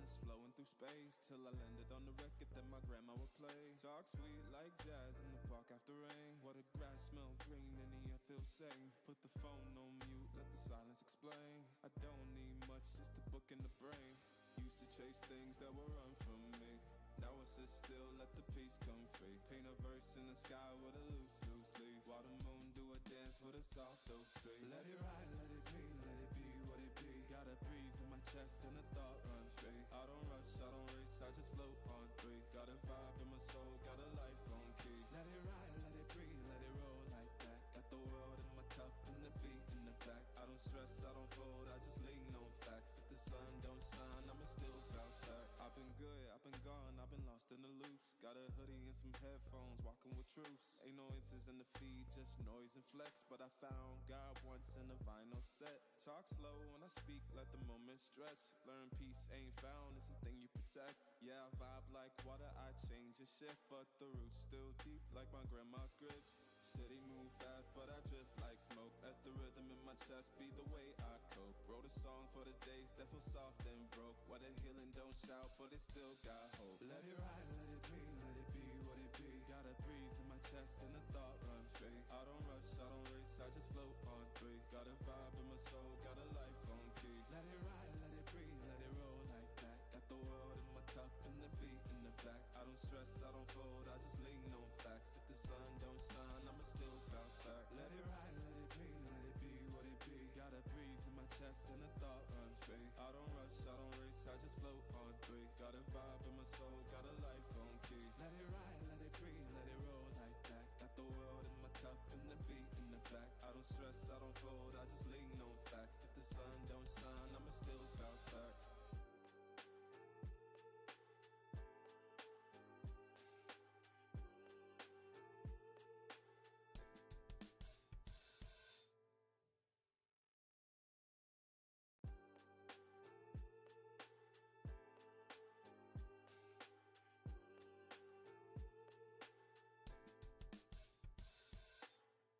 just flowing through space till I landed on the record that my grandma would play. Talk sweet like jazz in the park after rain. What the grass smell green and the air feels sane. Put the phone on mute, let the silence explain. I don't need much, just a book in the brain. Used to chase things that will run from me. Now I sit still, let the peace come free. Paint a verse in the sky with a loose leaf. While the moon do a dance with a soft oak tree. Let it ride, let it be, let it be what it be. Got a breeze in my chest and a thought run free. I don't rush, I don't race, I just float on three. Got a vibe in my soul, got a life on key. Let it ride, let it breathe, let it roll like that. Got the world in my cup and the beat in the back. I don't stress, I don't fold, I just lean on facts. If the sun don't shine, I'ma still bounce back. I've been good, I've been gone, I've been lost in the loops. Got a hoodie and some headphones, walking with truths. Ain't no answers in the feed, just noise and flex. But I found God once in a vinyl set. Talk slow when I speak, let the moment stretch. Learn peace ain't found, it's a thing you protect. Yeah, I vibe like water, I change and shift. But the roots still deep like my grandma's grits. City move fast, but I drift like smoke. Let the rhythm in my chest be the way I cope. Wrote a song for the days that feel soft and broke. Where the healing don't shout, but it still got hope. Let it ride, let it be, let it be what it be. Got a breeze in my chest and a thought run free. I don't rush, I don't race, I just float on three. Got a vibe in my soul, got a life on key. Let it ride, let it breathe, let it roll like that. Got the world in my cup and the beat in the back. I don't stress, I don't fold, I just lean on facts. If the sun don't shine, I'ma still bounce back. Let it ride, let it be, let it be what it be. Got a breeze in my chest and a thought run free. I don't rush, I don't race, I just float on three. Got a vibe in my soul, got a life on key. Let it ride, let it breathe, let it roll like that. Got the world in my cup and the beat in the back. I don't stress, I don't fold, I just lean on facts. If the sun don't shine, I'ma still bounce back.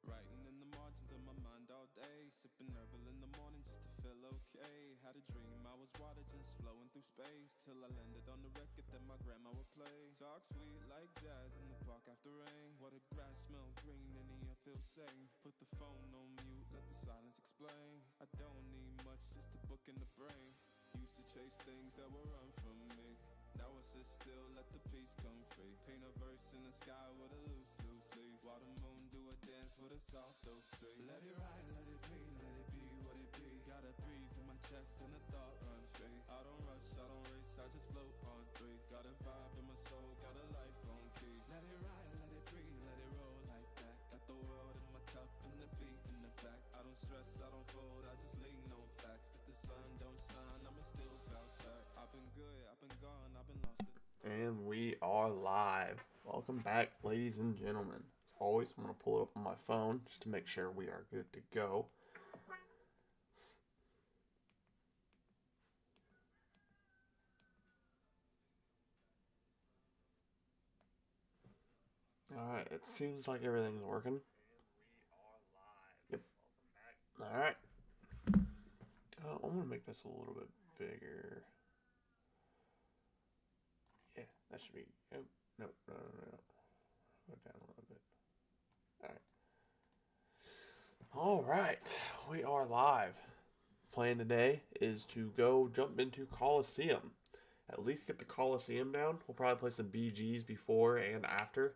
Writing in the margins of my mind all day. Sipping herbal in the morning just to feel okay. Had a dream I was water just flowing through space till I landed on the record that my grandma would play. Talk sweet like jazz in the park after rain. What the grass smell green and the air feels sane. Put the phone on mute, let the silence explain. I don't need much, just a book in the brain. Used to chase things that will run from me. Now I sit still, let the peace come free. Paint a verse in the sky with a loose leaf. While the moon do a dance with a soft oak tree. Let it ride, let it be, let it be what it be. Got a breeze in my chest and a thought run free. I don't rush, I don't race, I just float on three. Got a vibe in my soul, got a life on key. Let it ride, let it breathe, let it roll like that. Got the world in my cup and the beat in the back. I don't stress, I don't fold, I just lean on facts. If the sun don't shine, I'ma still bounce back. I've been good, I've been gone, I've been lost. And we are live. Welcome back, ladies and gentlemen. As always, I'm going to pull it up on my phone just to make sure we are good to go. Alright, it seems like everything's working. Yep. Alright. I'm going to make this a little bit bigger. Yeah, that should be. Oh, no. Go down a little bit. Alright, we are live. Plan today is to go jump into Coliseum. At least get the Coliseum down. We'll probably play some BGs before and after.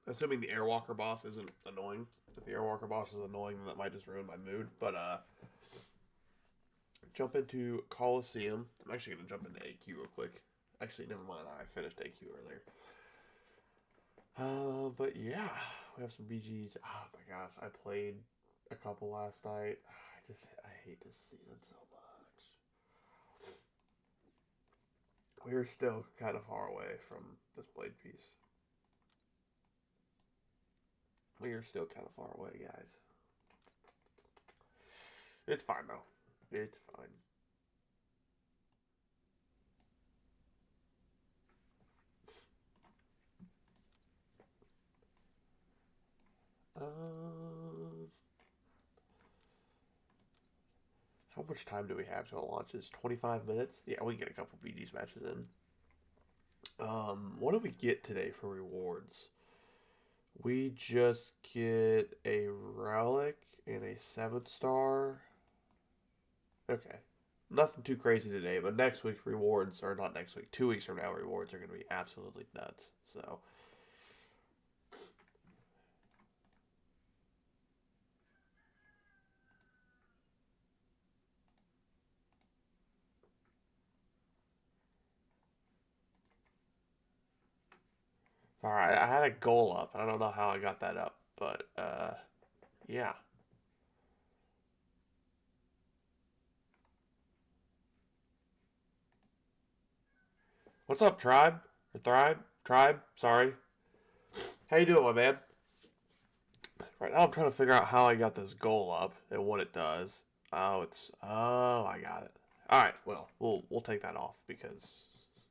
Assuming the Airwalker boss isn't annoying. If the Airwalker boss is annoying, then that might just ruin my mood. But jump into Coliseum. I'm actually going to jump into AQ real quick. Actually, never mind. I finished AQ earlier. But yeah, we have some BGs. Oh my gosh, I played a couple last night. I hate this season so much. We're still kind of far away from this blade piece. We are still kind of far away, guys. It's fine though. It's fine. How much time do we have till it launches? 25 minutes? Yeah, we can get a couple BG's matches in. What do we get today for rewards? We just get a relic and a 7-star. Okay. Nothing too crazy today, but next week rewards, or not next week, 2 weeks from now rewards are going to be absolutely nuts. So, all right, I had a goal up. I don't know how I got that up, but yeah. What's up, Tribe? Or Thribe? Tribe? Sorry. How you doing, my man? Right now I'm trying to figure out how I got this goal up and what it does. Oh, I got it. All right, well, we'll take that off because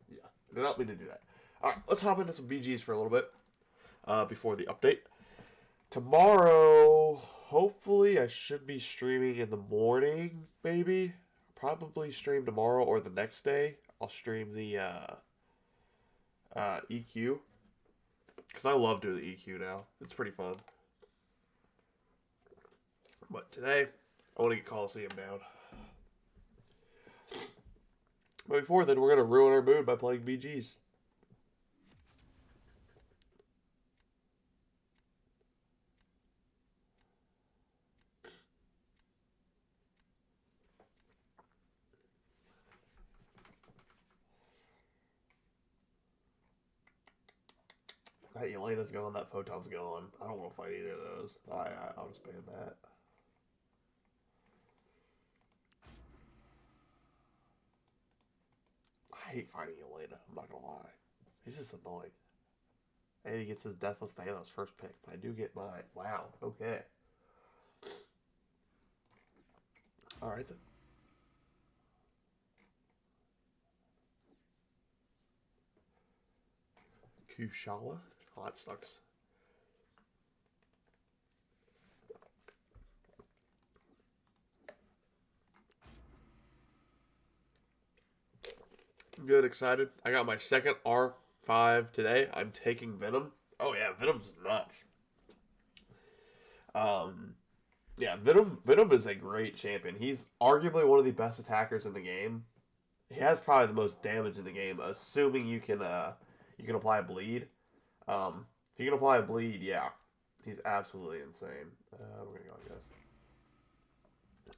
yeah, they don't mean to do that. All right, let's hop into some BGs for a little bit before the update. Tomorrow, hopefully, I should be streaming in the morning. Maybe, probably stream tomorrow or the next day. I'll stream the EQ because I love doing the EQ now. It's pretty fun. But today, I want to get Coliseum down. But before then, we're going to ruin our mood by playing BGs. That Elena's gone, that Photon's gone. I don't want to fight either of those. I'll just ban that. I hate fighting Elena, I'm not gonna lie. He's just annoying. And he gets his Deathless Thanos first pick, but I do get mine. Wow, okay. Alright then. Kushala? Oh, that sucks. Good, excited. I got my second R5 today. I'm taking Venom. Oh yeah, Venom's nuts. Yeah, Venom is a great champion. He's arguably one of the best attackers in the game. He has probably the most damage in the game, assuming you can apply a bleed. If you can apply a bleed, yeah, he's absolutely insane. We're gonna go like this.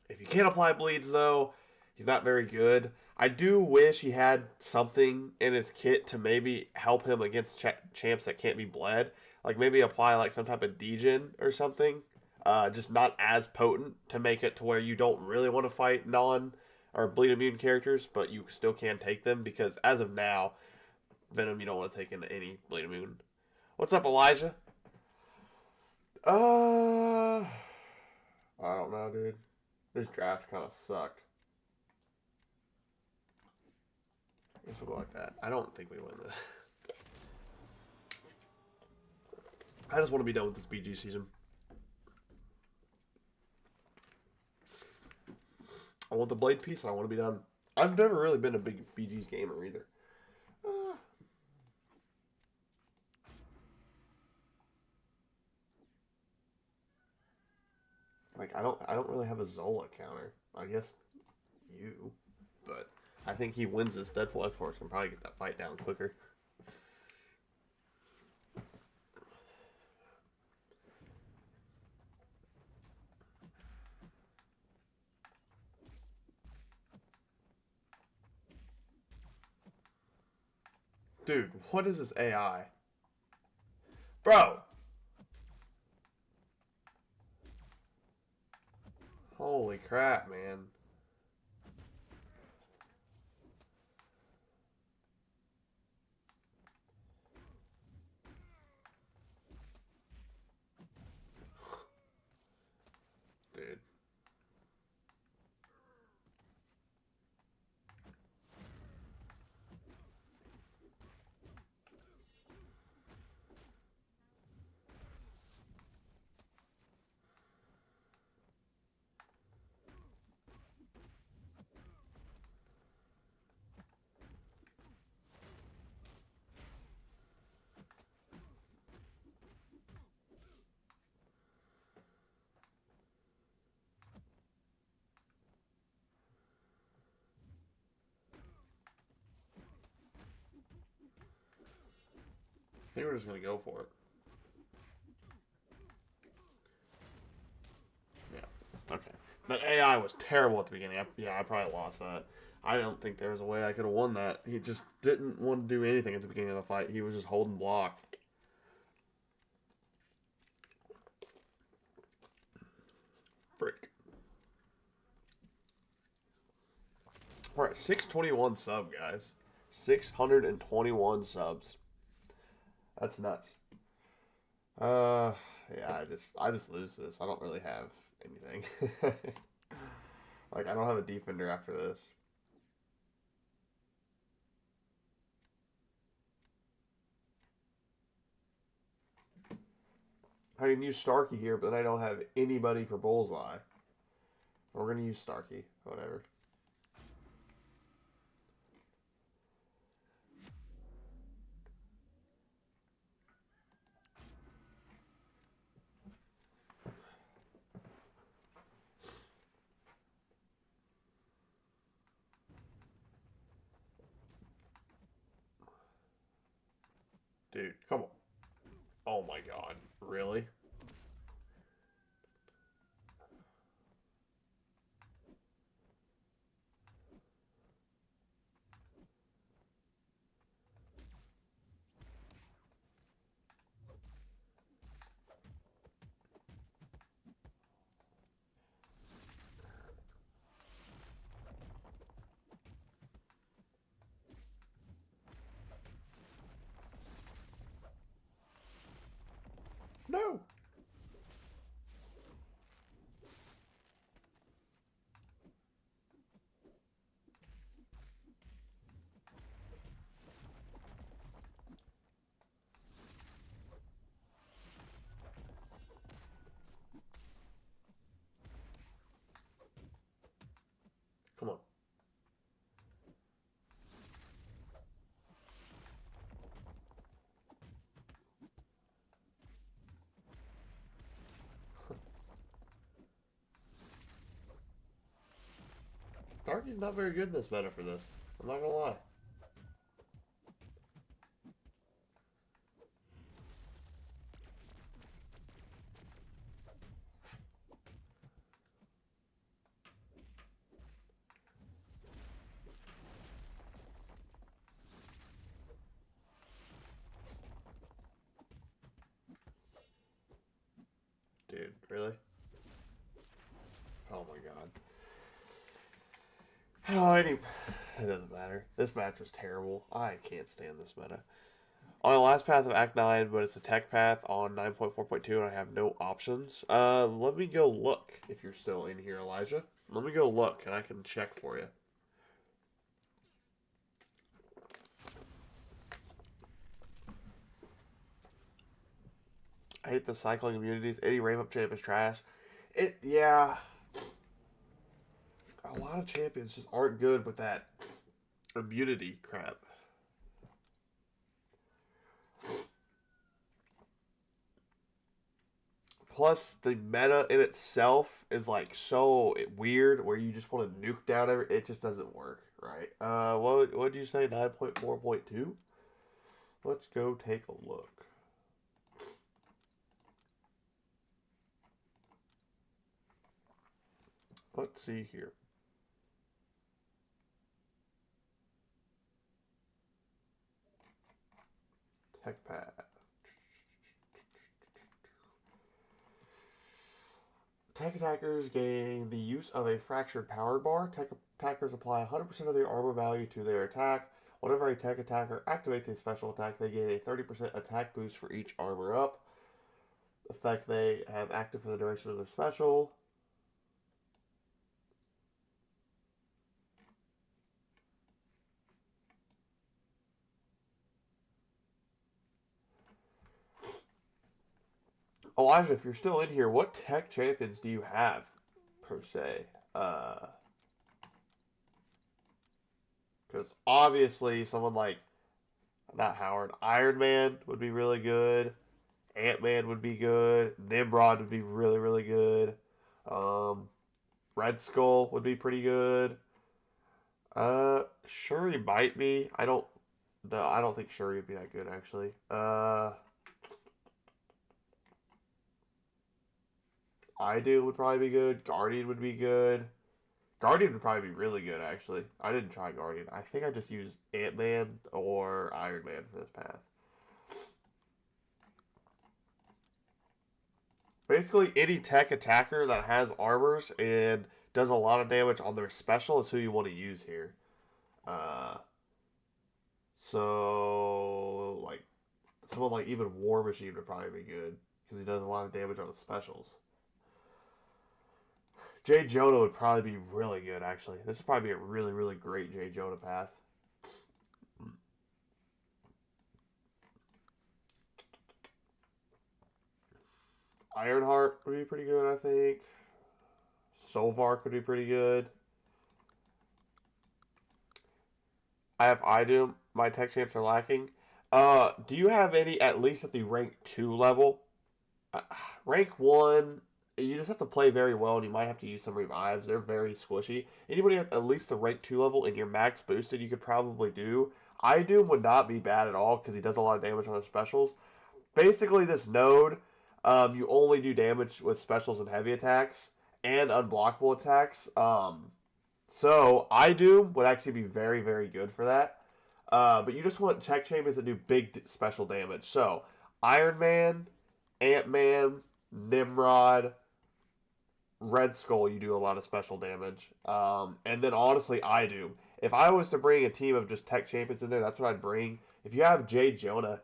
If you can't apply bleeds though, he's not very good. I do wish he had something in his kit to maybe help him against champs that can't be bled. Like maybe apply like some type of degen or something. Just not as potent to make it to where you don't really want to fight non or bleed immune characters, but you still can take them because as of now, Venom you don't want to take into any bleed immune. What's up, Elijah? I don't know, dude. This draft kind of sucked. I guess we'll go like that. I don't think we win this. I just want to be done with this BG season. I want the blade piece and I want to be done. I've never really been a big BG's gamer either. Like I don't really have a Zola counter. I guess you, but I think he wins this Deadpool X-Force and probably get that fight down quicker. Dude, what is this AI? Bro! Holy crap, man. Dude. think we're just going to go for it. Yeah. Okay. That AI was terrible at the beginning. I probably lost that. I don't think there was a way I could have won that. He just didn't want to do anything at the beginning of the fight. He was just holding block. Frick. We're at 621 sub, guys. 621 subs. That's nuts. Yeah, I just lose this. I don't really have anything. Like, I don't have a defender after this. I can use Starkey here, but I don't have anybody for Bullseye. We're going to use Starkey. Whatever. Dude, come on. Oh my god. Really? No. Come on. Darky's not very good in this meta for this. I'm not gonna lie. Dude, really? Oh my god. Oh, it doesn't matter. This match was terrible. I can't stand this meta. On the last path of Act 9, but it's a tech path on 9.4.2, and I have no options. Let me go look if you're still in here, Elijah. Let me go look, and I can check for you. I hate the cycling immunities. Any Rave Up champ is trash. Yeah. A lot of champions just aren't good with that immunity crap. Plus, the meta in itself is like so weird, where you just want to nuke down every. It just doesn't work, right? What did you say? 9.4.2. Let's go take a look. Let's see here. Tech path. Tech attackers gain the use of a fractured power bar. Tech attackers apply 100% of their armor value to their attack. Whenever a tech attacker activates a special attack, they gain a 30% attack boost for each armor up. Effect they have active for the duration of their special. Elijah, if you're still in here, what tech champions do you have, per se? Because obviously someone like, not Howard, Iron Man would be really good. Ant-Man would be good. Nimrod would be really, really good. Red Skull would be pretty good. Shuri might be. I don't No, I don't think Shuri would be that good, actually. I would probably be good. Guardian would be good. Guardian would probably be really good, actually. I didn't try Guardian. I think I just used Ant-Man or Iron Man for this path. Basically, any tech attacker that has armors and does a lot of damage on their special is who you want to use here. So, like, someone like even War Machine would probably be good because he does a lot of damage on his specials. Jay Jonah would probably be really good, actually. This would probably be a really, really great Jay Jonah path. Ironheart would be pretty good, I think. Solvark would be pretty good. I have Idum. My tech champs are lacking. Do you have any at least at the rank 2 level? Rank 1, you just have to play very well, and you might have to use some revives. They're very squishy. Anybody at least the rank 2 level and your max boosted, you could probably do. Idum would not be bad at all because he does a lot of damage on his specials. Basically, this node, you only do damage with specials and heavy attacks and unblockable attacks. So Idum would actually be very, very good for that. But you just want tech champions that do big special damage. So Iron Man, Ant-Man, Nimrod, Red Skull, you do a lot of special damage. And then honestly, Idum. If I was to bring a team of just tech champions in there, that's what I'd bring. If you have Jay Jonah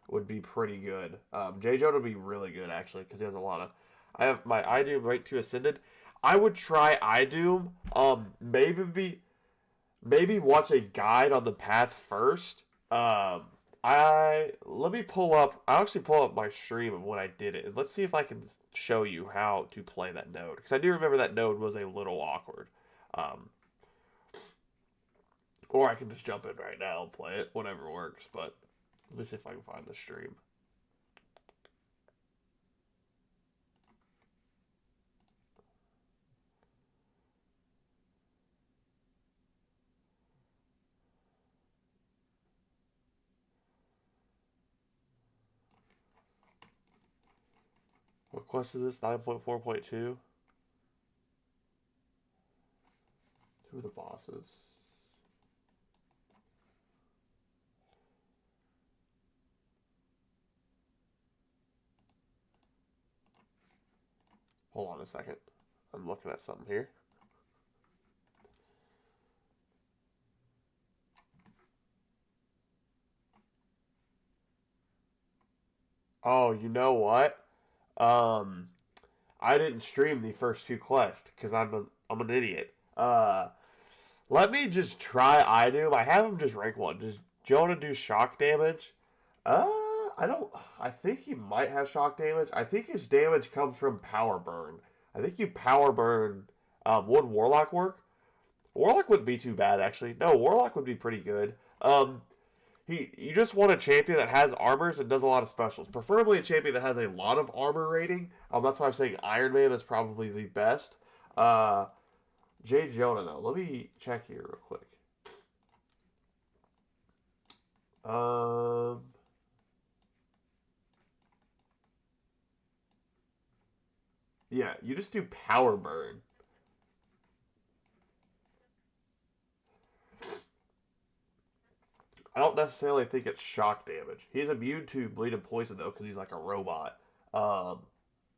would be pretty good. Jay Jonah would be really good, actually, because he has a lot of... I have my Idum right to Ascended. I would try Idum. Maybe watch a guide on the path first. Let me pull up. I'll actually pull up my stream of when I did it, and let's see if I can show you how to play that node, because I do remember that node was a little awkward. Or I can just jump in right now and play it, whatever works. But let me see if I can find the stream. What quest is this? 9.4.2? Who are the bosses? Hold on a second. I'm looking at something here. Oh, you know what? I didn't stream the first 2 quests because I'm an idiot. Let me just try Idum. I have him just rank 1. Does Jonah do shock damage? I think he might have shock damage. I think his damage comes from power burn. I think you power burn. Would Warlock work? Warlock wouldn't be too bad, actually. No, Warlock would be pretty good. You just want a champion that has armors and does a lot of specials. Preferably a champion that has a lot of armor rating. That's why I'm saying Iron Man is probably the best. Jay Jonah, though. Let me check here real quick. Yeah, you just do power burn. I don't necessarily think it's shock damage. He's immune to bleed and poison, though, because he's like a robot.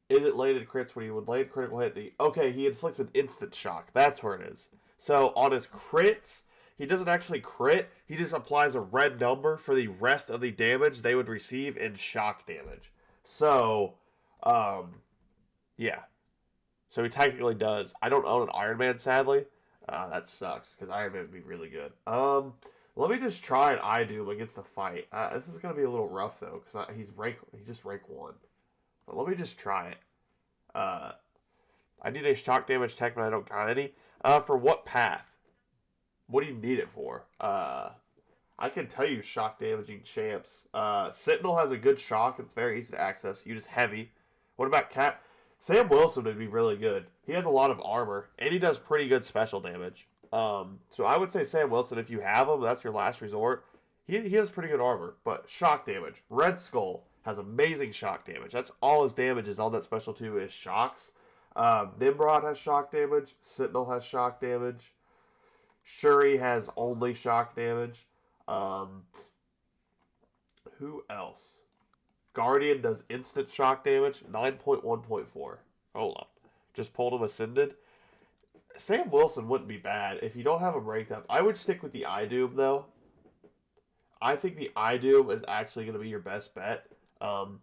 Is it landed crits when he would land critical hit? Okay, he inflicts an instant shock. That's where it is. So on his crits, he doesn't actually crit. He just applies a red number for the rest of the damage they would receive in shock damage. So, yeah. So he technically does. I don't own an Iron Man, sadly. That sucks, because Iron Man would be really good. Let me just try an Idum against a fight. This is going to be a little rough, though, because he's just rank 1. But let me just try it. I need a shock damage tech, but I don't got any. For what path? What do you need it for? I can tell you shock damaging champs. Sentinel has a good shock. It's very easy to access. You just heavy. What about Cap? Sam Wilson would be really good. He has a lot of armor, and he does pretty good special damage. So I would say Sam Wilson, if you have him, that's your last resort. He has pretty good armor, but shock damage. Red Skull has amazing shock damage. That's all his damage is on that special 2 is shocks. Nimrod has shock damage. Sentinel has shock damage. Shuri has only shock damage. Who else? Guardian does instant shock damage. 9.1.4. Hold on. Just pulled him Ascended. Sam Wilson wouldn't be bad if you don't have him ranked up. I would stick with the iDoom, though. I think the iDoom is actually going to be your best bet.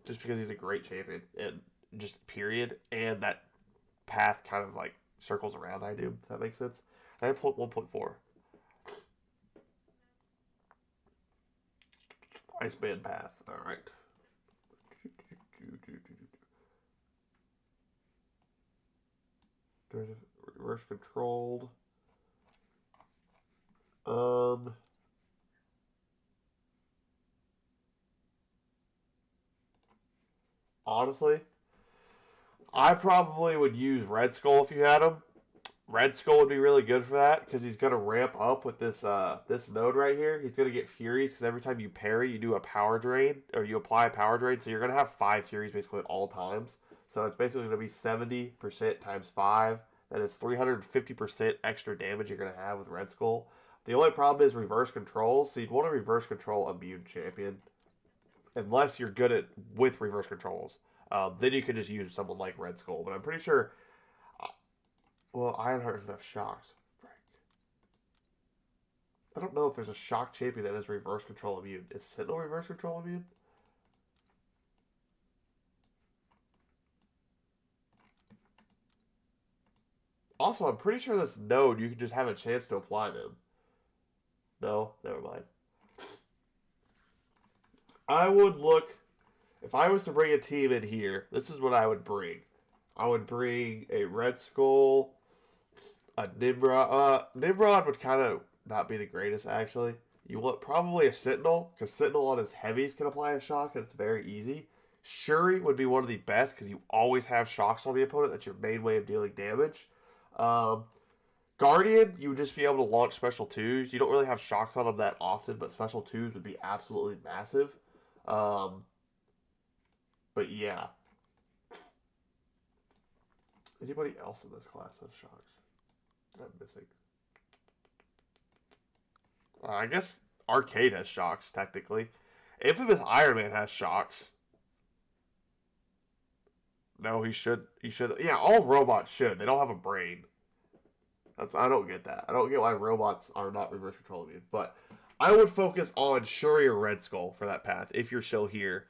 Just because he's a great champion. And just period. And that path kind of like circles around iDoom, if that makes sense. 9.1.4. Iceman path. Alright. There's a reverse controlled. Honestly, I probably would use Red Skull if you had him. Red Skull would be really good for that because he's gonna ramp up with this this node right here. He's gonna get Furies because every time you parry, you do a power drain or you apply a power drain, so you're gonna have 5 Furies basically at all times. So it's basically gonna be 70% times 5. That is 350% extra damage you're gonna have with Red Skull. The only problem is reverse control, so you'd want to reverse control immune champion, unless you're good at with reverse controls. Then you could just use someone like Red Skull. But I'm pretty sure. Well, Ironheart doesn't have shocks. I don't know if there's a shock champion that has reverse control immune. Is Sentinel reverse control immune? Also, I'm pretty sure this node you can just have a chance to apply them. No? Never mind. I would look. If I was to bring a team in here, this is what I would bring. I would bring a Red Skull, a Nimrod. Nimrod would kind of not be the greatest, actually. You want probably a Sentinel, because Sentinel on his heavies can apply a shock, and it's very easy. Shuri would be one of the best, because you always have shocks on the opponent. That's your main way of dealing damage. Guardian, you would just be able to launch special 2s. You don't really have shocks on them that often, but special 2s would be absolutely massive. But yeah. Anybody else in this class has shocks? I'm missing. I guess Arcade has shocks, technically. Infamous Iron Man has shocks. No, he should. He should. Yeah, all robots should. They don't have a brain. I don't get that. I don't get why robots are not reverse control immune. But I would focus on Shuri or Red Skull for that path if you're still here.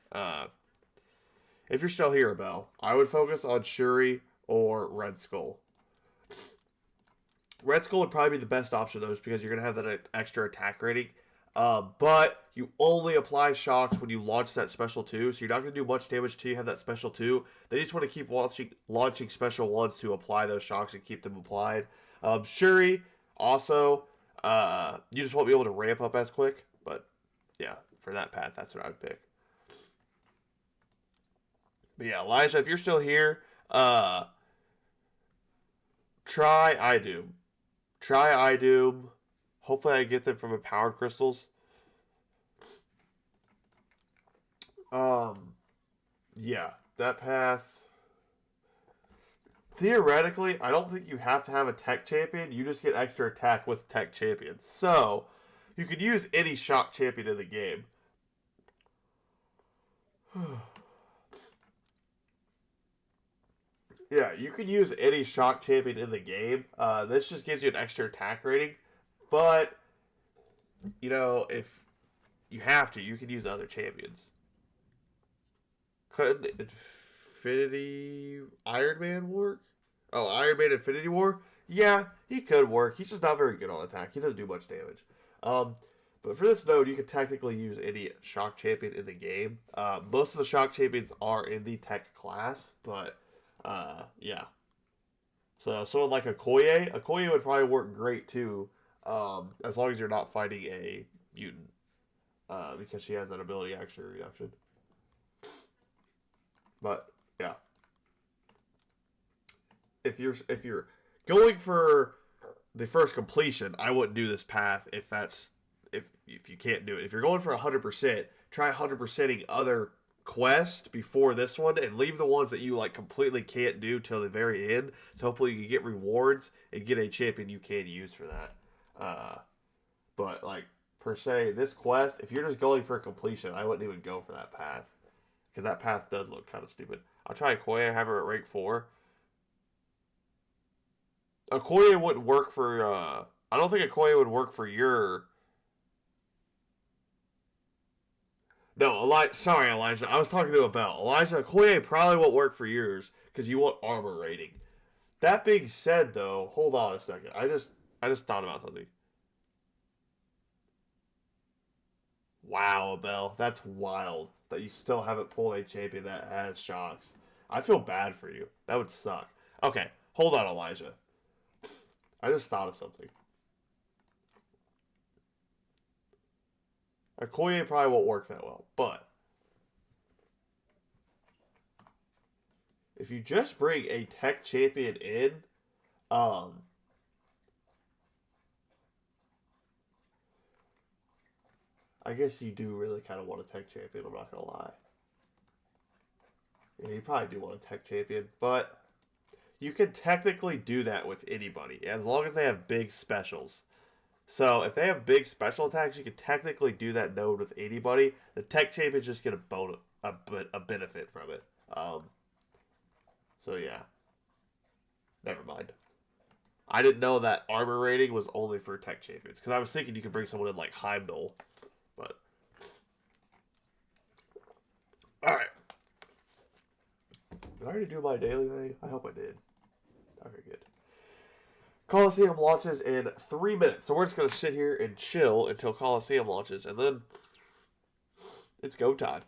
If you're still here, Abel, I would focus on Shuri or Red Skull. Red Skull would probably be the best option, though, just because you're going to have that extra attack rating. But you only apply shocks when you launch that special 2, so you're not going to do much damage till you have that special 2. They just want to keep launching special 1s to apply those shocks and keep them applied. Shuri, also, you just won't be able to ramp up as quick, but yeah, for that path, that's what I would pick. But yeah, Elijah, if you're still here, try iDoom. Try iDoom. Hopefully I get them from Empowered Crystals. Yeah, that path. Theoretically, I don't think you have to have a tech champion. You just get extra attack with tech champions. So, you could use any shock champion in the game. Yeah, you could use any shock champion in the game. This just gives you an extra attack rating. But, you know, if you have to, you could use other champions. Could Infinity Iron Man work? Oh, Iron Man Infinity War? Yeah, he could work. He's just not very good on attack. He doesn't do much damage. But for this node, you could technically use any shock champion in the game. Most of the shock champions are in the tech class, but yeah. So someone like Okoye would probably work great too, as long as you're not fighting a mutant, because she has that ability action reduction. But yeah, if you're going for the first completion, I wouldn't do this path if if you can't do it. If you're going for 100%, try 100%ing other quests before this one and leave the ones that you like completely can't do till the very end. So hopefully you can get rewards and get a champion you can use for that. But like per se, this quest, if you're just going for completion, I wouldn't even go for that path because that path does look kind of stupid. I'll try Okoye. I have her at rank 4. Okoye wouldn't work for. I don't think Okoye would work for your. No, sorry, Elijah. I was talking to Abel. Elijah, Okoye probably won't work for yours because you want armor rating. That being said, though, hold on a second. I just thought about something. Wow, Abel, that's wild that you still haven't pulled a champion that has shocks. I feel bad for you. That would suck. Okay, hold on, Elijah. I just thought of something. Okoye probably won't work that well, but if you just bring a tech champion in, I guess you do really kind of want a tech champion, I'm not going to lie. Yeah, you probably do want a tech champion, but you can technically do that with anybody, as long as they have big specials. So if they have big special attacks, you can technically do that node with anybody. The tech champions just get a benefit from it. So yeah. Never mind. I didn't know that armor rating was only for tech champions, because I was thinking you could bring someone in like Heimdall. But alright. Did I already do my daily thing? I hope I did. Okay, good. Coliseum launches in 3 minutes. So we're just going to sit here and chill until Coliseum launches. And then it's go time.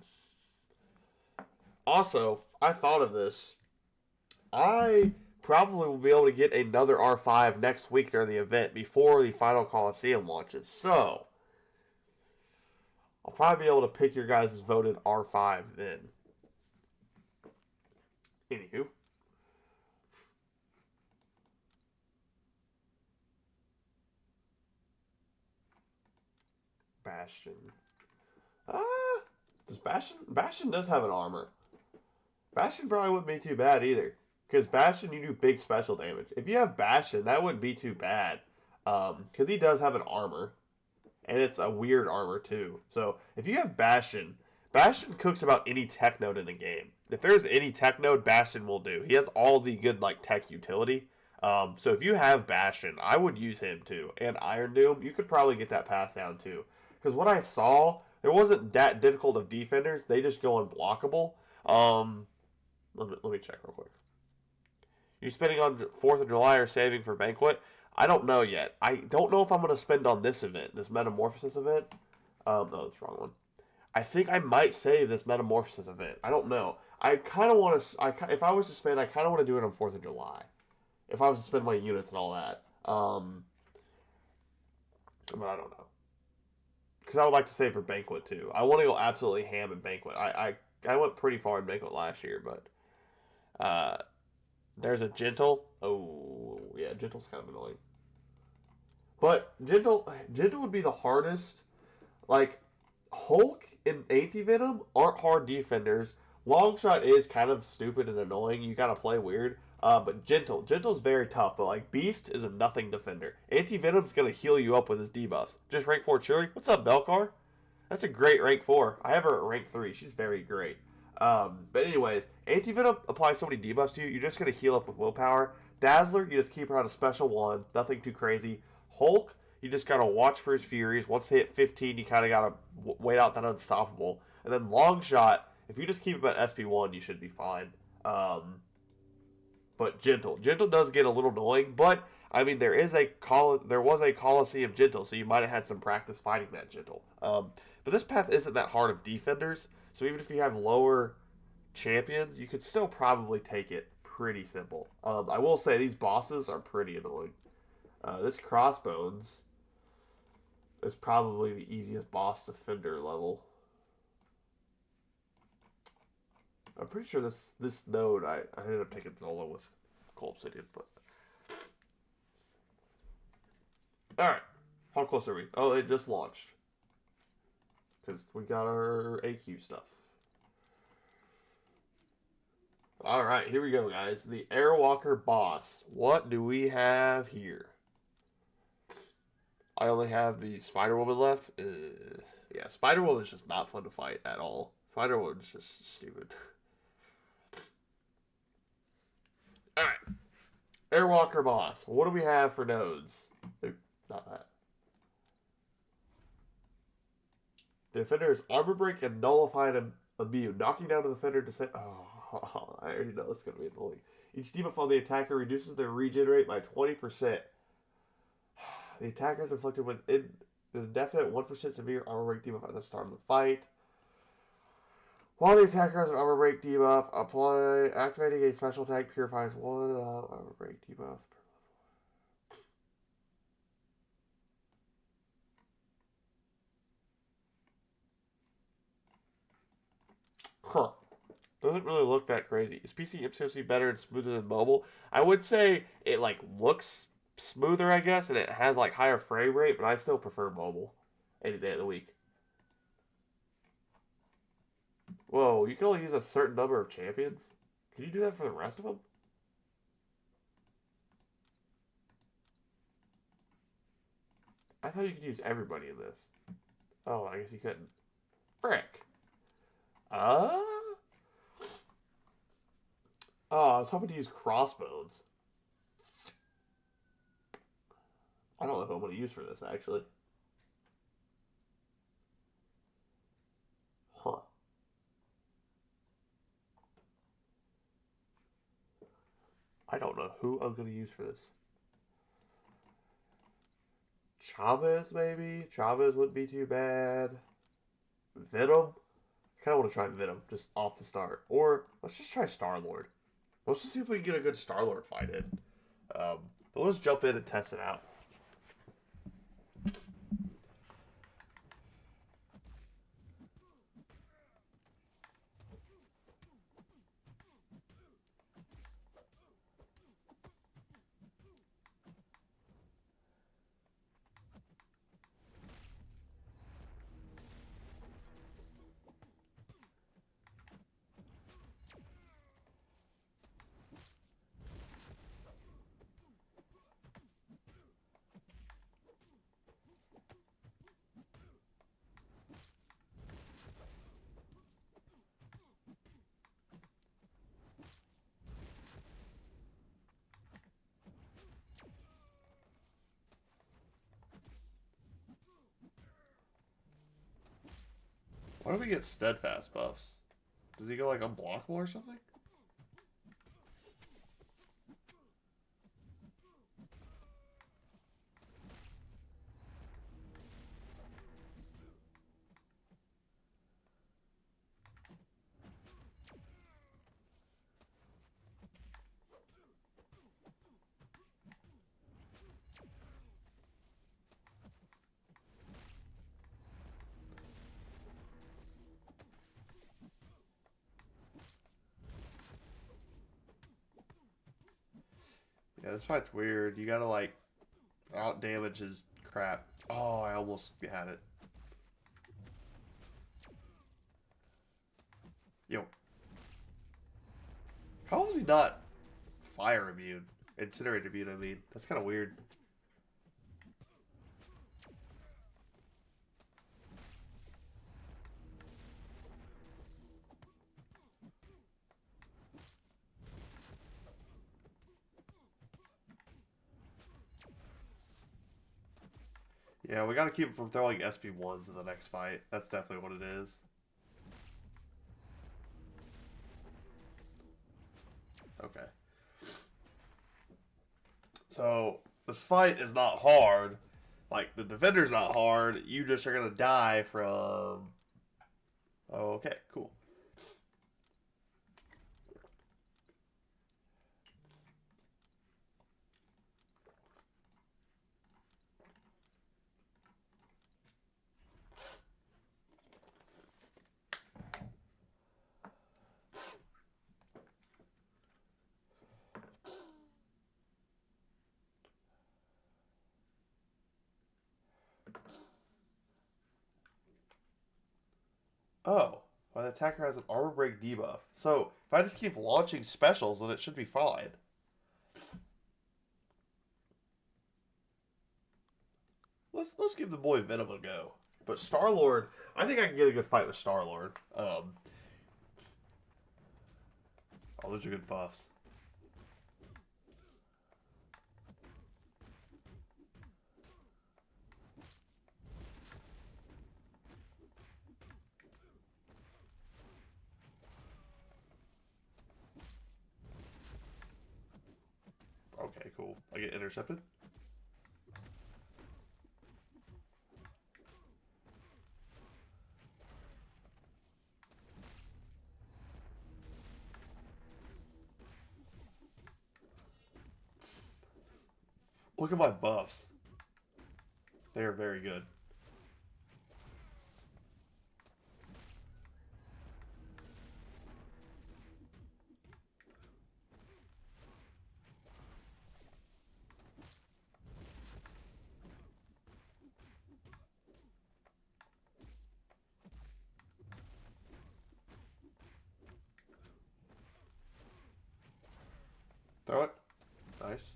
Also, I thought of this. I probably will be able to get another R5 next week during the event before the final Coliseum launches. So I'll probably be able to pick your guys' voted R5 then. Anywho. Bastion. Bastion does have an armor. Bastion probably wouldn't be too bad either. Because Bastion, you do big special damage. If you have Bastion, that wouldn't be too bad. Because he does have an armor. And it's a weird armor too. So if you have Bastion, Bastion cooks about any tech node in the game. If there's any tech node, Bastion will do. He has all the good like tech utility. So if you have Bastion, I would use him too. And Iron Doom, you could probably get that path down too. Because what I saw, there wasn't that difficult of defenders. They just go unblockable. Let me check real quick. You spending on 4th of July or saving for Banquet? I don't know yet. I don't know if I'm going to spend on this event, this Metamorphosis event. No, that's the wrong one. I think I might save this Metamorphosis event. I don't know. I kind of want to... if I was to spend, I kind of want to do it on 4th of July. If I was to spend my units and all that. But I don't know. Because I would like to save for Banquet, too. I want to go absolutely ham in Banquet. I went pretty far in Banquet last year, but... there's a Gentle. Oh, yeah, Gentle's kind of annoying. But Gentle would be the hardest. Like, Hulk and Anti-Venom aren't hard defenders. Longshot is kind of stupid and annoying. You gotta play weird. But Gentle's very tough. But, like, Beast is a nothing defender. Anti-Venom's gonna heal you up with his debuffs. Just rank 4 Chiri. What's up, Belcar? That's a great rank 4. I have her at rank 3. She's very great. But anyways, Anti-Venom applies so many debuffs to you, you're just going to heal up with willpower. Dazzler, you just keep her on a special 1, nothing too crazy. Hulk, you just got to watch for his Furies. Once they hit 15, you kind of got to wait out that Unstoppable. And then Longshot, if you just keep him at SP1, you should be fine. But Gentle does get a little annoying, but, I mean, there was a Coliseum Gentle, so you might have had some practice fighting that Gentle. But this path isn't that hard of defenders, so even if you have lower champions, you could still probably take it pretty simple. I will say these bosses are pretty annoying. This Crossbones is probably the easiest boss defender level. I'm pretty sure this node, I ended up taking Zola with Cold Obsidian, but... Alright. How close are we? Oh, it just launched. because we got our AQ stuff. Alright, here we go, guys. The Airwalker boss. What do we have here? I only have the Spider-Woman left. Yeah, Spider-Woman is just not fun to fight at all. Spider-Woman is just stupid. Alright. Airwalker boss. What do we have for nodes? Oop, not that. The defender is armor break and nullified immune, knocking down the defender to set. Oh, I already know this is going to be annoying. Each debuff on the attacker reduces their regen rate by 20%. The attacker is inflicted with an indefinite 1% severe armor break debuff at the start of the fight. While the attacker has an armor break debuff, activating a special attack purifies one armor break debuff. Huh. Doesn't really look that crazy. Is PC supposed to be better and smoother than mobile? I would say it like looks smoother, I guess, and it has like higher frame rate, but I still prefer mobile any day of the week. Whoa, you can only use a certain number of champions? Can you do that for the rest of them? I thought you could use everybody in this. Oh, I guess you couldn't. Frick. Oh, I was hoping to use crossbones. I don't know if I'm going to use for this, actually. Huh. I don't know who I'm going to use for this. Chavez, maybe? Chavez wouldn't be too bad. Venom? I kind of want to try Venom, just off the start. Or, let's just try Star-Lord. Let's just see if we can get a good Star-Lord fight in. But let's jump in and test it out. Why do we get steadfast buffs? Does he go like unblockable or something? Yeah, this fight's weird. You gotta like out damage his crap. Oh, I almost had it. Yo. How was he not fire immune? Incinerate immune, I mean. That's kind of weird. Yeah, we gotta keep him from throwing SP1s in the next fight. That's definitely what it is. Okay. So, this fight is not hard. Like, the defender's not hard. You just are gonna die from... Oh, okay, cool. Oh, well, the attacker has an armor break debuff. So if I just keep launching specials, then it should be fine. Let's give the boy Venom a go. But Star Lord, I think I can get a good fight with Star Lord. Oh, those are good buffs. Okay, cool. I get intercepted. Look at my buffs. They are very good. Throw it. Nice.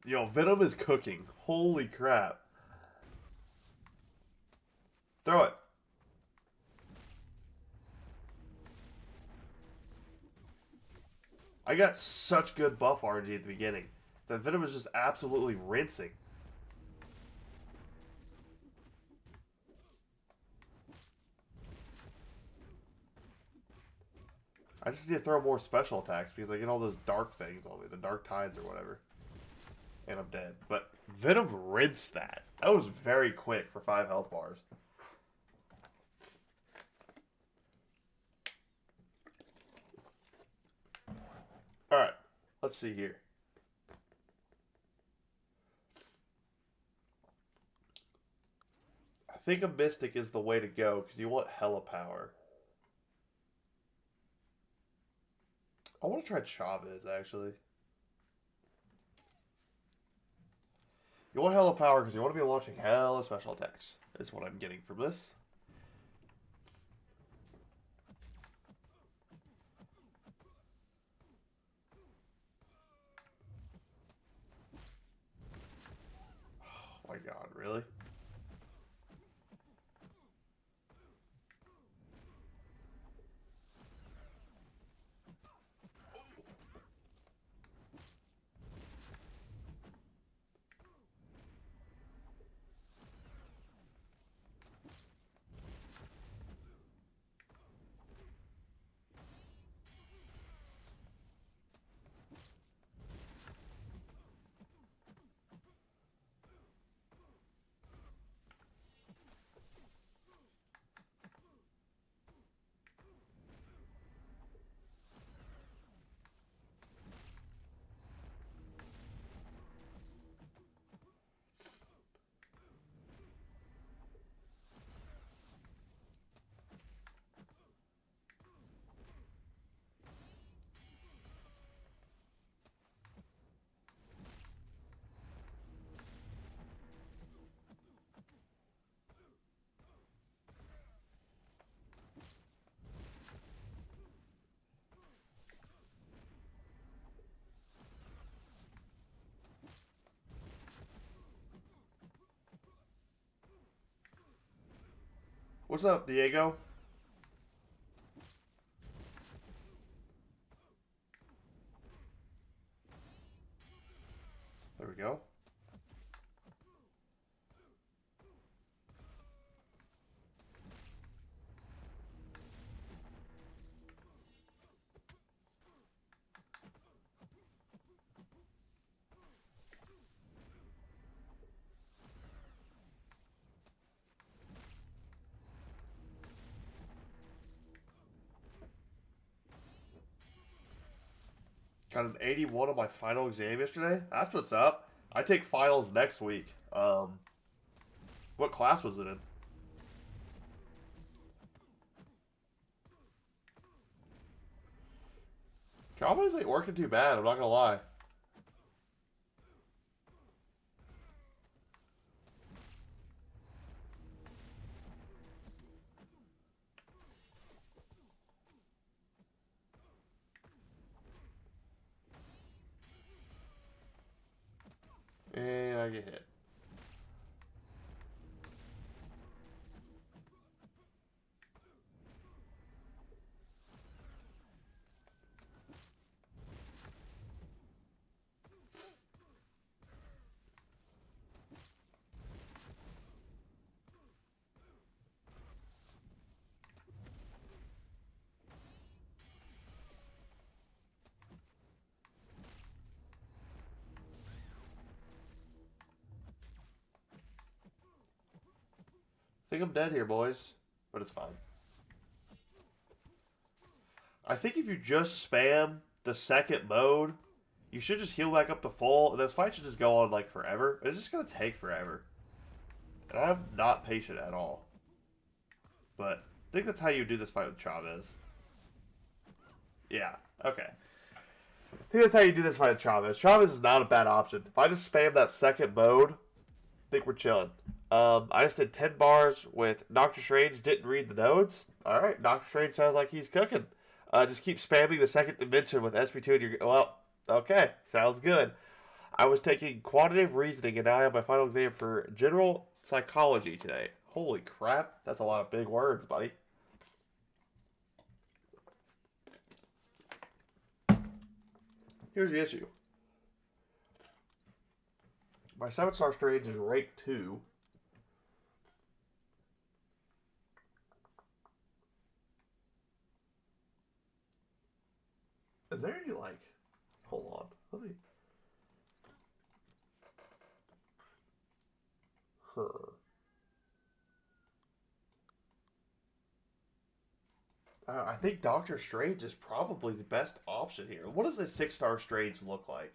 Yo, Venom is cooking. Holy crap. Throw it. I got such good buff RNG at the beginning. That Venom is just absolutely rinsing. I just need to throw more special attacks because I get all those dark things on me, the dark tides or whatever. And I'm dead. But Venom rinsed that. That was very quick for 5 health bars. Alright, let's see here. I think a Mystic is the way to go because you want hella power. I want to try Chavez, actually. You want hella power because you want to be launching hella special attacks. Is what I'm getting from this. Oh my god, really? What's up, Diego? There we go. Got an 81 on my final exam yesterday. That's what's up. I take finals next week. What class was it in? Java's ain't working too bad, I'm not gonna lie. get hit. I think I'm dead here, boys. But it's fine. I think if you just spam the second mode, you should just heal back up to full, and this fight should just go on, like, forever. It's just going to take forever. And I'm not patient at all. But I think that's how you do this fight with Chavez. Yeah, okay. I think that's how you do this fight with Chavez. Chavez is not a bad option. If I just spam that second mode, I think we're chilling. I just did 10 bars with Doctor Strange, didn't read the nodes. Alright, Doctor Strange sounds like he's cooking. Just keep spamming the second dimension with SP2 and you're... Well, okay, sounds good. I was taking quantitative reasoning and now I have my final exam for general psychology today. Holy crap, that's a lot of big words, buddy. Here's the issue. My 7-star Strange is rank 2. Is there any, like... Hold on. Let me... I think Doctor Strange is probably the best option here. What does a 6-star Strange look like?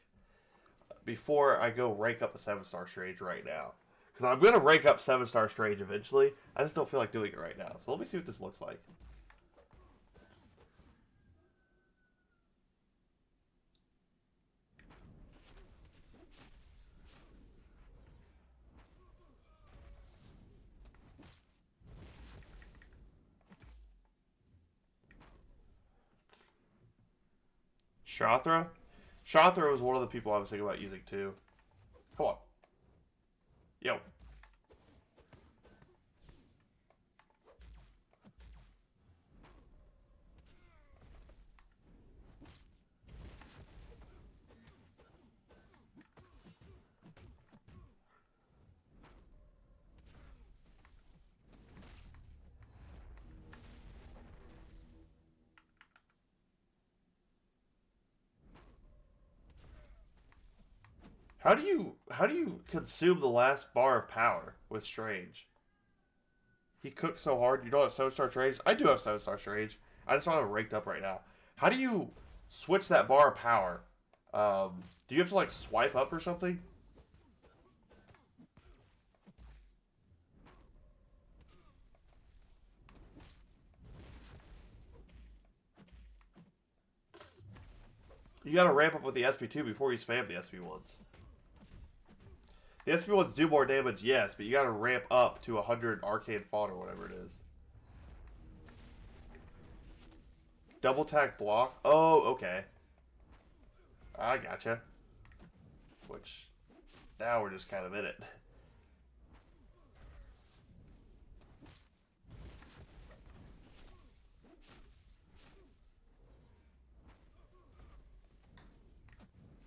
Before I go rank up the 7-star Strange right now. Because I'm going to rank up 7-star Strange eventually. I just don't feel like doing it right now. So let me see what this looks like. Shathra? Shathra was one of the people I was thinking about using too. Come on. Yo. How do you consume the last bar of power with Strange? He cooks so hard. You don't have 7-star Strange? I do have 7-star Strange. I just don't have it ranked up right now. How do you switch that bar of power? Do you have to like swipe up or something? You gotta ramp up with the SP2 before you spam the SP1s. The SP1s do more damage, yes, but you gotta ramp up to 100 Arcane Fawn or whatever it is. Double tag block? Oh, okay. I gotcha. Which, now we're just kind of in it.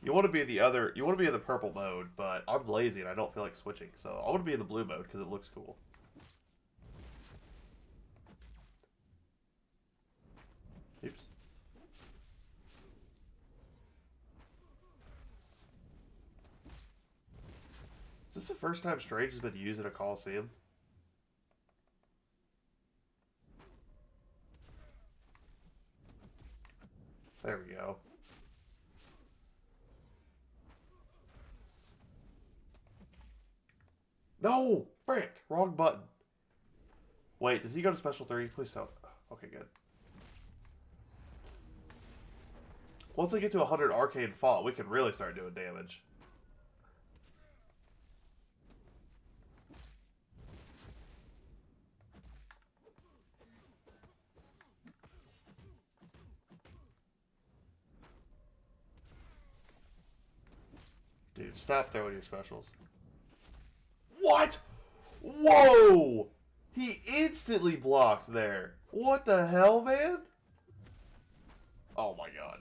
You want to be in the purple mode, but I'm lazy and I don't feel like switching, so I want to be in the blue mode because it looks cool. Oops. Is this the first time Strange has been used in a Coliseum? There we go. No! Frick! Wrong button. Wait, does he go to special 3? Please don't. Okay, good. Once I get to 100 Arcane Fault, we can really start doing damage. Dude, stop throwing your specials. What? Whoa! He instantly blocked there. What the hell, man? Oh my god.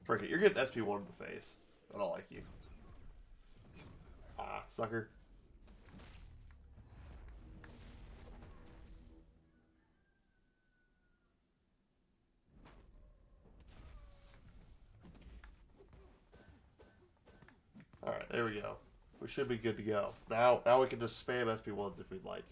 Frick it, you're getting SP1 in the face. I don't like you. Ah, sucker. Alright, there we go. We should be good to go. Now we can just spam SP1s if we'd like.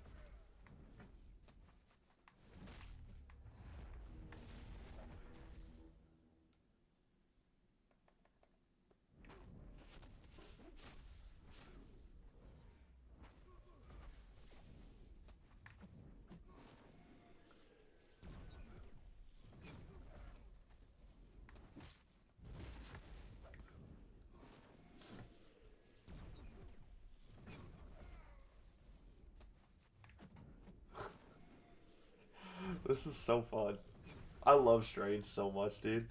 This is so fun. I love Strange so much, dude.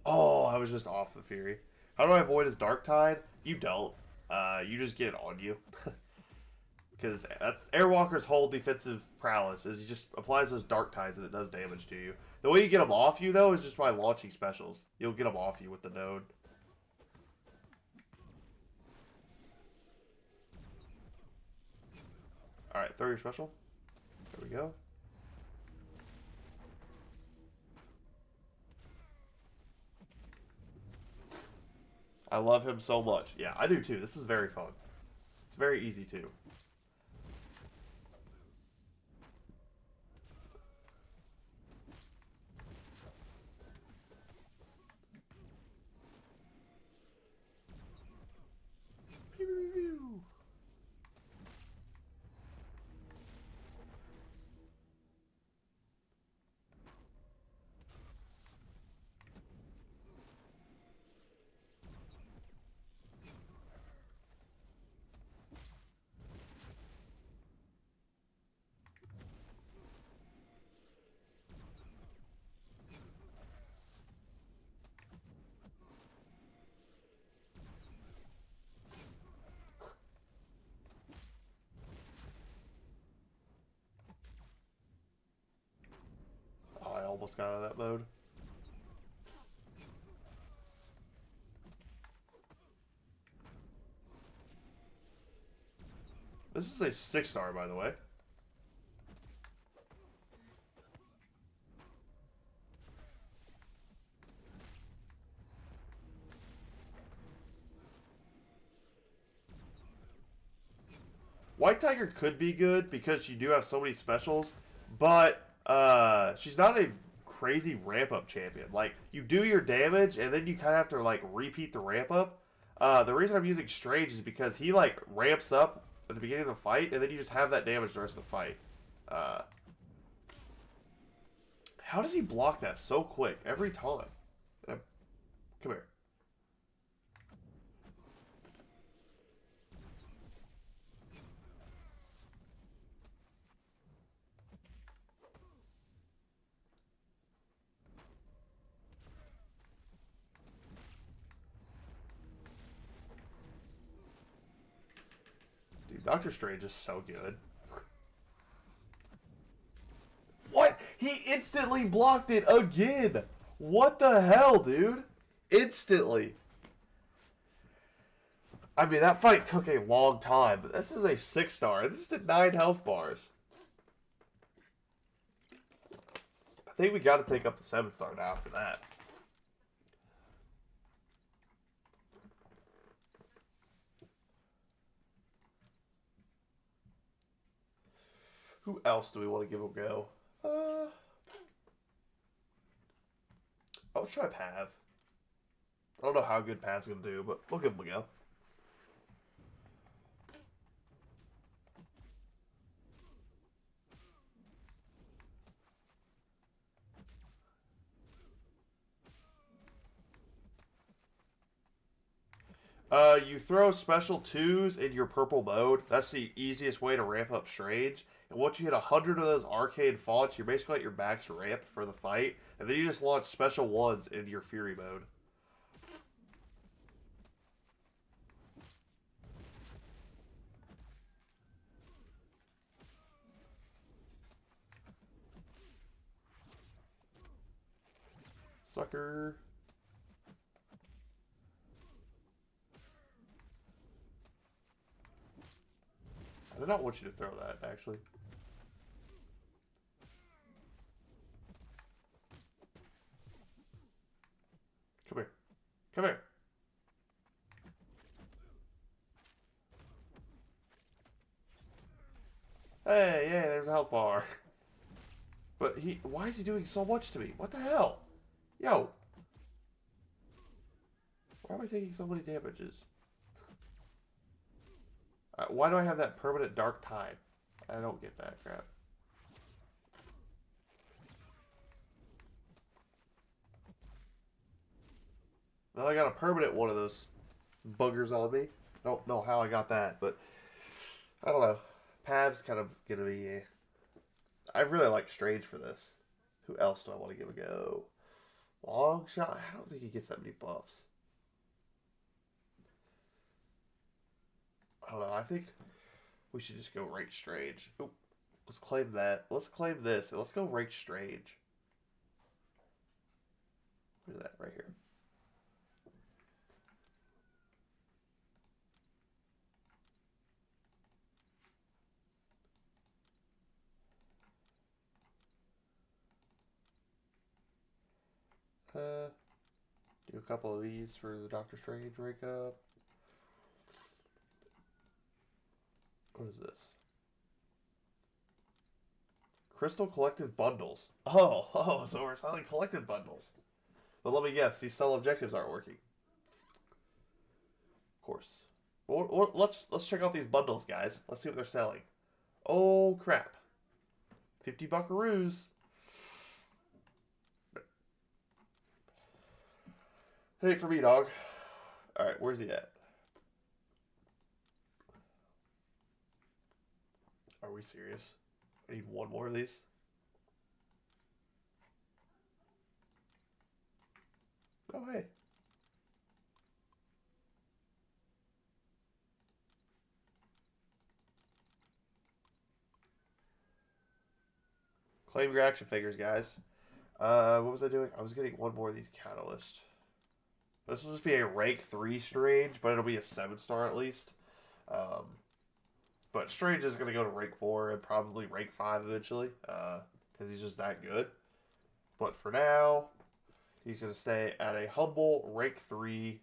Oh, I was just off the Fury. How do I avoid his Dark Tide? You don't. You just get it on you. Because that's Airwalker's whole defensive prowess is he just applies those Dark Tides and it does damage to you. The way you get them off you, though, is just by launching specials. You'll get them off you with the node. Alright, throw your special. There we go. I love him so much. Yeah, I do too. This is very fun. It's very easy too. I almost got out of that mode. This is a 6-star, by the way. White Tiger could be good because you do have so many specials, but she's not a crazy ramp-up champion. Like, you do your damage, and then you kind of have to, like, repeat the ramp-up. The reason I'm using Strange is because he, like, ramps up at the beginning of the fight, and then you just have that damage the rest of the fight. How does he block that so quick every time? Come here. Dude, Doctor Strange is so good. What? He instantly blocked it again! What the hell, dude? Instantly. I mean, that fight took a long time, but this is a 6-star. This did 9 health bars. I think we got to take up the 7-star now after that. Who else do we want to give a go? I'll try Pav. I don't know how good Pav's going to do, but we'll give him a go. You throw special 2s in your purple mode. That's the easiest way to ramp up Strange. And once you hit 100 of those arcane fonts, you're basically at your max ramp for the fight. And then you just launch special 1s in your Fury mode. Sucker. I did not want you to throw that, actually. Come here. Come here. Hey, yeah, there's a health bar. But why is he doing so much to me? What the hell? Yo. Why am I taking so many damages? Why do I have that permanent dark tide? I don't get that crap. Now I got a permanent one of those buggers on me. I don't know how I got that, but I don't know. Pav's kind of gonna be. I really like Strange for this. Who else do I want to give a go? Long shot. I don't think he gets that many buffs. I don't know. I think we should just go Rake Strange. Oop. Let's claim that. Let's claim this. Let's go Rake Strange. Where's that? Right here. Do a couple of these for the Doctor Strange rake up. What is this? Crystal collective bundles. Oh, so we're selling collective bundles. But let me guess, these sell objectives aren't working. Of course. Well, let's check out these bundles, guys. Let's see what they're selling. Oh crap! 50 buckaroos. Hey, for me, dog. All right, where's he at? Are we serious? I need one more of these. Oh, hey. Claim your action figures, guys. What was I doing? I was getting one more of these Catalyst. This will just be a rank 3 Strange, but it'll be a 7-star at least. But Strange is going to go to rank 4 and probably rank 5 eventually, because he's just that good. But for now, he's going to stay at a humble rank 3.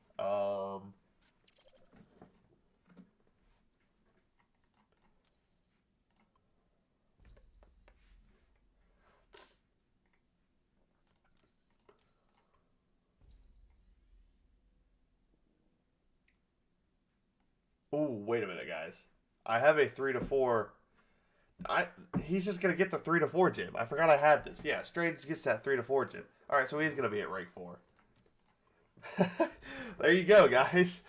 Ooh, wait a minute, guys. I have a 3 to 4. He's just gonna get the 3 to 4 gym. I forgot I had this. Yeah, Strange gets that 3 to 4 gym. All right, so he's gonna be at rank 4. There you go, guys.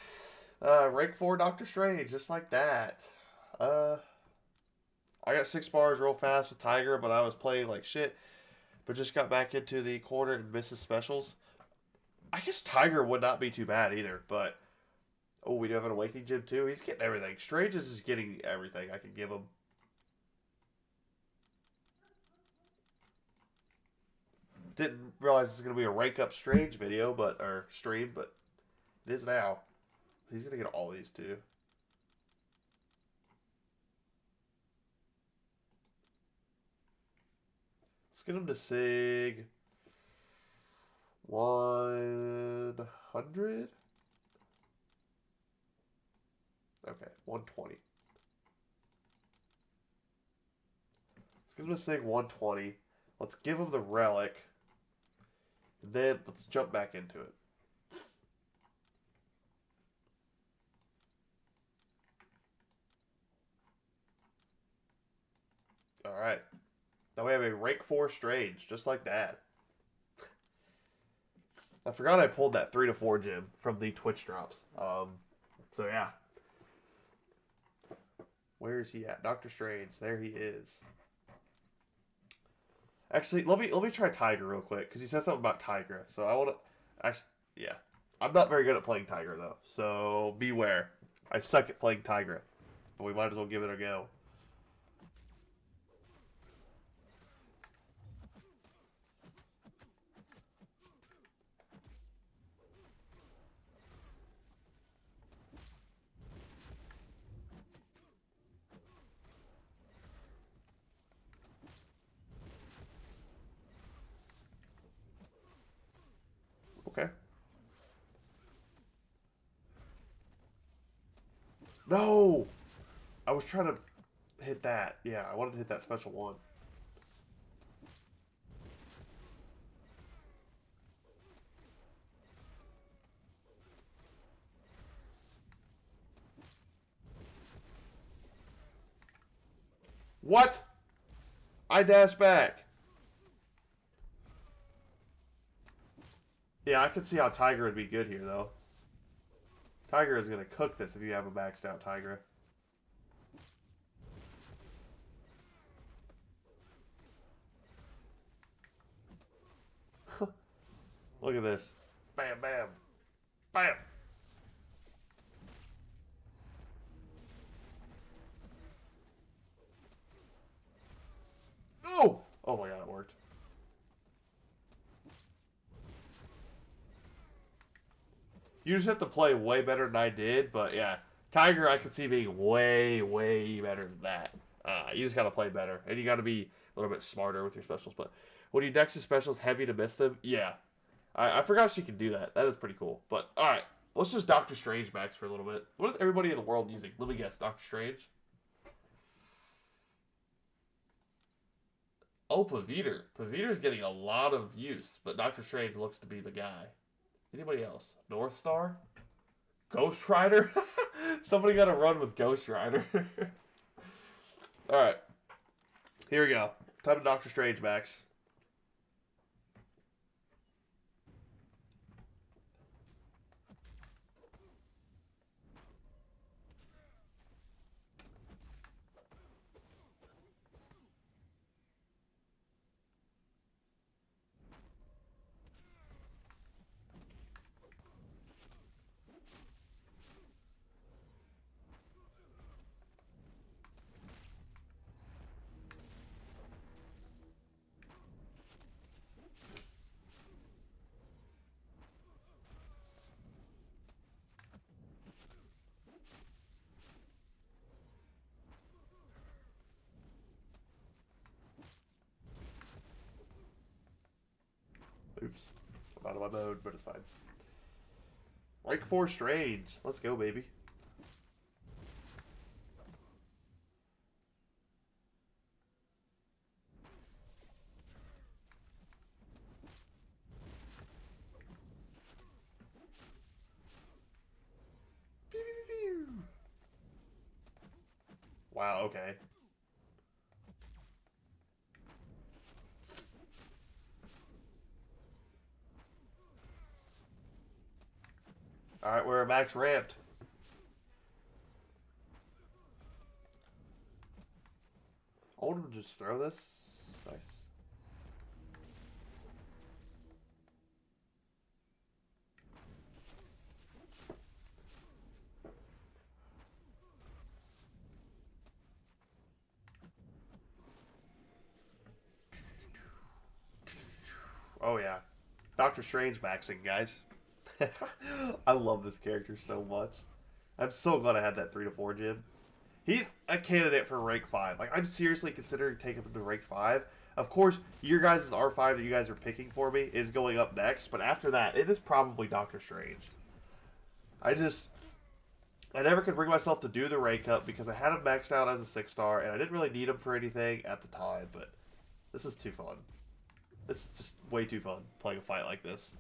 Rank 4 Doctor Strange, just like that. I got 6 bars real fast with Tiger, but I was playing like shit. But just got back into the corner and misses specials. I guess Tiger would not be too bad either, but oh, we do have an Awakening Gym too. He's getting everything. Strange is just getting everything I can give him. Didn't realize this is going to be a rank up Strange video, or stream, but it is now. He's going to get all these too. Let's get him to Sig 100. Okay, 120. Let's give him a Sig 120. Let's give him the relic. And then let's jump back into it. Alright. Now we have a rank 4 Strange, just like that. I forgot I pulled that 3 to 4 gym from the Twitch drops. So yeah. Where is he at? Doctor Strange. There he is. Actually, let me try Tiger real quick because he said something about Tigra. So I want to actually, yeah. I'm not very good at playing Tiger though, so beware. I suck at playing Tigra, but we might as well give it a go. Okay. No! I was trying to hit that. Yeah, I wanted to hit that special one. What? I dashed back. Yeah, I could see how Tiger would be good here, though. Tiger is going to cook this if you have a maxed out Tiger. Look at this. Bam, bam. Bam. Oh! Oh my god, it worked. You just have to play way better than I did, but yeah. Tiger, I could see being way, way better than that. You just got to play better, and you got to be a little bit smarter with your specials. But when you dex the specials heavy to miss them, yeah. I forgot she could do that. That is pretty cool. But, alright. Let's just Doctor Strange max for a little bit. What is everybody in the world using? Let me guess. Doctor Strange? Oh, Paviter. Paviter's getting a lot of use, but Doctor Strange looks to be the guy. Anybody else? North Star? Ghost Rider? Somebody got to run with Ghost Rider. Alright. Here we go. Time to Doctor Strange max. Oops. I'm out of my mode, but it's fine. Rank 4 Strange. Let's go, baby. Wow, okay. Alright, we're max ramped. I want him to just throw this. Nice. Oh, yeah. Doctor Strange maxing, guys. I love this character so much. I'm so glad I had that 3 to 4 gym. He's a candidate for rank 5. Like, I'm seriously considering taking him to rank 5. Of course, your guys' R5 that you guys are picking for me is going up next, but after that, it is probably Doctor Strange. I never could bring myself to do the rank up because I had him maxed out as a 6-star, and I didn't really need him for anything at the time, but this is too fun. This is just way too fun, playing a fight like this.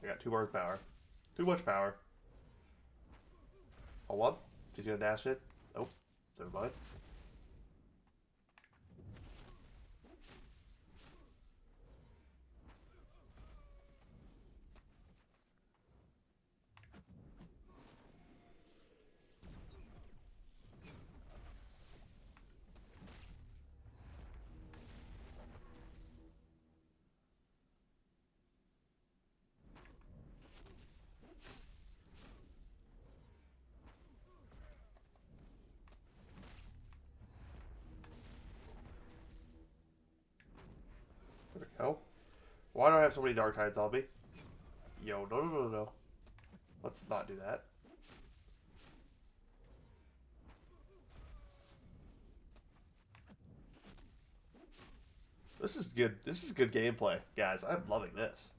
I got 2 bars of power. Too much power. Hold on. She's gonna dash it. Oh, never mind. There we go. Why do I have so many Dark Tides on me? Yo, no. Let's not do that. This is good. This is good gameplay, guys. I'm loving this.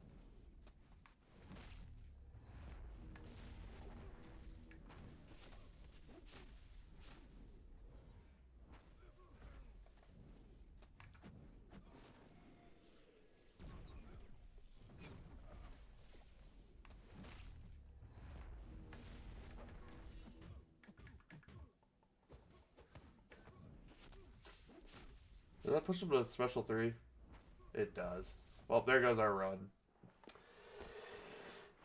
Does that push him to special 3? It does. Well, there goes our run.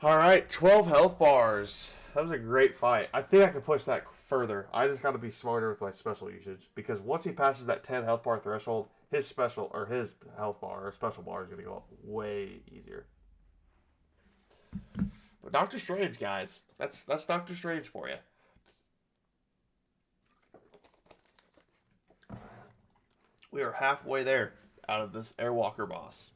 Alright, 12 health bars. That was a great fight. I think I can push that further. I just got to be smarter with my special usage. Because once he passes that 10 health bar threshold, his special, or his health bar, or special bar is going to go up way easier. But Doctor Strange, guys. That's Doctor Strange for you. We are halfway there out of this Airwalker boss.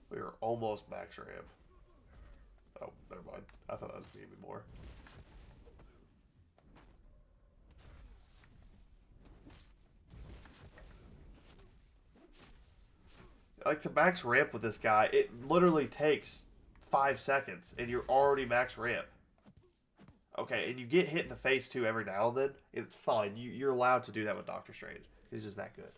We are almost max ramp. Oh, never mind. I thought that was going to be more. Like, to max ramp with this guy, it literally takes 5 seconds, and you're already max ramp. Okay, and you get hit in the face, too, every now and then. It's fine. You're allowed to do that with Doctor Strange. He's just that good.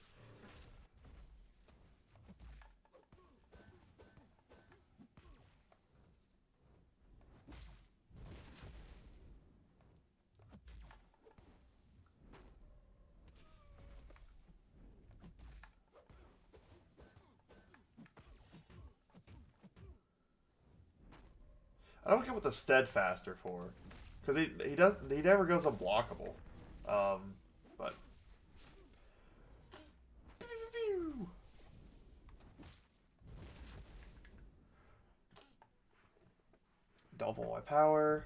I don't get what the Steadfaster for, because he never goes unblockable. But double my power.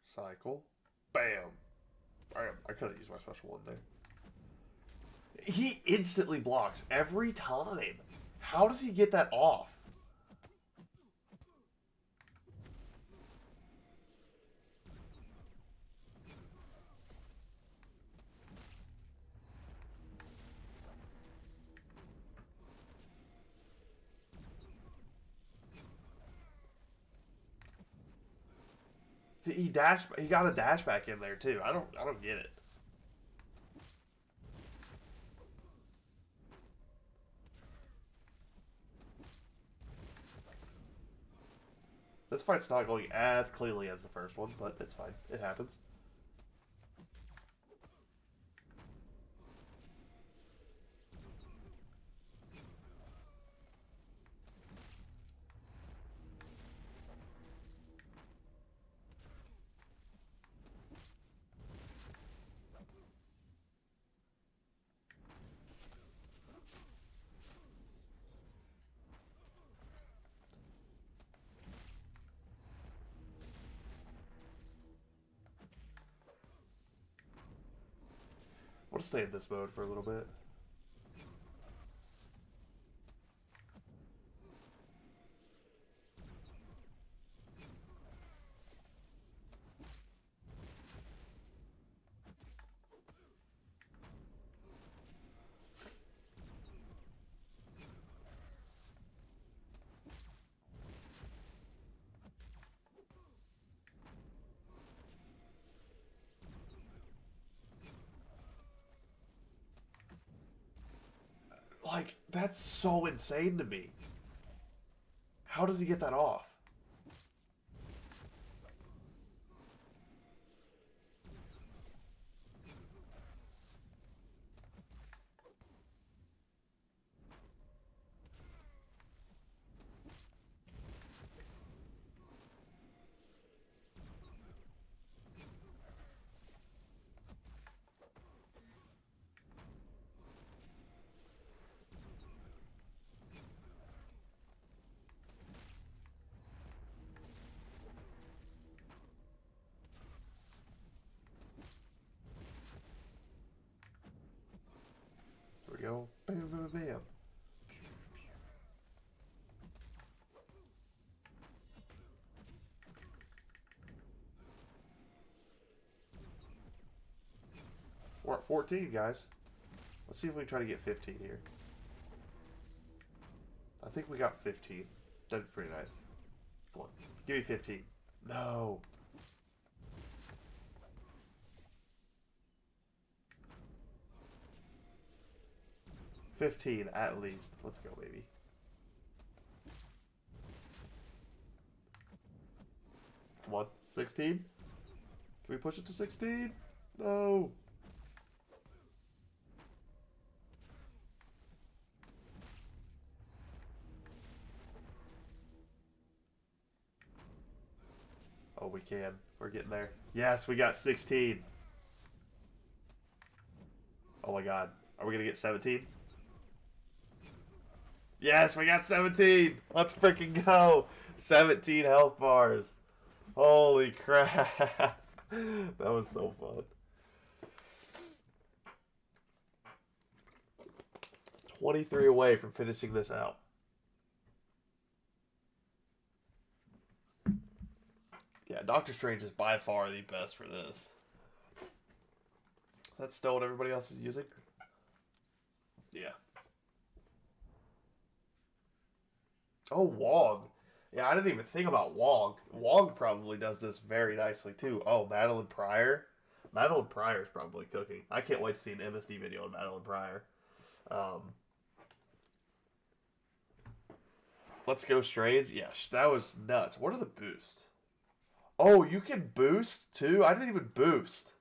Cycle. Bam. I could have used my special one there. He instantly blocks every time. How does he get that off? he dashed. He got a dash back in there too. I don't get it. This fight's not going as cleanly as the first one, but it's fine. It happens. I want to stay in this mode for a little bit. Like, that's so insane to me. How does he get that off? There we go. Bam, bam, bam. We're at 14, guys. Let's see if we can try to get 15 here. I think we got 15. That'd be pretty nice. Come on. Give me 15. No. $15 at least. Let's go, baby. Come on. 16? Can we push it to 16? No. Oh, we can. We're getting there. Yes, we got 16. Oh my god. Are we going to get 17? Yes, we got 17. Let's freaking go. 17 health bars. Holy crap. That was so fun. 23 away from finishing this out. Yeah, Doctor Strange is by far the best for this. That's still what everybody else is using? Yeah. Oh, Wong. Yeah, I didn't even think about Wong. Wong probably does this very nicely, too. Oh, Madeline Pryor. Madeline Pryor is probably cooking. I can't wait to see an MSD video on Madeline Pryor. Let's go Strange. Yeah, that was nuts. What are the boosts? Oh, you can boost, too? I didn't even boost.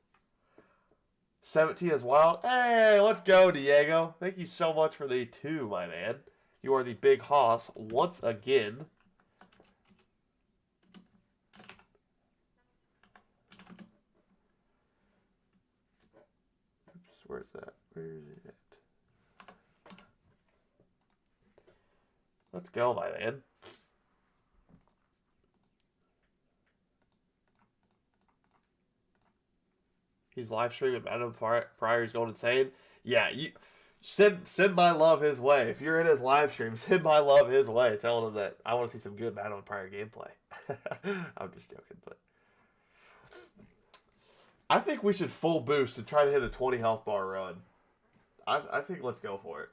17 as wild. Hey, let's go, Diego. Thank you so much for the 2, my man. You are the big hoss once again. Oops, where's that? Where is it? Let's go, my man. He's live streaming. Madam Pryor's going insane. Yeah, you send my love his way. If you're in his live stream, send my love his way. Telling him that I want to see some good Madam Pryor gameplay. I'm just joking, but I think we should full boost and try to hit a 20 health bar run. I think let's go for it.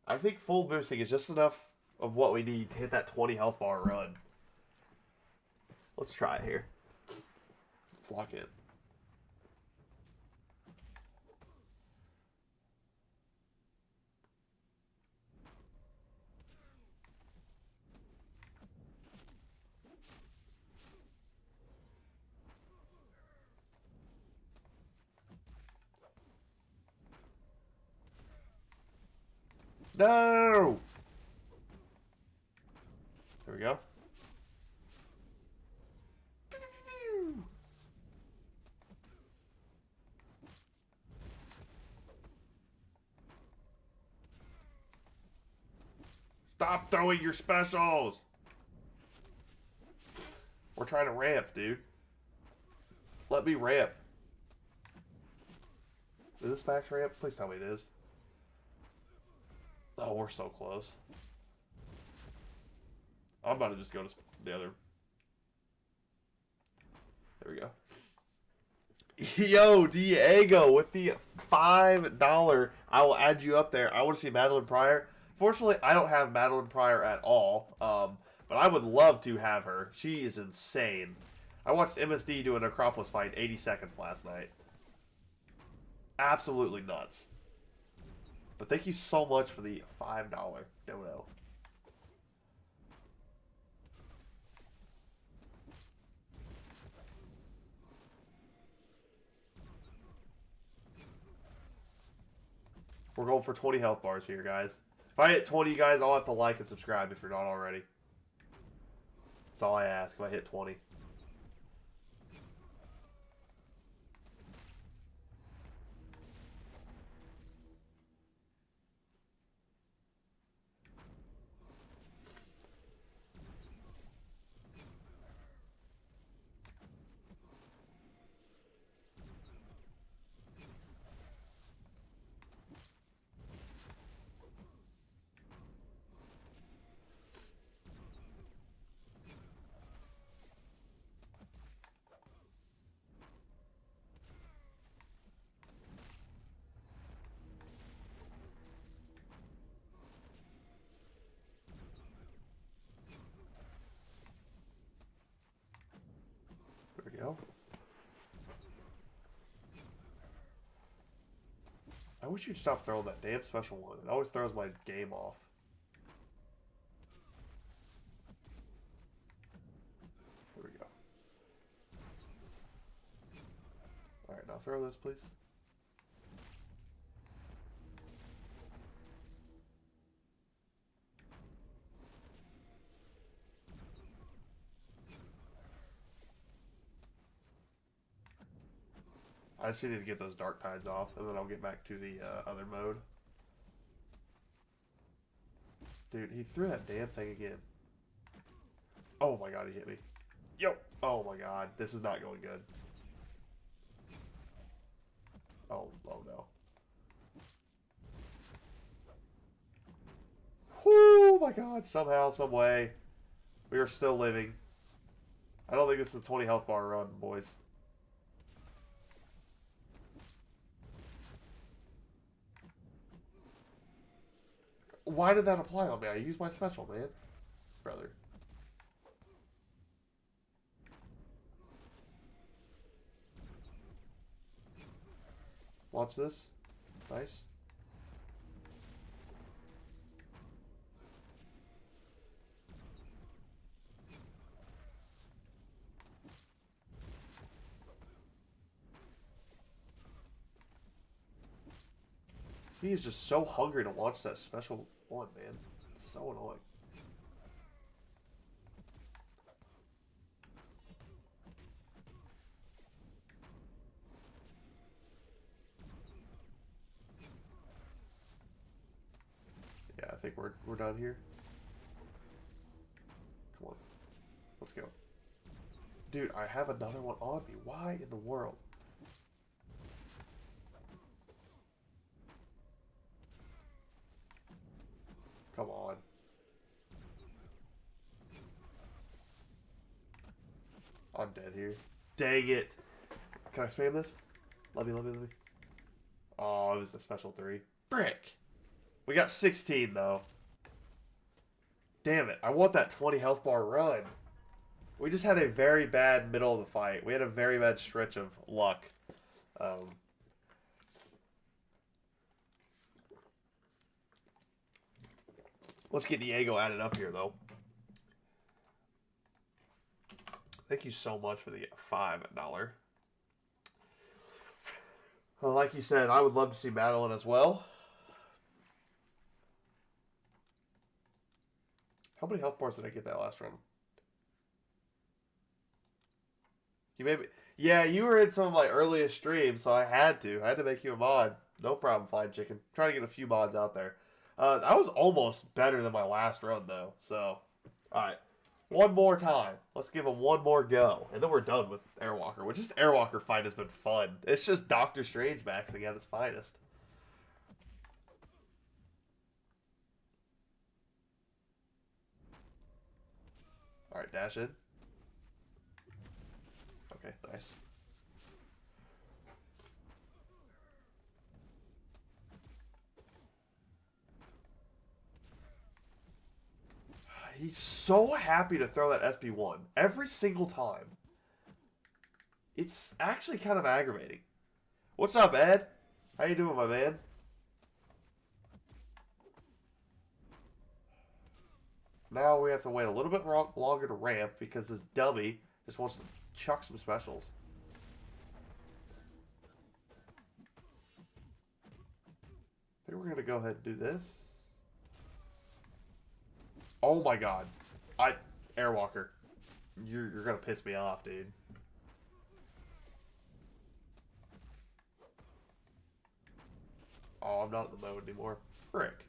I think full boosting is just enough. of what we need to hit that 20 health bar run. Let's try it here. Let's lock in. No! There we go. Stop throwing your specials! We're trying to ramp, dude. Let me ramp. Is this max ramp? Please tell me it is. Oh, we're so close. I'm about to just go to the other. There we go. Yo, Diego, with the $5, I will add you up there. I want to see Madeline Pryor. Fortunately, I don't have Madeline Pryor at all, but I would love to have her. She is insane. I watched MSD do an Acropolis fight 80 seconds last night. Absolutely nuts. But thank you so much for the $5 dono. We're going for 20 health bars here, guys. If I hit 20, guys, I'll have to like and subscribe if you're not already. That's all I ask if I hit 20. There we go. I wish you'd stop throwing that damn special one. It always throws my game off. There we go. Alright, now throw this, please. I just need to get those Dark Tides off, and then I'll get back to the other mode. Dude, he threw that damn thing again. Oh my god, he hit me. Yo! Oh my god, this is not going good. Oh no. Oh my god, somehow, some way, we are still living. I don't think this is a 20 health bar run, boys. Why did that apply on me? I used my special, man. Brother. Watch this. Nice. He is just so hungry to launch that special one, man. It's so annoying. Yeah, I think we're done here. Come on. Let's go. Dude, I have another one on me. Why in the world? Come on. I'm dead here. Dang it. Can I spam this? Let me. Oh, it was a special 3. Frick. We got 16, though. Damn it. I want that 20 health bar run. We just had a very bad middle of the fight. We had a very bad stretch of luck. Let's get Diego added up here, though. Thank you so much for the $5. Well, like you said, I would love to see Madeline as well. How many health bars did I get that last run? You maybe, yeah, you were in some of my earliest streams, so I had to make you a mod. No problem, Flying Chicken. Trying to get a few mods out there. I was almost better than my last run, though. So, all right. One more time. Let's give him one more go. And then we're done with Airwalker, which this Airwalker fight has been fun. It's just Doctor Strange maxing at its finest. All right, dash in. Okay, nice. He's so happy to throw that SP1 every single time. It's actually kind of aggravating. What's up, Ed? How you doing, my man? Now we have to wait a little bit longer to ramp because this dummy just wants to chuck some specials. I think we're going to go ahead and do this. Oh my god. Airwalker. You're going to piss me off, dude. Oh, I'm not in the mode anymore. Frick.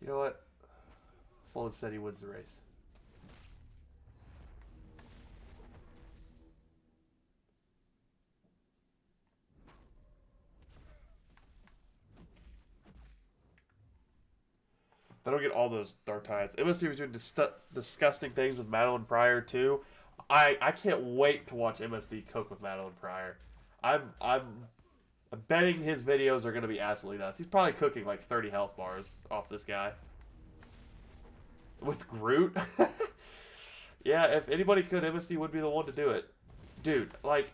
You know what? Sloan said he wins the race. I don't get all those Dark Tides. MST was doing disgusting things with Madeline Pryor too. I can't wait to watch MSD cook with Madeline Pryor. I'm betting his videos are going to be absolutely nuts. He's probably cooking like 30 health bars off this guy. With Groot? Yeah, if anybody could, MSD would be the one to do it. Dude, like,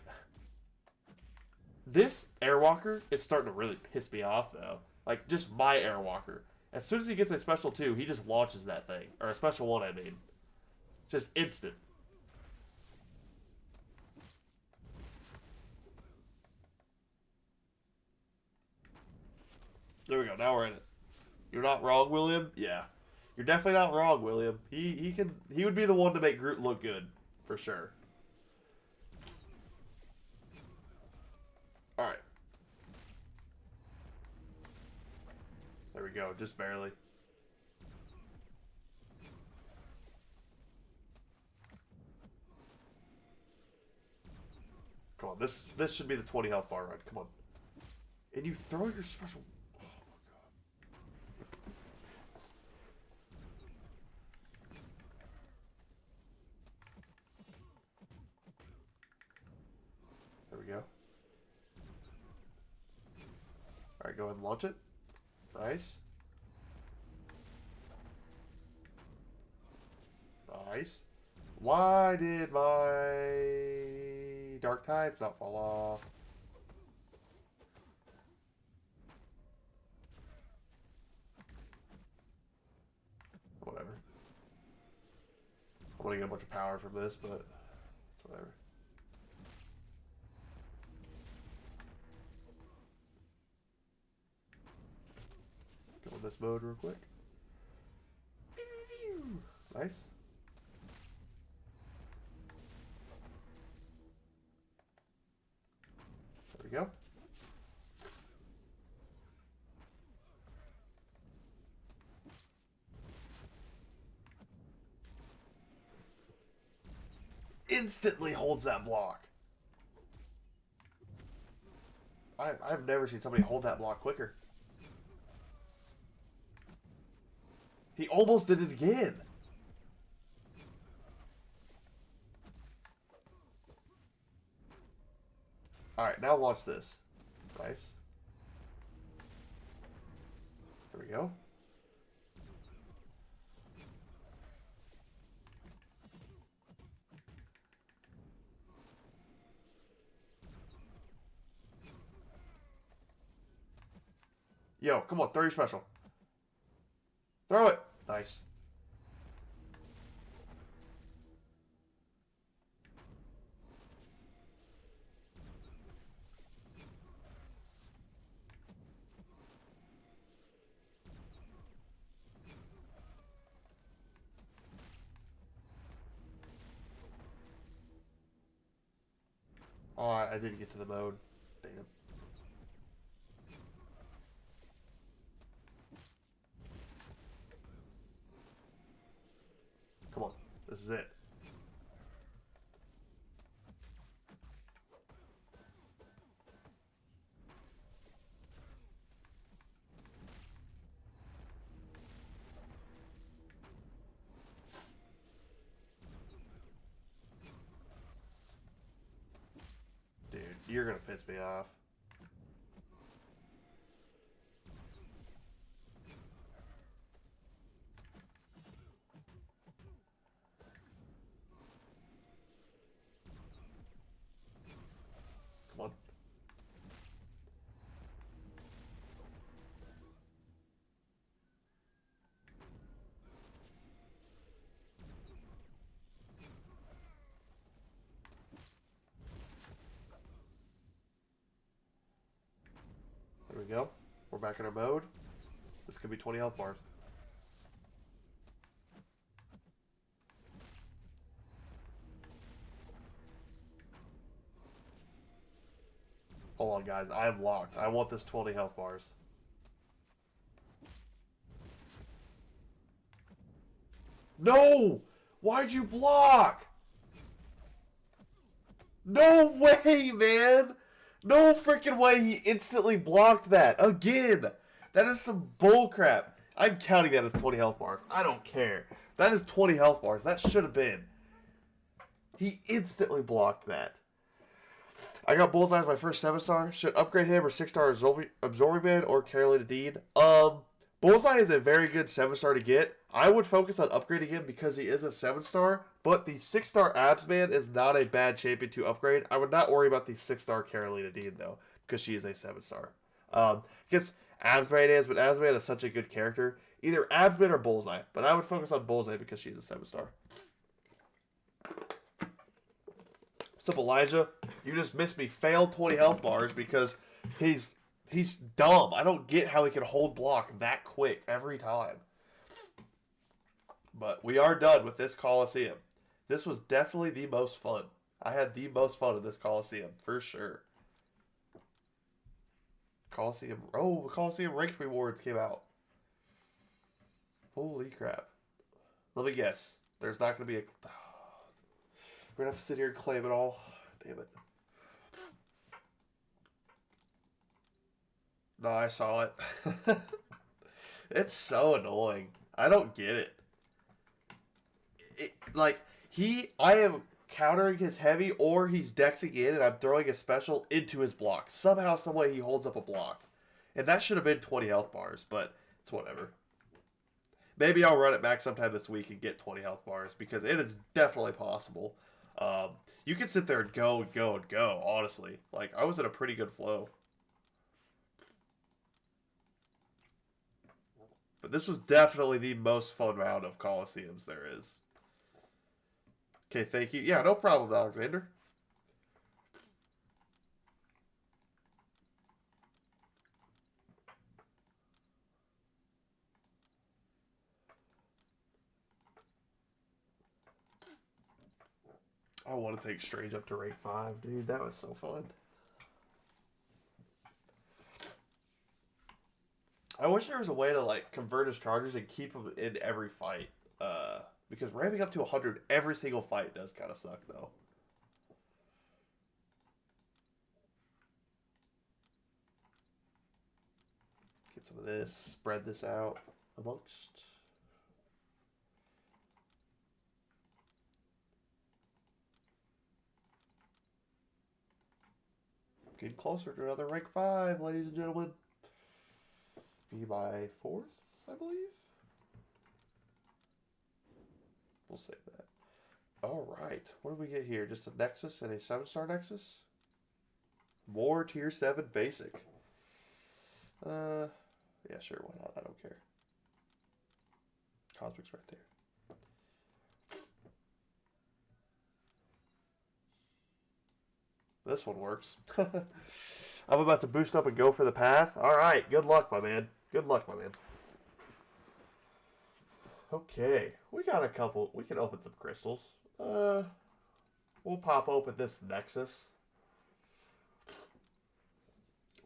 this Airwalker is starting to really piss me off, though. Like, just my Airwalker. As soon as he gets a special 2, he just launches that thing. Or a special 1, I mean. Just instant. There we go. Now we're in it. You're not wrong, William? Yeah. You're definitely not wrong, William. He would be the one to make Groot look good. For sure. Alright. There we go. Just barely. Come on. This should be the 20 health bar run. Come on. And you throw your special... There we go. Alright, go ahead and launch it. Nice. Nice. Why did my Dark Tides not fall off? Whatever. I want to get a bunch of power from this, but it's whatever. Go in this mode real quick. Nice. There we go. Instantly holds that block. I've never seen somebody hold that block quicker. He almost did it again. Alright, now watch this. Nice. There we go. Yo, come on, throw your special. Throw it. Nice. Oh, I didn't get to the mode. Damn. Come on. This is it. Dude, you're gonna piss me off. Come on. There we go. We're back in our mode. This could be 20 health bars. Hold on, guys. I am locked. I want this 20 health bars. No! Why'd you block? No way, man! No freaking way he instantly blocked that. Again! That is some bullcrap. I'm counting that as 20 health bars. I don't care. That is 20 health bars. That should have been. He instantly blocked that. I got Bullseye as my first 7-star. Should upgrade him or 6-star Absorbing Man or Carolina Dean? Bullseye is a very good 7-star to get. I would focus on upgrading him because he is a 7-star, but the 6-star Abs Man is not a bad champion to upgrade. I would not worry about the 6-star Carolina Dean, though, because she is a 7-star. I guess Abs Man is, but Abs Man is such a good character. Either Abs Man or Bullseye, but I would focus on Bullseye because she's a 7-star. What's up, Elijah? You just missed me. Failed 20 health bars because he's dumb. I don't get how he can hold block that quick every time. But we are done with this Coliseum. This was definitely the most fun. I had the most fun in this Coliseum, for sure. Coliseum. Oh, Coliseum ranked rewards came out. Holy crap. Let me guess. There's not going to be a... We're going to have to sit here and claim it all. Damn it. No, I saw it. It's so annoying. I don't get it. I am countering his heavy or he's dexing in and I'm throwing a special into his block. Somehow, someway he holds up a block. And that should have been 20 health bars, but it's whatever. Maybe I'll run it back sometime this week and get 20 health bars because it is definitely possible. You can sit there and go and go and go, honestly. Like, I was in a pretty good flow. But this was definitely the most fun round of Coliseums there is. Okay, thank you. Yeah, no problem, Alexander. I want to take Strange up to rank 5, dude. That was so fun. I wish there was a way to, like, convert his charges and keep him in every fight. Because ramping up to 100 every single fight does kind of suck, though. Get some of this. Spread this out amongst... Getting closer to another rank 5, ladies and gentlemen. Be my 4th, I believe. We'll save that. Alright, what do we get here? Just a Nexus and a 7-star Nexus? More Tier 7 basic. Yeah, sure, why not? I don't care. Cosmic's right there. This one works. I'm about to boost up and go for the path. Alright, good luck, my man. Good luck, my man. Okay, we got a couple. We can open some crystals. We'll pop open this Nexus.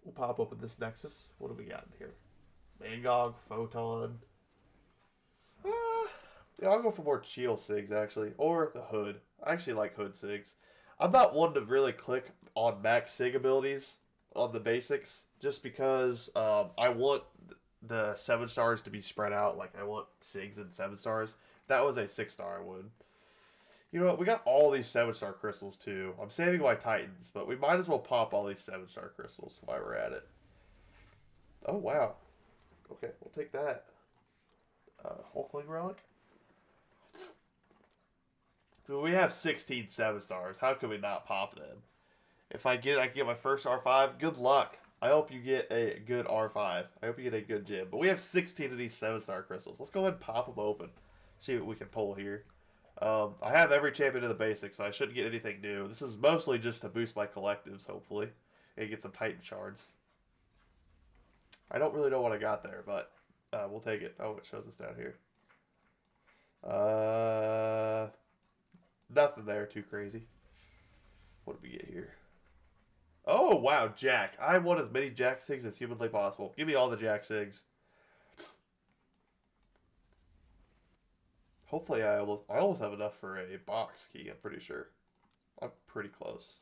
What do we got in here? Mangog, Photon. Yeah, I'll go for more Chiel Sigs, actually. Or the Hood. I actually like Hood Sigs. I'm not one to really click on max Sig abilities on the basics, just because I want the 7 stars to be spread out. Like, I want Sigs and 7 stars. If that was a 6-star, I would. You know what? We got all these 7-star crystals, too. I'm saving my Titans, but we might as well pop all these 7-star crystals while we're at it. Oh, wow. Okay, we'll take that. Hulkling Relic. We have 16 7-stars. How can we not pop them? If I get my first R5, good luck. I hope you get a good R5. I hope you get a good gem. But we have 16 of these 7-star crystals. Let's go ahead and pop them open. See what we can pull here. I have every champion in the basics, so I shouldn't get anything new. This is mostly just to boost my collectives, hopefully. And get some Titan shards. I don't really know what I got there, but we'll take it. Oh, it shows us down here. Nothing there too crazy. What did we get here? Oh, wow, Jack. I want as many Jack Sigs as humanly possible. Give me all the Jack Sigs. Hopefully I almost have enough for a box key, I'm pretty sure. I'm pretty close.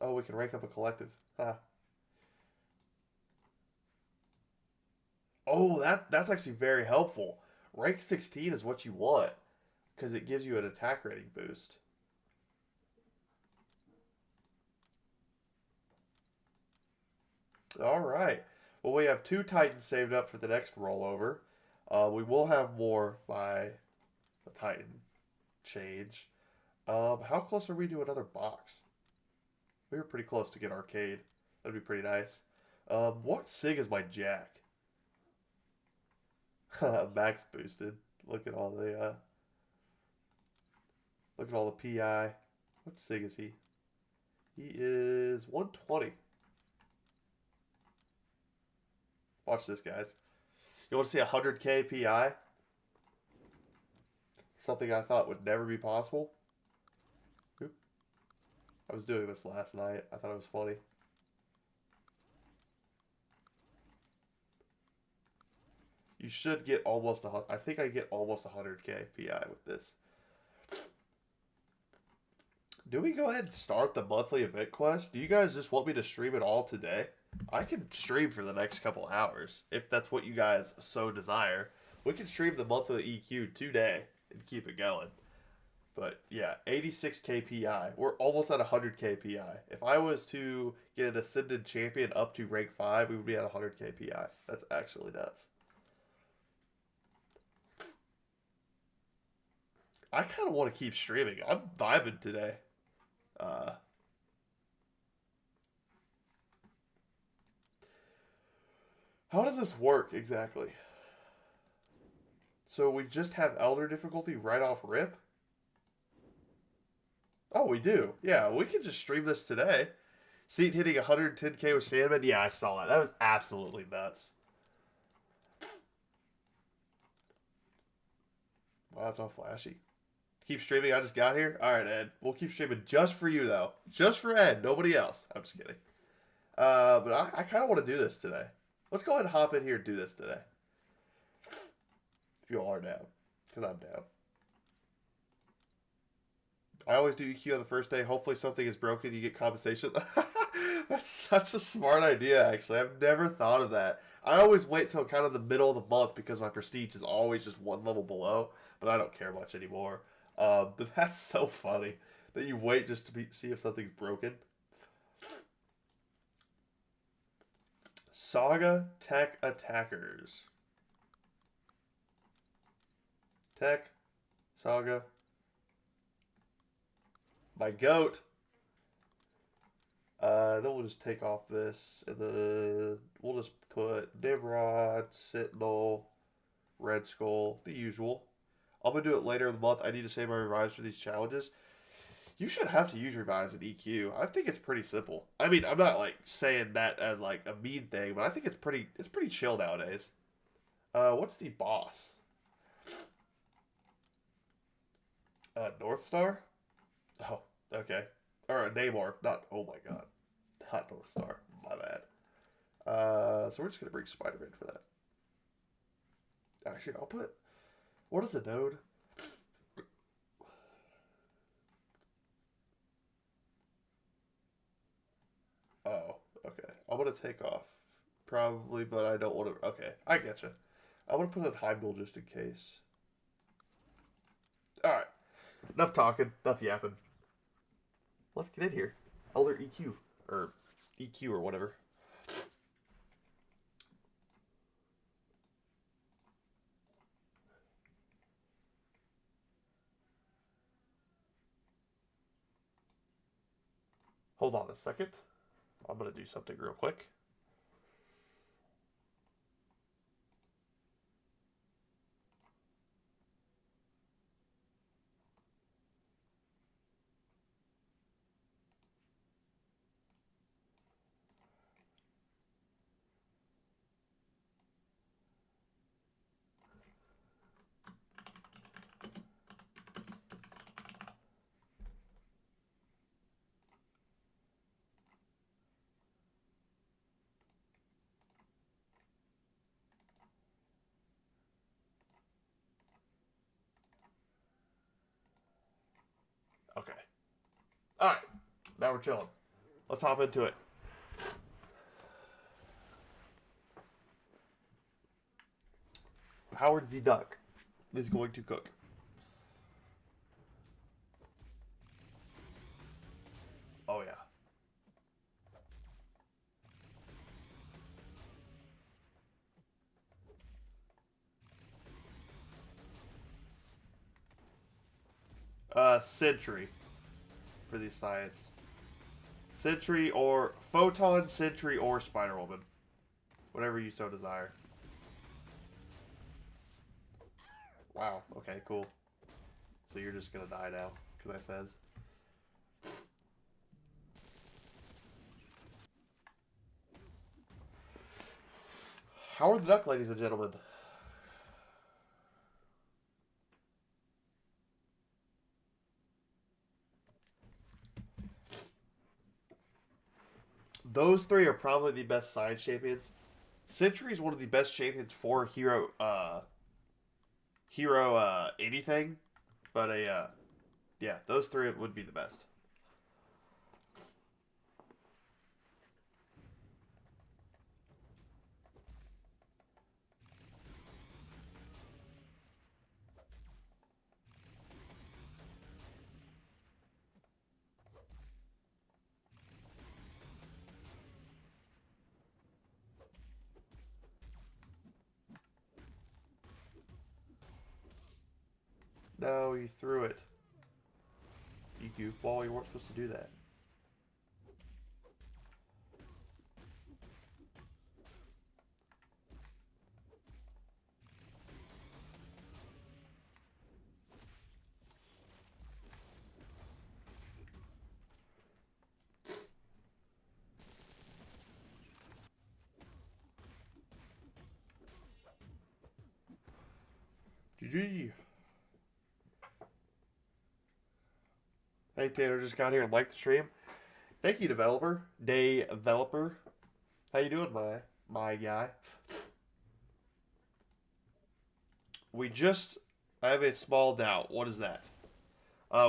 Oh, we can rank up a collective. Huh. Oh, that's actually very helpful. Rank 16 is what you want, because it gives you an attack rating boost. Alright. Well, we have 2 Titans saved up for the next rollover. We will have more by the Titan change. How close are we to another box? We were pretty close to get Arcade. That'd be pretty nice. What Sig is my Jack? Max boosted. Look at all the PI. What Sig is he? He is 120. Watch this, guys. You want to see 100k PI? Something I thought would never be possible. Oop. I was doing this last night. I thought it was funny. You should get almost 100. I think I get almost 100k PI with this. Do we go ahead and start the monthly event quest? Do you guys just want me to stream it all today? I can stream for the next couple hours, if that's what you guys so desire. We can stream the monthly EQ today and keep it going. But yeah, 86k PI. We're almost at 100k PI. If I was to get an Ascended Champion up to rank 5, we would be at 100k PI. That's actually nuts. I kind of want to keep streaming. I'm vibing today. How does this work exactly? So we just have Elder difficulty right off rip? Oh, we do. Yeah, we can just stream this today. Seat hitting 110k with Sandman. Yeah, I saw that. That was absolutely nuts. Wow, that's all flashy. Keep streaming. I just got here. All right, Ed. We'll keep streaming just for you, though. Just for Ed. Nobody else. I'm just kidding. But I kind of want to do this today. Let's go ahead and hop in here and do this today. If you all are down. Because I'm down. I always do EQ on the first day. Hopefully something is broken. You get compensation. That's such a smart idea, actually. I've never thought of that. I always wait till kind of the middle of the month because my prestige is always just one level below. But I don't care much anymore. But that's so funny that you wait just to see if something's broken. Saga Tech Attackers. Tech. Saga. My goat. Then we'll just take off this, and then we'll just put Nimrod, Sentinel, Red Skull, the usual. I'm going to do it later in the month. I need to save my revives for these challenges. You should have to use revives in EQ. I think it's pretty simple. I mean, I'm not like saying that as like a mean thing, but I think it's pretty chill nowadays. What's the boss? North Star? Oh, okay. Or Namor. Not, oh my god. Not North Star. My bad. So we're just going to bring Spider-Man for that. Actually, I'll put... What is a node? Oh, okay. I'm going to take off. Probably, but I don't want to... Okay, I get you. I'm going to put in Heimdall just in case. Alright. Enough talking. Enough yapping. Let's get in here. Elder EQ. Or EQ or whatever. Hold on a second. I'm going to do something real quick. Okay. Alright. Now we're chilling. Let's hop into it. Howard the Duck is going to cook. Oh, yeah. Sentry for the science. Sentry or Photon, Sentry, or Spider-Woman. Whatever you so desire. Wow, okay, cool. So you're just gonna die now, because I says. Howard the Duck, ladies and gentlemen. Those three are probably the best side champions. Sentry is one of the best champions for hero anything. But yeah, those three would be the best. No, you threw it. You goofball, you weren't supposed to do that. GG. Hey, Tanner just got here and liked the stream. Thank you, developer. Developer. How you doing, my guy? I have a small doubt. What is that?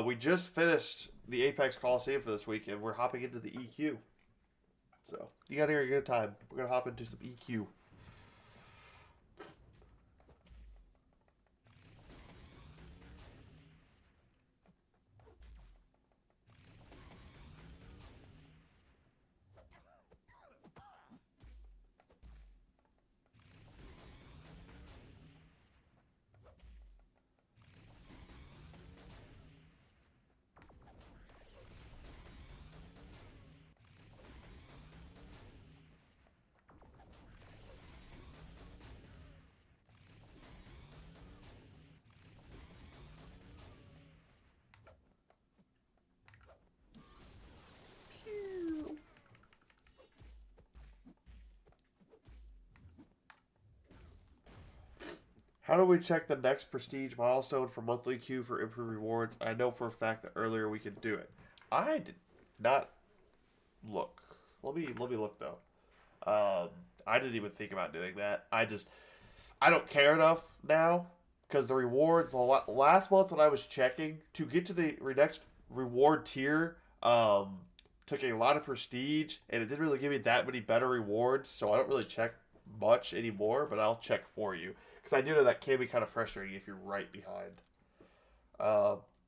We just finished the Apex Coliseum for this week, and we're hopping into the EQ. So, you got here a good time. We're going to hop into some EQ. do we check the next prestige milestone for monthly queue for improved rewards? I know for a fact that earlier we could do it. I did not look. Let me look though. I didn't even think about doing that. I don't care enough now because the rewards last month when I was checking to get to the next reward tier took a lot of prestige and it didn't really give me that many better rewards, so I don't really check much anymore, but I'll check for you because I do know that can be kind of frustrating if you're right behind.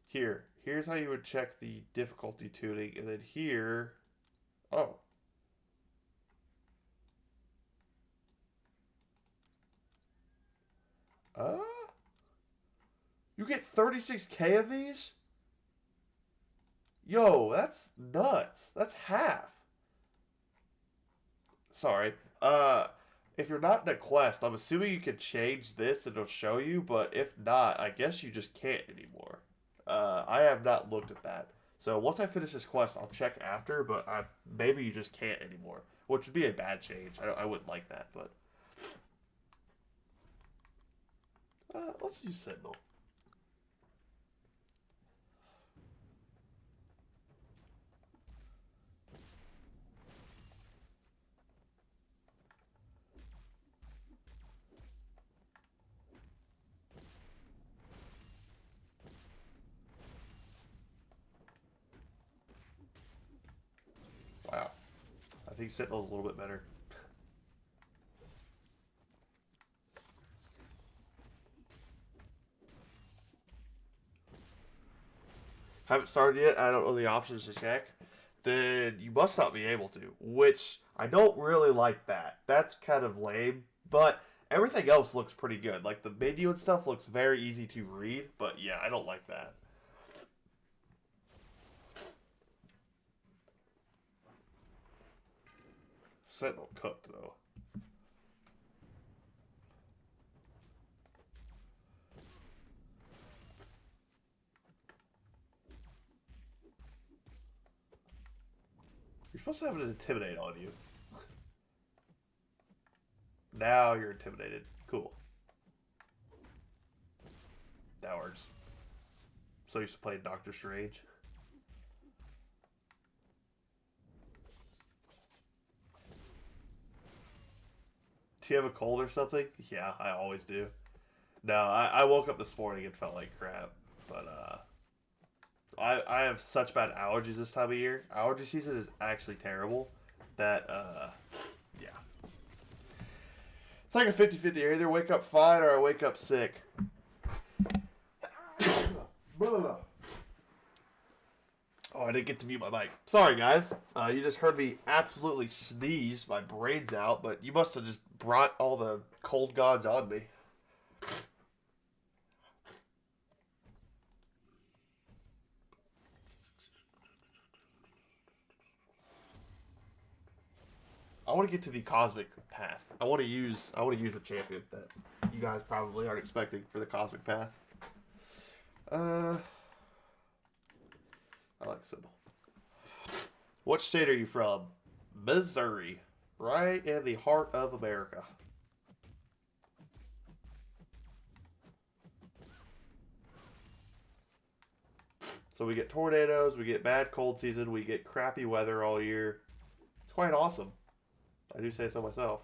Here's how you would check the difficulty tuning, and then here, oh. You get 36k of these? Yo, that's nuts. That's half. Sorry. If you're not in a quest, I'm assuming you can change this and it'll show you, but if not, I guess you just can't anymore. I have not looked at that. So once I finish this quest, I'll check after, but maybe you just can't anymore, which would be a bad change. I wouldn't like that, but... let's use Sentinel. Wow. I think Sentinel's a little bit better. Haven't started yet, I don't know the options to check, then you must not be able to, which I don't really like that. That's kind of lame, but everything else looks pretty good. Like the menu and stuff looks very easy to read, but yeah, I don't like that. Sentinel cooked though. You're supposed to have an intimidate on you. Now you're intimidated. Cool. That works. So you used to play Doctor Strange. Do you have a cold or something? Yeah, I always do. No, I woke up this morning and felt like crap. But I have such bad allergies this time of year. Allergy season is actually terrible. That yeah. It's like a 50-50. I either wake up fine or I wake up sick. Oh, I didn't get to mute my mic. Sorry, guys. You just heard me absolutely sneeze my brains out, but you must have just brought all the cold gods on me. I want to get to the cosmic path. I want to use a champion that you guys probably aren't expecting for the cosmic path. I like Sybil. What state are you from? Missouri. Right in the heart of America. So we get tornadoes, we get bad cold season, we get crappy weather all year. It's quite awesome. I do say so myself.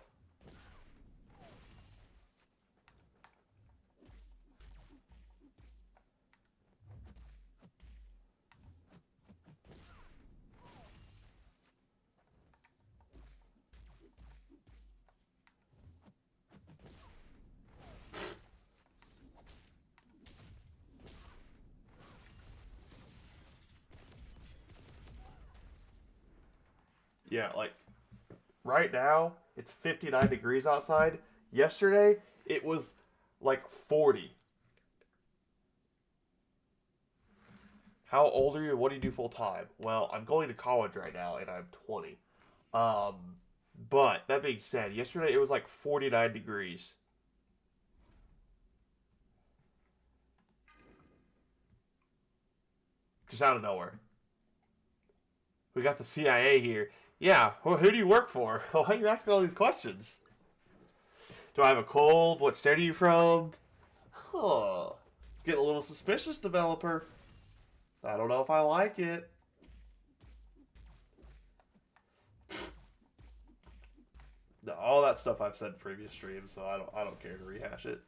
Yeah, like right now it's 59 degrees outside. Yesterday it was like 40. How old are you? What do you do full time? Well, I'm going to college right now and I'm 20. But that being said, yesterday it was like 49 degrees. Just out of nowhere. We got the CIA here. Yeah, well, who do you work for? Why are you asking all these questions? Do I have a cold? What state are you from? Huh. It's getting a little suspicious, developer. I don't know if I like it. All that stuff I've said in previous streams, so I don't care to rehash it.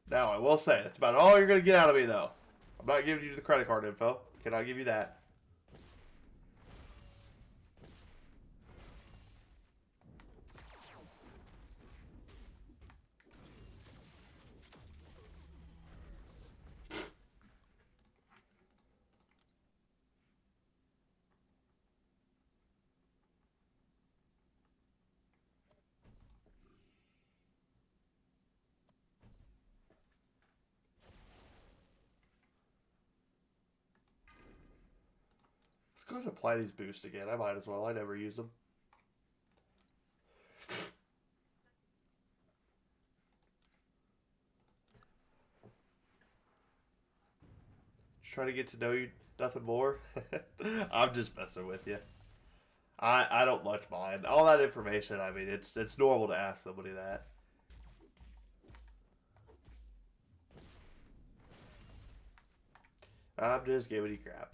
Now I will say that's about all you're gonna get out of me, though. I'm not giving you the credit card info. Cannot give you that. Let's go ahead and apply these boosts again. I might as well. I never use them. Just trying to get to know you, nothing more. I'm just messing with you. I don't much mind. All that information, I mean, it's normal to ask somebody that. I'm just giving you crap.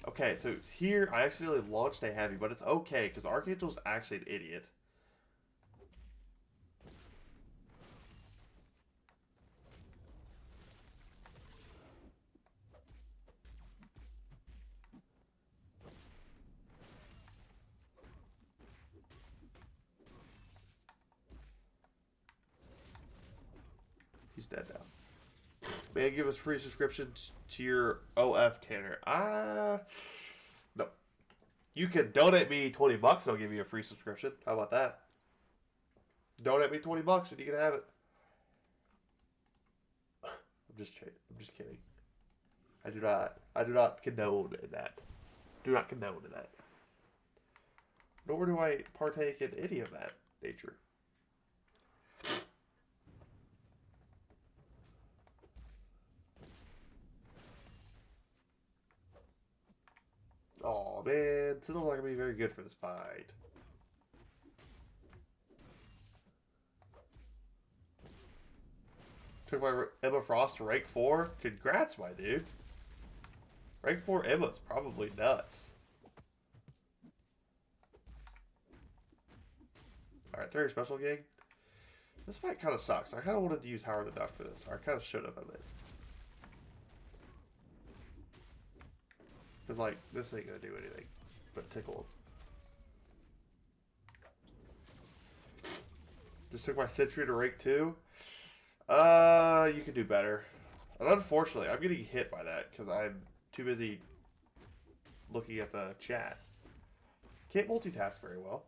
Okay, so here I accidentally launched a heavy, but it's okay because Archangel's actually an idiot. He's dead now. Man, give us free subscriptions to your OF Tanner. No. You can donate me $20 and I'll give you a free subscription. How about that? Donate me $20 and you can have it. I'm just kidding. I do not condone in that. Do not condone in that. Nor do I partake in any of that nature. Oh man, Tiddle's not gonna be very good for this fight. Took my Emma Frost to rank 4. Congrats, my dude. Rank 4 Emma's probably nuts. Alright, 30 special gig. This fight kind of sucks. I kind of wanted to use Howard the Duck for this. Or I kind of should have, I mean. Because, like, this ain't going to do anything but tickle him. Just took my Sentry to rank 2. You could do better. And unfortunately, I'm getting hit by that because I'm too busy looking at the chat. Can't multitask very well.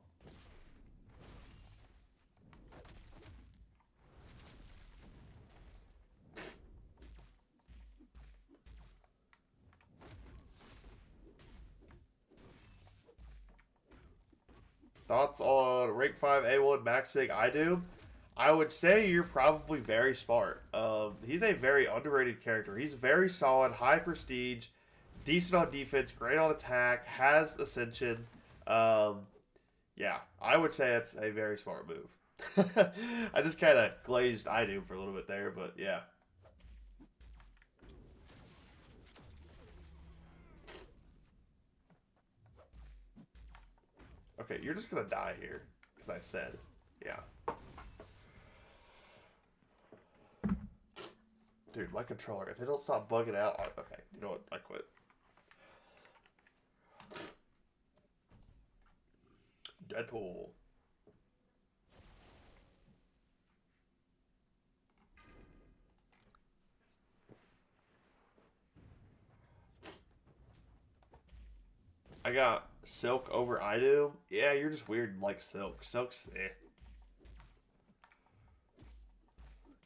Thoughts on rank 5 A1 Max Sig Idooom? I would say you're probably very smart. He's a very underrated character. He's very solid, high prestige, decent on defense, great on attack, has ascension. Yeah, I would say it's a very smart move. I just kind of glazed Idooom for a little bit there, but yeah. Okay, you're just going to die here, because I said, yeah. Dude, my controller, if it don't stop bugging out, okay, you know what, I quit. Deadpool. I got Silk over Idooom. Yeah, you're just weird and like Silk. Silk's eh.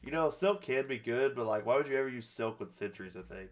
You know, Silk can be good, but like, why would you ever use Silk with Sentries, I think?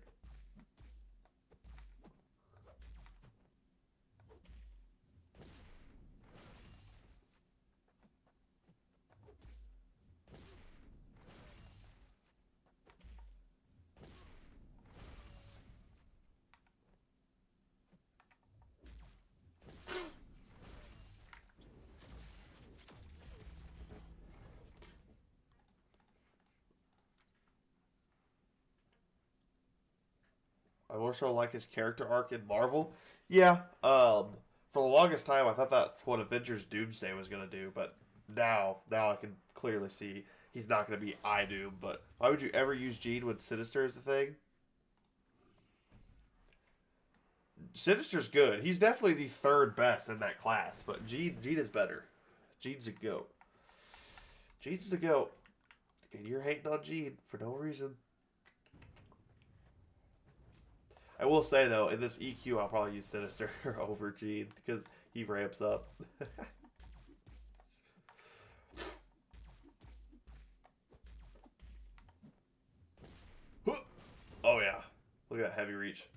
I more so like his character arc in Marvel. Yeah. For the longest time, I thought that's what Avengers Doomsday was gonna do, but now I can clearly see he's not gonna be I Doom. But why would you ever use Gene when Sinister is the thing? Sinister's good. He's definitely the third best in that class, but Gene is better. Gene's a goat. Gene's the goat. And you're hating on Gene for no reason. I will say though, in this EQ, I'll probably use Sinister over Gene because he ramps up. Oh yeah, look at that heavy reach.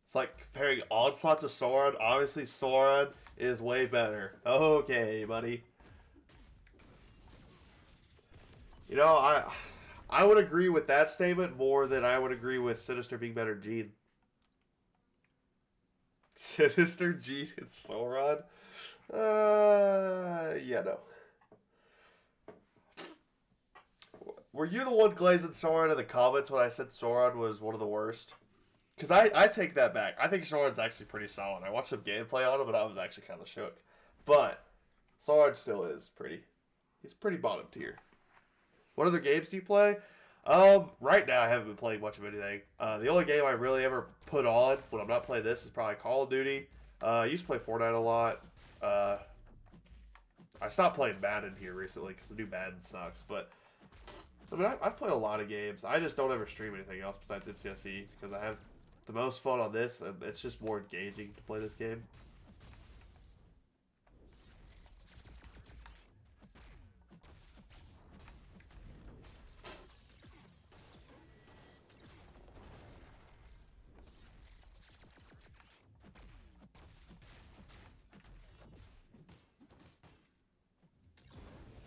It's like comparing Onslaught to Sauron. Obviously, Sauron is way better. Okay, buddy. You know, I would agree with that statement more than I would agree with Sinister being better than Gene. Sinister, Gene, and Sauron? Yeah, no. Were you the one glazing Sauron in the comments when I said Sauron was one of the worst? Because I take that back. I think Sauron's actually pretty solid. I watched some gameplay on him, and I was actually kind of shook. But Sauron still is pretty. He's pretty bottom tier. What other games do you play? Right now I haven't been playing much of anything. The only game I really ever put on when I'm not playing this is probably Call of Duty. I used to play Fortnite a lot. I stopped playing Madden here recently because the new Madden sucks. But I mean, I've played a lot of games. I just don't ever stream anything else besides MCSE because I have the most fun on this, and it's just more engaging to play this game.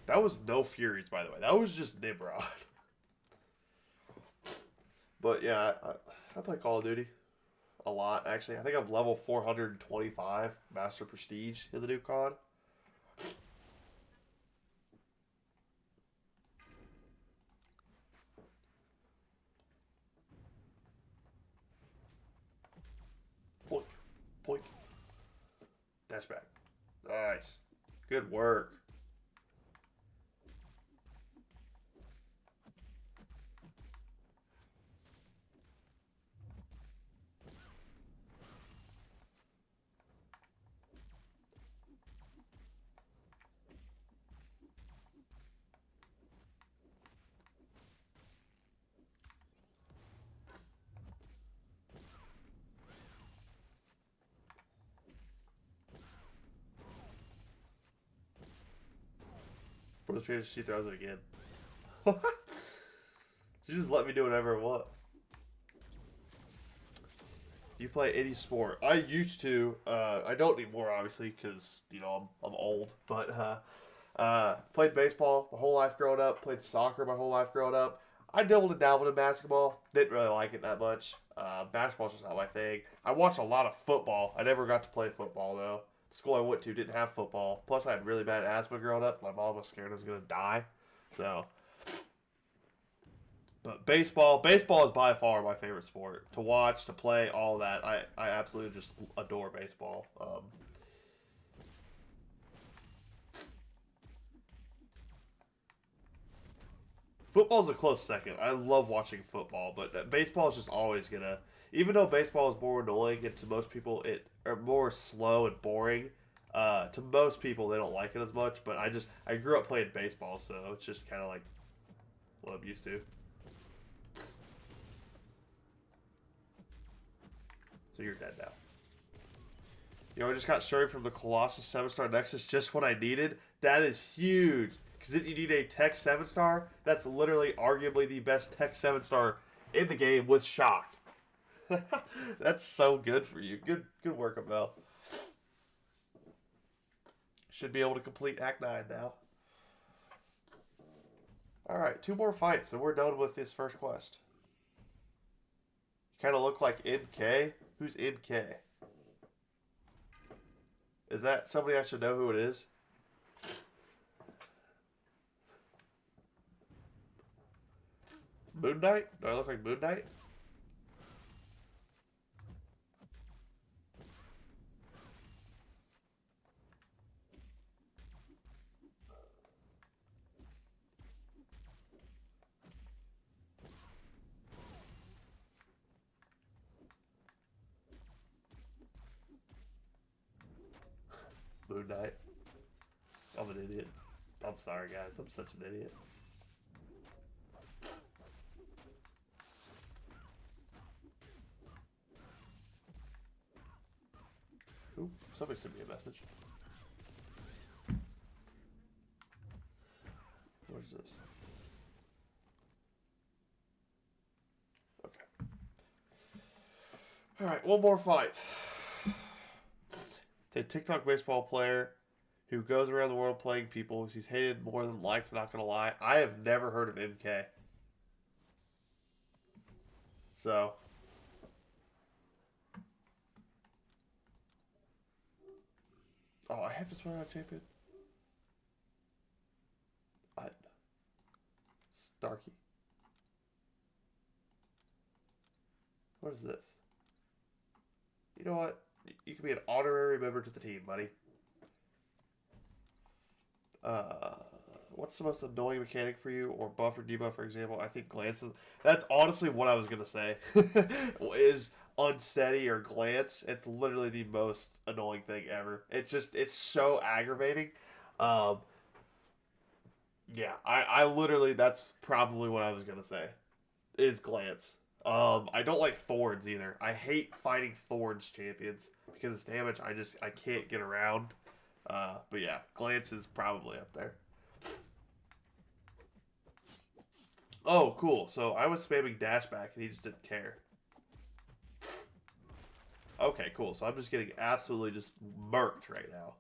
That was no Furies, by the way. That was just Nimrod. But yeah, I play Call of Duty a lot, actually. I think I'm level 425 Master Prestige in the new COD. Poink. Poink. Dash back. Nice. Good work. For the chance she throws it again. She just let me do whatever I want. You play any sport? I used to. I don't anymore, obviously, because you know I'm old. But played baseball my whole life growing up. Played soccer my whole life growing up. I dabbled and dabbled in basketball. Didn't really like it that much. Basketball's just not my thing. I watched a lot of football. I never got to play football though. The school I went to didn't have football. Plus, I had really bad asthma growing up. My mom was scared I was gonna die. So, but baseball is by far my favorite sport to watch, to play, all that. I absolutely just adore baseball. Football's a close second. I love watching football, but baseball is just always gonna. Even though baseball is more annoying and to most people it are more slow and boring, to most people they don't like it as much. But I grew up playing baseball, so it's just kind of like what I'm used to. So you're dead now. You know, I just got Shuri from the Colossus 7-star Nexus just what I needed. That is huge. Because then you need a Tech 7-star. That's literally arguably the best Tech 7-star in the game with Shock. That's so good for you. Good work, Amel. Should be able to complete Act 9 now. Alright, 2 more fights and we're done with this first quest. You kind of look like MK. Who's MK? Is that somebody I should know who it is? Moon Knight? Do I look like Moon Knight? Moon Knight. I'm an idiot. I'm sorry, guys. I'm such an idiot. Ooh, somebody sent me a message. What is this? Okay. Alright, one more fight. It's a TikTok baseball player who goes around the world playing people. He's hated more than liked, not gonna lie. I have never heard of MK. So. Oh, I have to swear out champion. Starkey. What is this? You know what? You can be an honorary member to the team, buddy. What's the most annoying mechanic for you, or buff or debuff, for example? I think glance is... That's honestly what I was going to say. Is unsteady or glance. It's literally the most annoying thing ever. It's so aggravating. Yeah, I literally, that's probably what I was going to say. Is glance. I don't like Thorns either. I hate fighting Thorns champions because it's damage I can't get around. But yeah, glance is probably up there. Oh, cool. So I was spamming dash back and he just didn't care. Okay, cool. So I'm just getting absolutely just murked right now.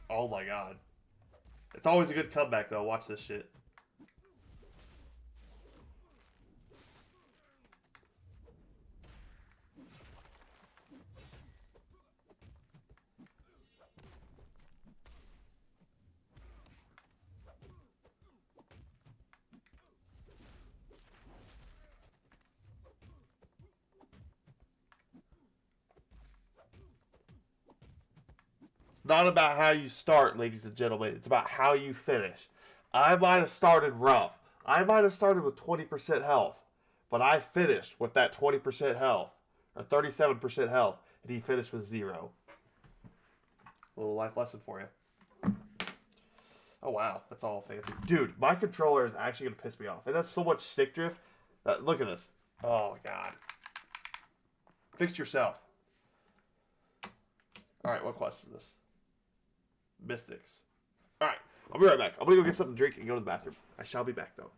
Oh my god. It's always a good comeback though. Watch this shit. It's not about how you start, ladies and gentlemen. It's about how you finish. I might have started rough. I might have started with 20% health. But I finished with that 20% health. Or 37% health. And he finished with 0. A little life lesson for you. Oh, wow. That's all fancy. Dude, my controller is actually going to piss me off. It has so much stick drift. Look at this. Oh, my God. Fix yourself. Alright, what quest is this? Mystics. Alright, I'll be right back. I'm going to go get something to drink and go to the bathroom. I shall be back, though.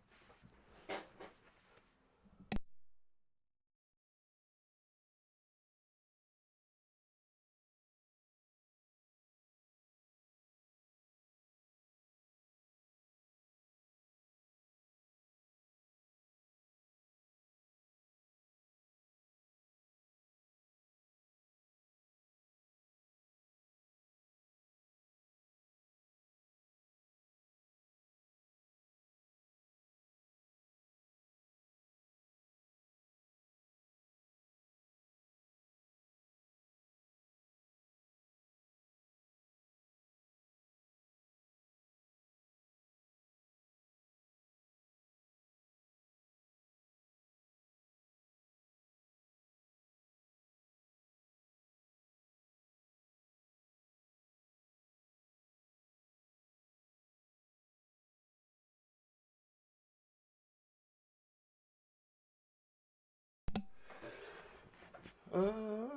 Oh,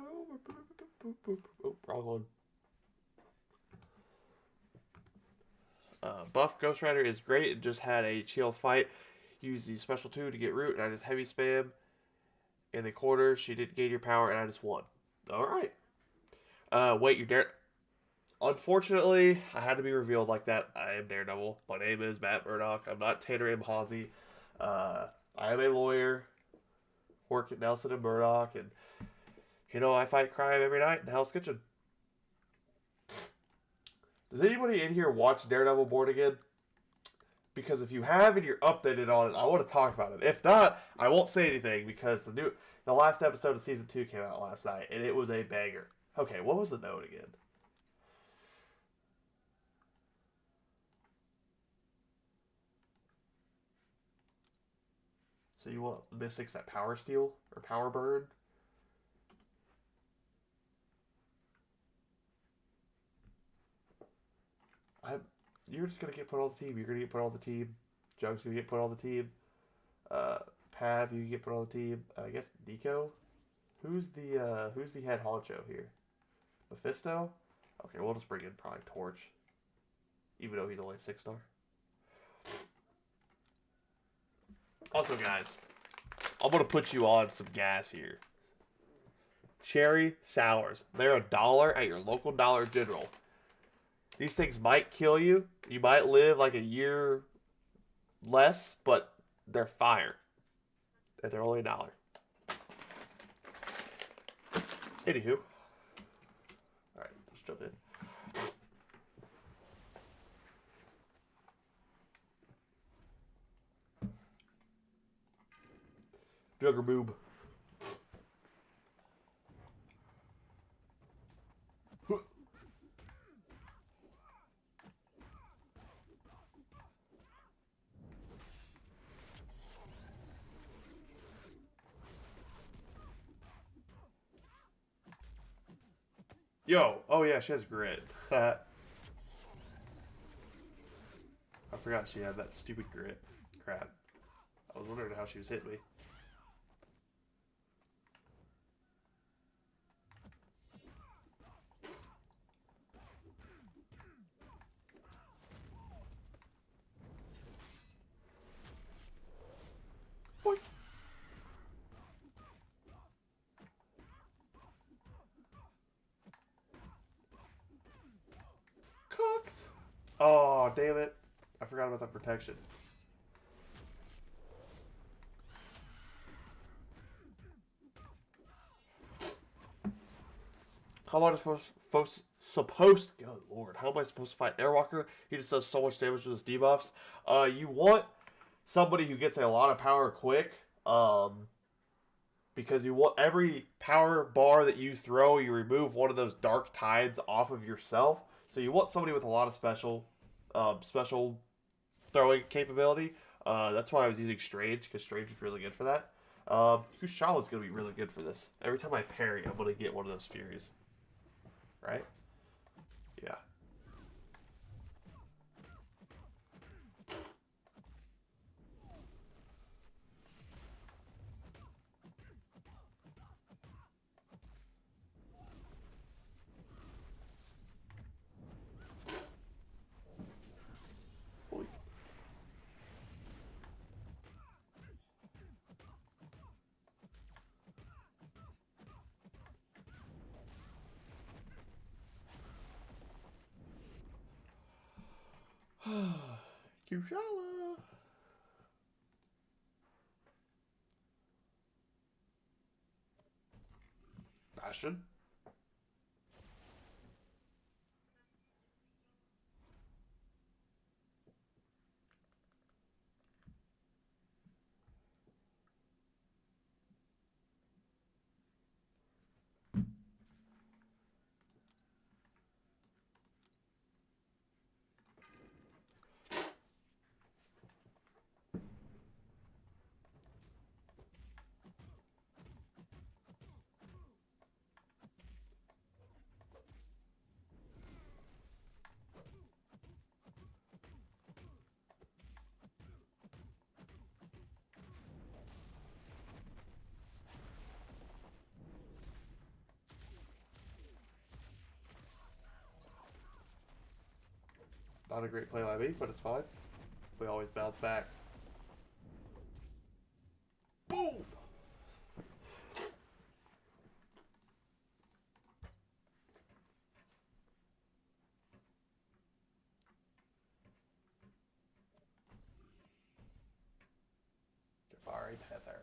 wrong one. Buff Ghost Rider is great. It just had a shield fight. Use the special 2 to get root, and I just heavy spam in the corner. She didn't gain your power, and I just won. Alright. Wait, you're Dare... Unfortunately, I had to be revealed like that. I am Daredevil. My name is Matt Murdock. I'm not Tanner M. Hawsey. I am a lawyer. Work at Nelson and Murdoch, and you know, I fight crime every night in Hell's Kitchen. Does anybody in here watch Daredevil Born Again? Because if you have and you're updated on it, I want to talk about it. If not, I won't say anything because the last episode of season 2 came out last night and it was a banger. Okay, what was the note again? So you want Mystics that Power Steal or Power Burn? You're just gonna get put on the team. You're gonna get put on the team. Jug's gonna get put on the team. Pav, you get put on the team. I guess Nico. Who's the head honcho here? Mephisto. Okay, we'll just bring in probably Torch, even though he's only 6-star. Also, guys, I'm gonna put you on some gas here. Cherry sours. They're $1 at your local Dollar General. These things might kill you. You might live like a year less, but they're fire. And they're only $1. Anywho. Alright, let's jump in. Jugger boob. Yo, oh yeah, she has grit. I forgot she had that stupid grit. Crap. I was wondering how she was hitting me. Boink. Cooked. Oh, damn it. I forgot about that protection. How am I supposed good lord, how am I supposed to fight Airwalker? He just does so much damage with his debuffs. You want somebody who gets a lot of power quick, because you want every power bar that you throw, you remove one of those dark tides off of yourself. So you want somebody with a lot of special throwing capability. That's why I was using Strange, because Strange is really good for that. Kushala is going to be really good for this. Every time I parry, I'm going to get one of those Furies. Right? Yeah. Kushala. Bastion. Not a great play by me, but it's fine. We always bounce back. Boom! Jafari Tether.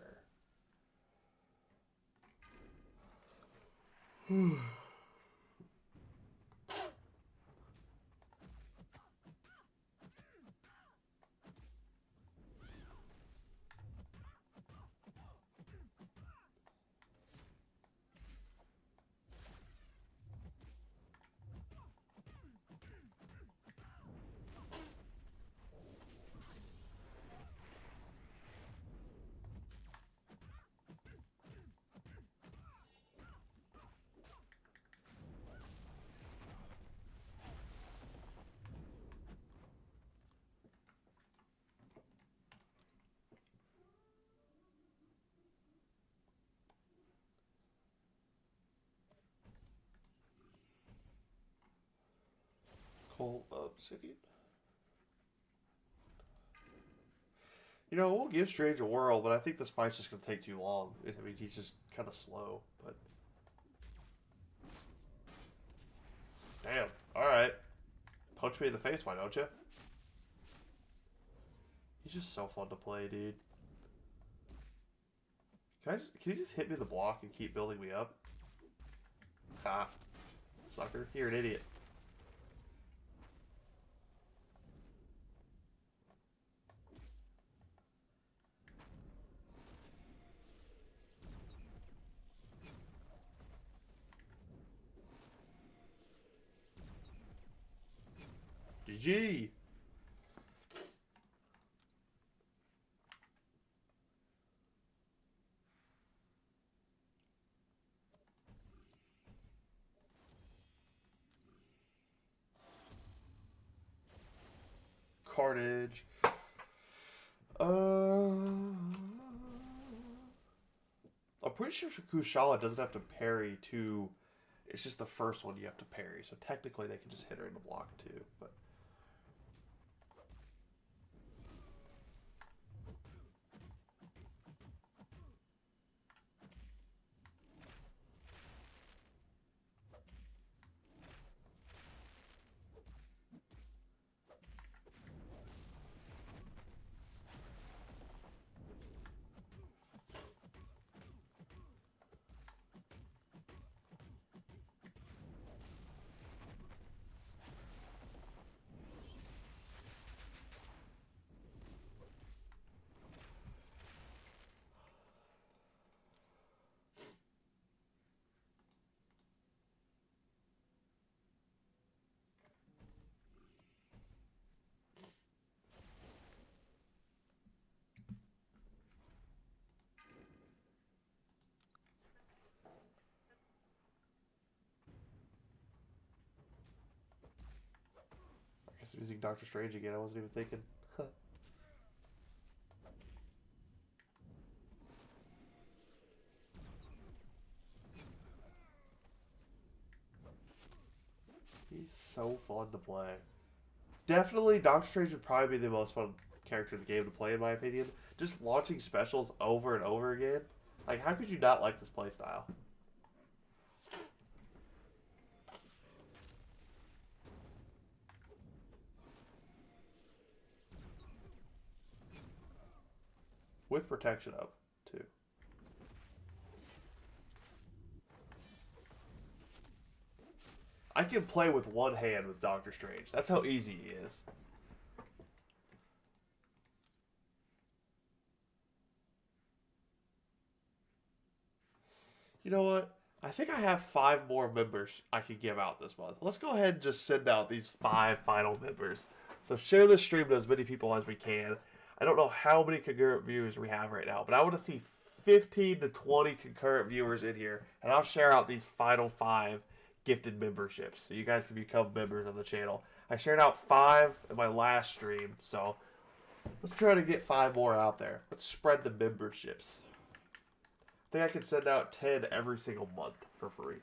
Obsidian. You know, we'll give Strange a whirl, but I think this fight's just going to take too long. I mean, he's just kind of slow, but... Damn. Alright. Punch me in the face, why don't you? He's just so fun to play, dude. Can you just hit me in the block and keep building me up? Ha. Sucker. You're an idiot. GG. Carnage. I'm pretty sure Kushala doesn't have to parry to... It's just the first one you have to parry, so technically they can just hit her in the block too, but... I guess I'm using Doctor Strange again, I wasn't even thinking. He's so fun to play. Definitely, Doctor Strange would probably be the most fun character in the game to play, in my opinion. Just launching specials over and over again. Like, how could you not like this playstyle? With protection up, too. I can play with one hand with Doctor Strange. That's how easy he is. You know what? I think I have 5 more members I can give out this month. Let's go ahead and just send out these 5 final members. So share this stream to as many people as we can. I don't know how many concurrent viewers we have right now, but I want to see 15 to 20 concurrent viewers in here, and I'll share out these final 5 gifted memberships so you guys can become members of the channel. I shared out 5 in my last stream, so let's try to get 5 more out there. Let's spread the memberships. I think I can send out 10 every single month for free.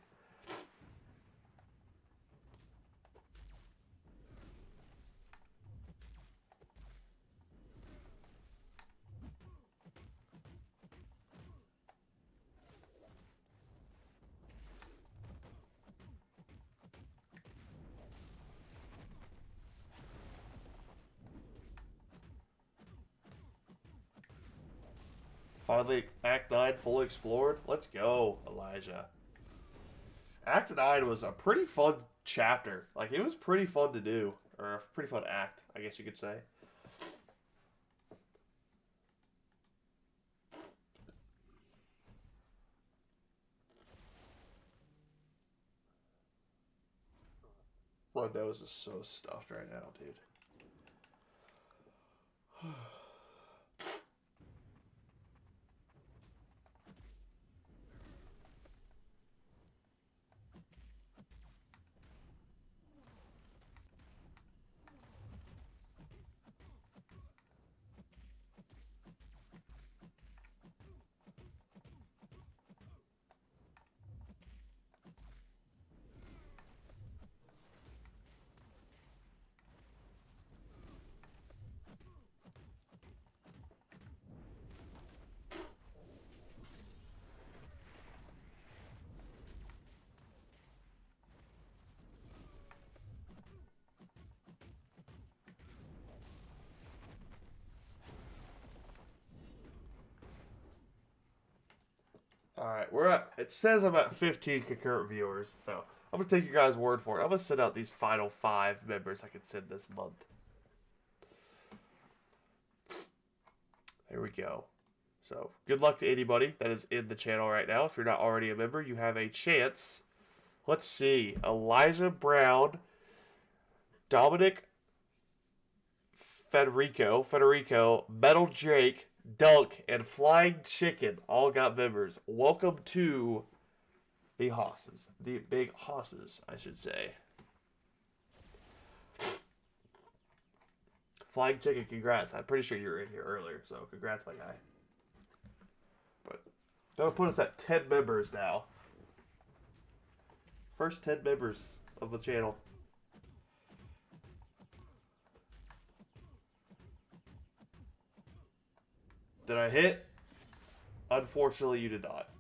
Finally, Act 9 fully explored. Let's go, Elijah. Act 9 was a pretty fun chapter. Like, it was pretty fun to do. Or a pretty fun act, I guess you could say. My nose is so stuffed right now, dude. Alright, we're at, it says I'm at 15 concurrent viewers, so I'm going to take your guys' word for it. I'm going to send out these final 5 members I can send this month. There we go. So, good luck to anybody that is in the channel right now. If you're not already a member, you have a chance. Let's see. Elijah Brown, Dominic Federico, Metal Jake, Dunk, and Flying Chicken all got members. Welcome to the Hosses. The big Hosses, I should say. Flying Chicken, congrats. I'm pretty sure you were in here earlier, so congrats, my guy. But that'll put us at 10 members now. First 10 members of the channel. Did I hit? Unfortunately, you did not.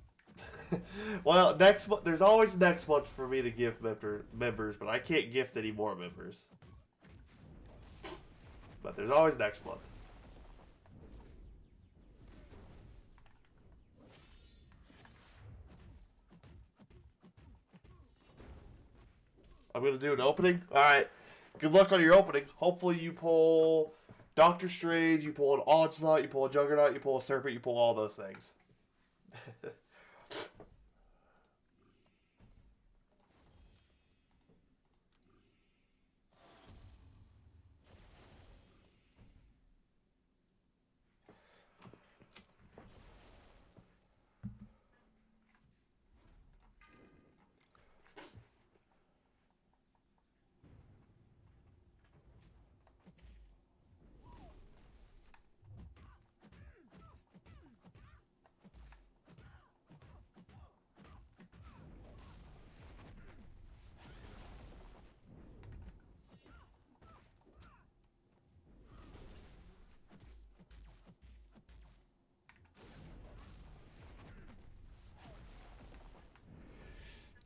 Well, next month, there's always next month for me to give members, but I can't gift any more members. But there's always next month. I'm going to do an opening. Alright. Good luck on your opening. Hopefully you pull Doctor Strange, you pull an Onslaught, you pull a Juggernaut, you pull a Serpent, you pull all those things.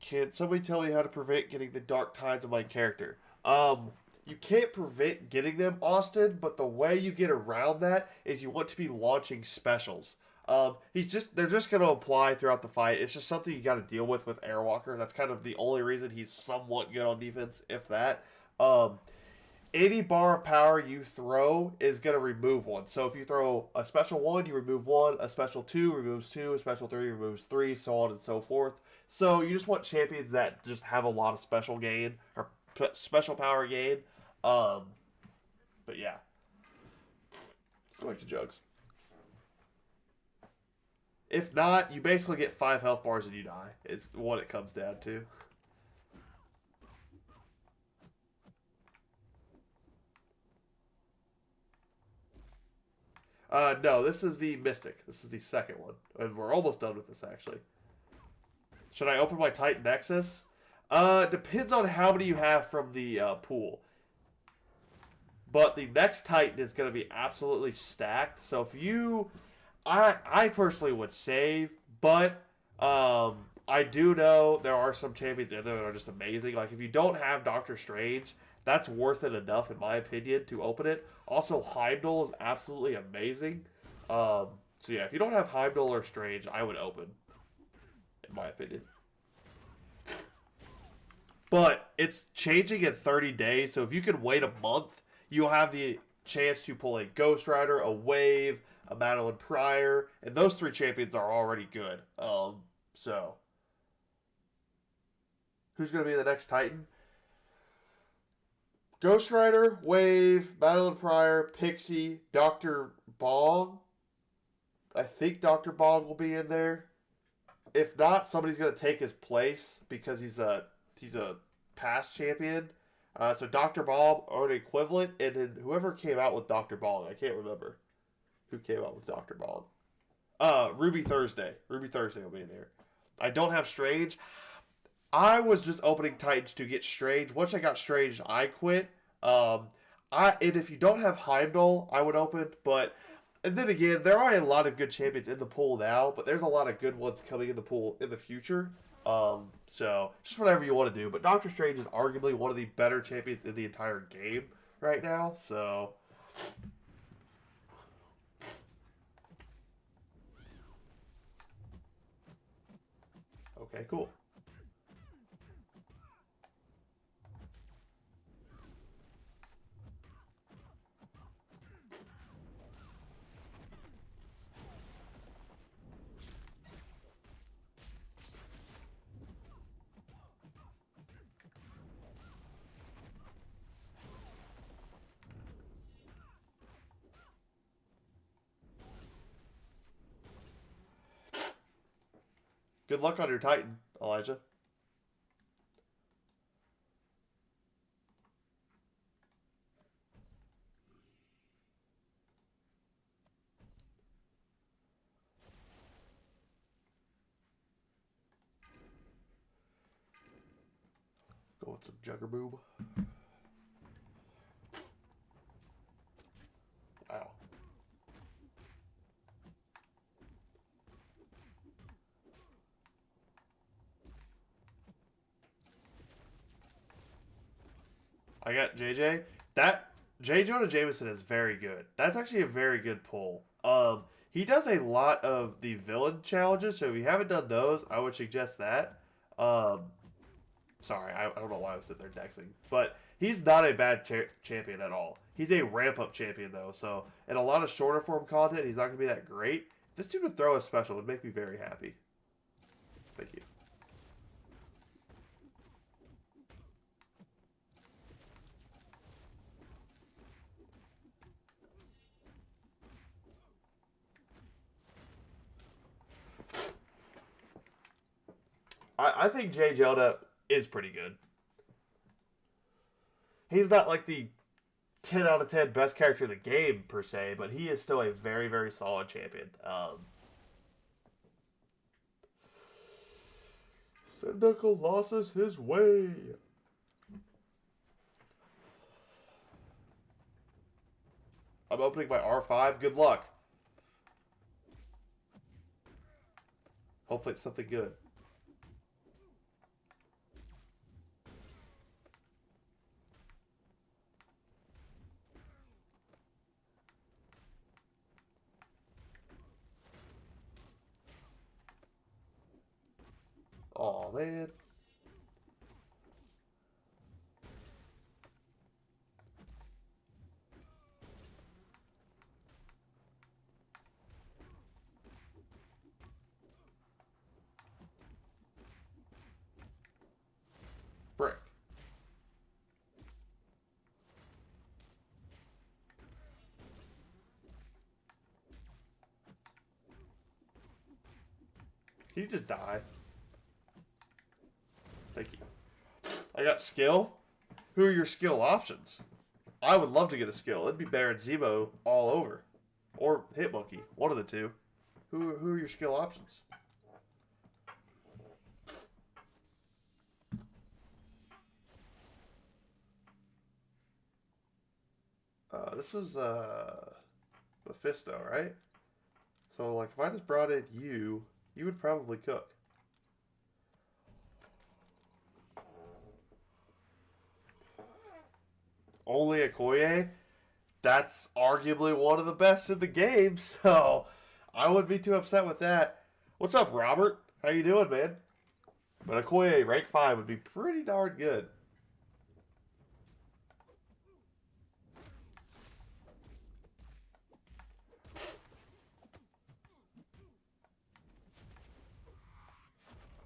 Can somebody tell me how to prevent getting the Dark Tides of my character? You can't prevent getting them, Austin, but the way you get around that is you want to be launching specials. They're just going to apply throughout the fight. It's just something you got to deal with Airwalker. That's kind of the only reason he's somewhat good on defense, if that. Any bar of power you throw is going to remove one. So if you throw a special 1, you remove 1. A special 2 removes 2. A special 3 removes 3, so on and so forth. So you just want champions that just have a lot of special gain, or special power gain. But yeah. I like the jugs. If not, you basically get 5 health bars and you die, is what it comes down to. No, this is the Mystic. This is the second one. And we're almost done with this, actually. Should I open my Titan Nexus? Depends on how many you have from the pool. But the next Titan is going to be absolutely stacked. So if you... I personally would save, but I do know there are some champions in there that are just amazing. Like, if you don't have Doctor Strange, that's worth it enough, in my opinion, to open it. Also, Heimdall is absolutely amazing. So yeah, if you don't have Heimdall or Strange, I would open, in my opinion. But it's changing in 30 days, so if you can wait a month, you'll have the chance to pull a Ghost Rider, a Wave, a Madeline Pryor, and those 3 champions are already good. So who's going to be the next Titan? Ghost Rider, Wave, Madeline Pryor, Pixie, Dr. Bong. I think Dr. Bong will be in there. If not, somebody's going to take his place because he's a past champion. So Dr. Bong or an equivalent, and then whoever came out with Dr. Bong, I can't remember who came out with Dr. Bong. Ruby Thursday. Ruby Thursday will be in there. I don't have Strange. I was just opening Titans to get Strange. Once I got Strange, I quit. And if you don't have Heimdall, I would open. But, and then again, there are a lot of good champions in the pool now, but there's a lot of good ones coming in the pool in the future. So, just whatever you want to do. But Doctor Strange is arguably one of the better champions in the entire game right now. So, Okay, cool. Good luck on your Titan, Elijah. Go with some Juggerboob. Wow. I got JJ. That J. Jonah Jameson is very good. That's actually a very good pull. He does a lot of the villain challenges, so if you haven't done those, I would suggest that. Um, sorry, I don't know why I was sitting there dexing, but he's not a bad champion at all. He's a ramp up champion though, so in a lot of shorter form content, he's not gonna be that great. If this dude would throw a special, it would make me very happy. Thank you. I think J. Jonah is pretty good. He's not like the 10 out of 10 best character in the game per se, but he is still a very, very solid champion. Cyndaquil loses his way. I'm opening my R5. Good luck. Hopefully it's something good. Oh man. Brick. Can you just die? Thank you. I got skill. Who are your skill options? I would love to get a skill. It'd be Baron Zemo all over. Or Hitmonkey. One of the two. Who are your skill options? This was Mephisto, right? So like if I just brought in you, you would probably cook. Only Okoye? That's arguably one of the best in the game, so I wouldn't be too upset with that. What's up, Robert? How you doing, man? But Okoye rank 5 would be pretty darn good.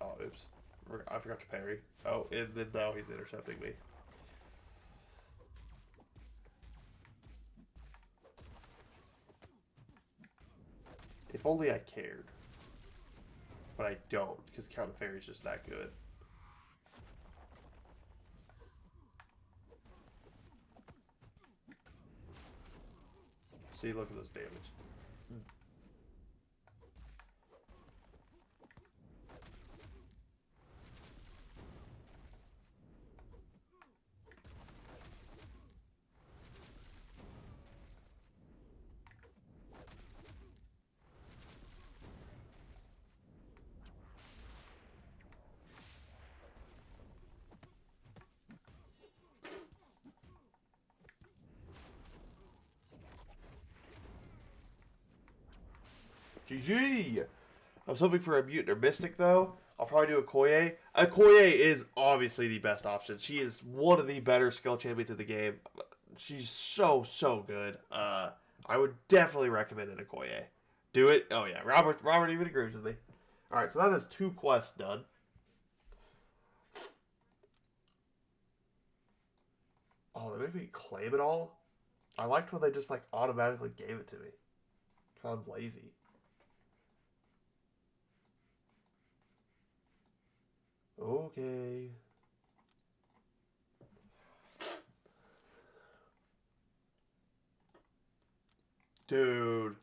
Oh, oops. I forgot to parry. Oh, and then now he's intercepting me. If only I cared. But I don't, because Count of Fairy is just that good. See, look at this damage. GG! I was hoping for a Mutant or Mystic, though. I'll probably do Okoye. Okoye is obviously the best option. She is one of the better skill champions in the game. She's so, so good. I would definitely recommend an Okoye. Do it. Oh, yeah. Robert even agrees with me. All right, so that is 2 quests done. Oh, they made me claim it all? I liked when they just, like, automatically gave it to me. Because I'm lazy. Okay. Dude.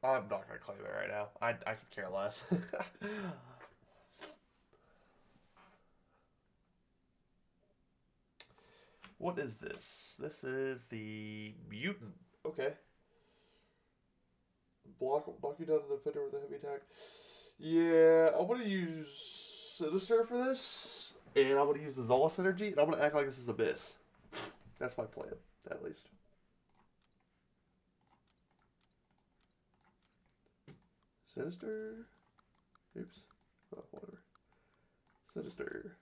I'm not going to claim it right now. I could care less. What is this? This is the Mutant. Okay. Block you down to the defender with a heavy attack. Yeah, I'm going to use Sinister for this. And I'm going to use the Zola Synergy. And I'm going to act like this is Abyss. That's my plan, at least. Sinister. Oops. Oh, whatever. Sinister.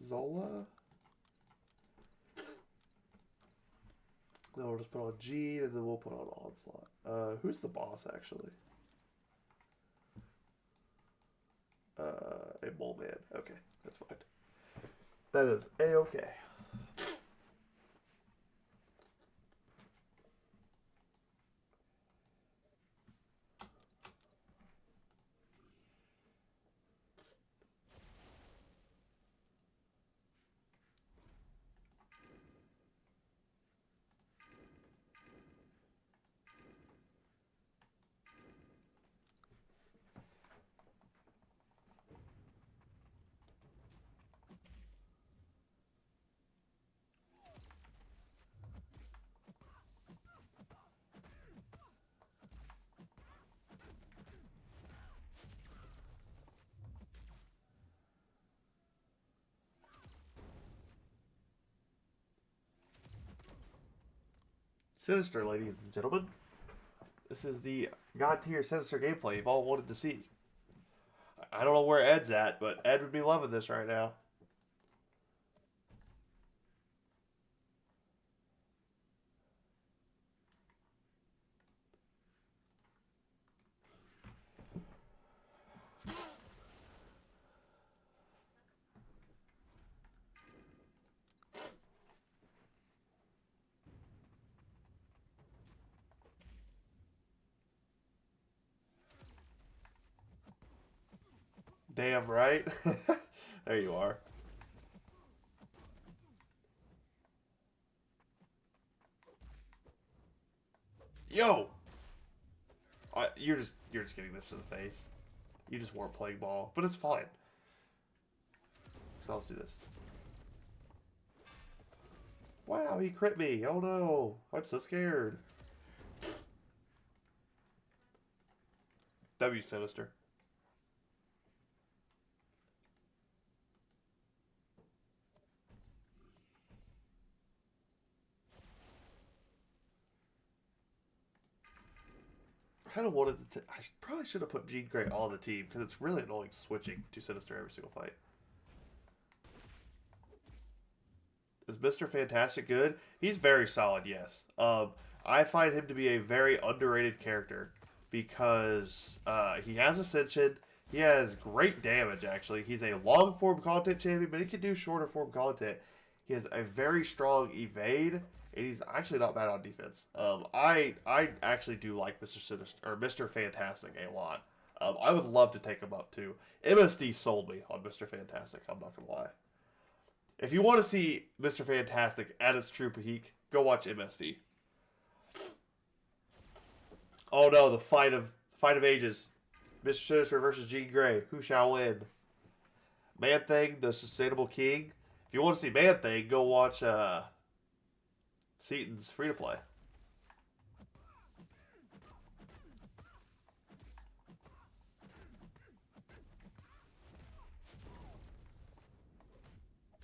Zola. Then we'll just put on G, and then we'll put on Onslaught. Who's the boss, actually? A Mole Man. Okay, that's fine. That is A-okay. Sinister, ladies and gentlemen. This is the God tier Sinister gameplay you've all wanted to see. I don't know where Ed's at, but Ed would be loving this right now. Damn right. There you are. Yo! You're just getting this to the face. You just weren't playing ball, but it's fine. So let's do this. Wow, he crit me. Oh no. I'm so scared. W Sinister. I kind of wanted to. I probably should have put Jean Grey on the team because it's really annoying switching to Sinister every single fight. Is Mr. Fantastic good? He's very solid, yes. I find him to be a very underrated character because he has Ascension. He has great damage, actually. He's a long-form content champion, but he can do shorter-form content. He has a very strong evade, and he's actually not bad on defense. I actually do like Mr. Sinister or Mr. Fantastic a lot. I would love to take him up too. MSD sold me on Mr. Fantastic. I'm not gonna lie. If you want to see Mr. Fantastic at its true peak, go watch MSD. Oh no, the fight of ages. Mr. Sinister versus Jean Grey. Who shall win? Man Thing, the Sustainable King. If you want to see Man Thing, go watch Seaton's Free to Play.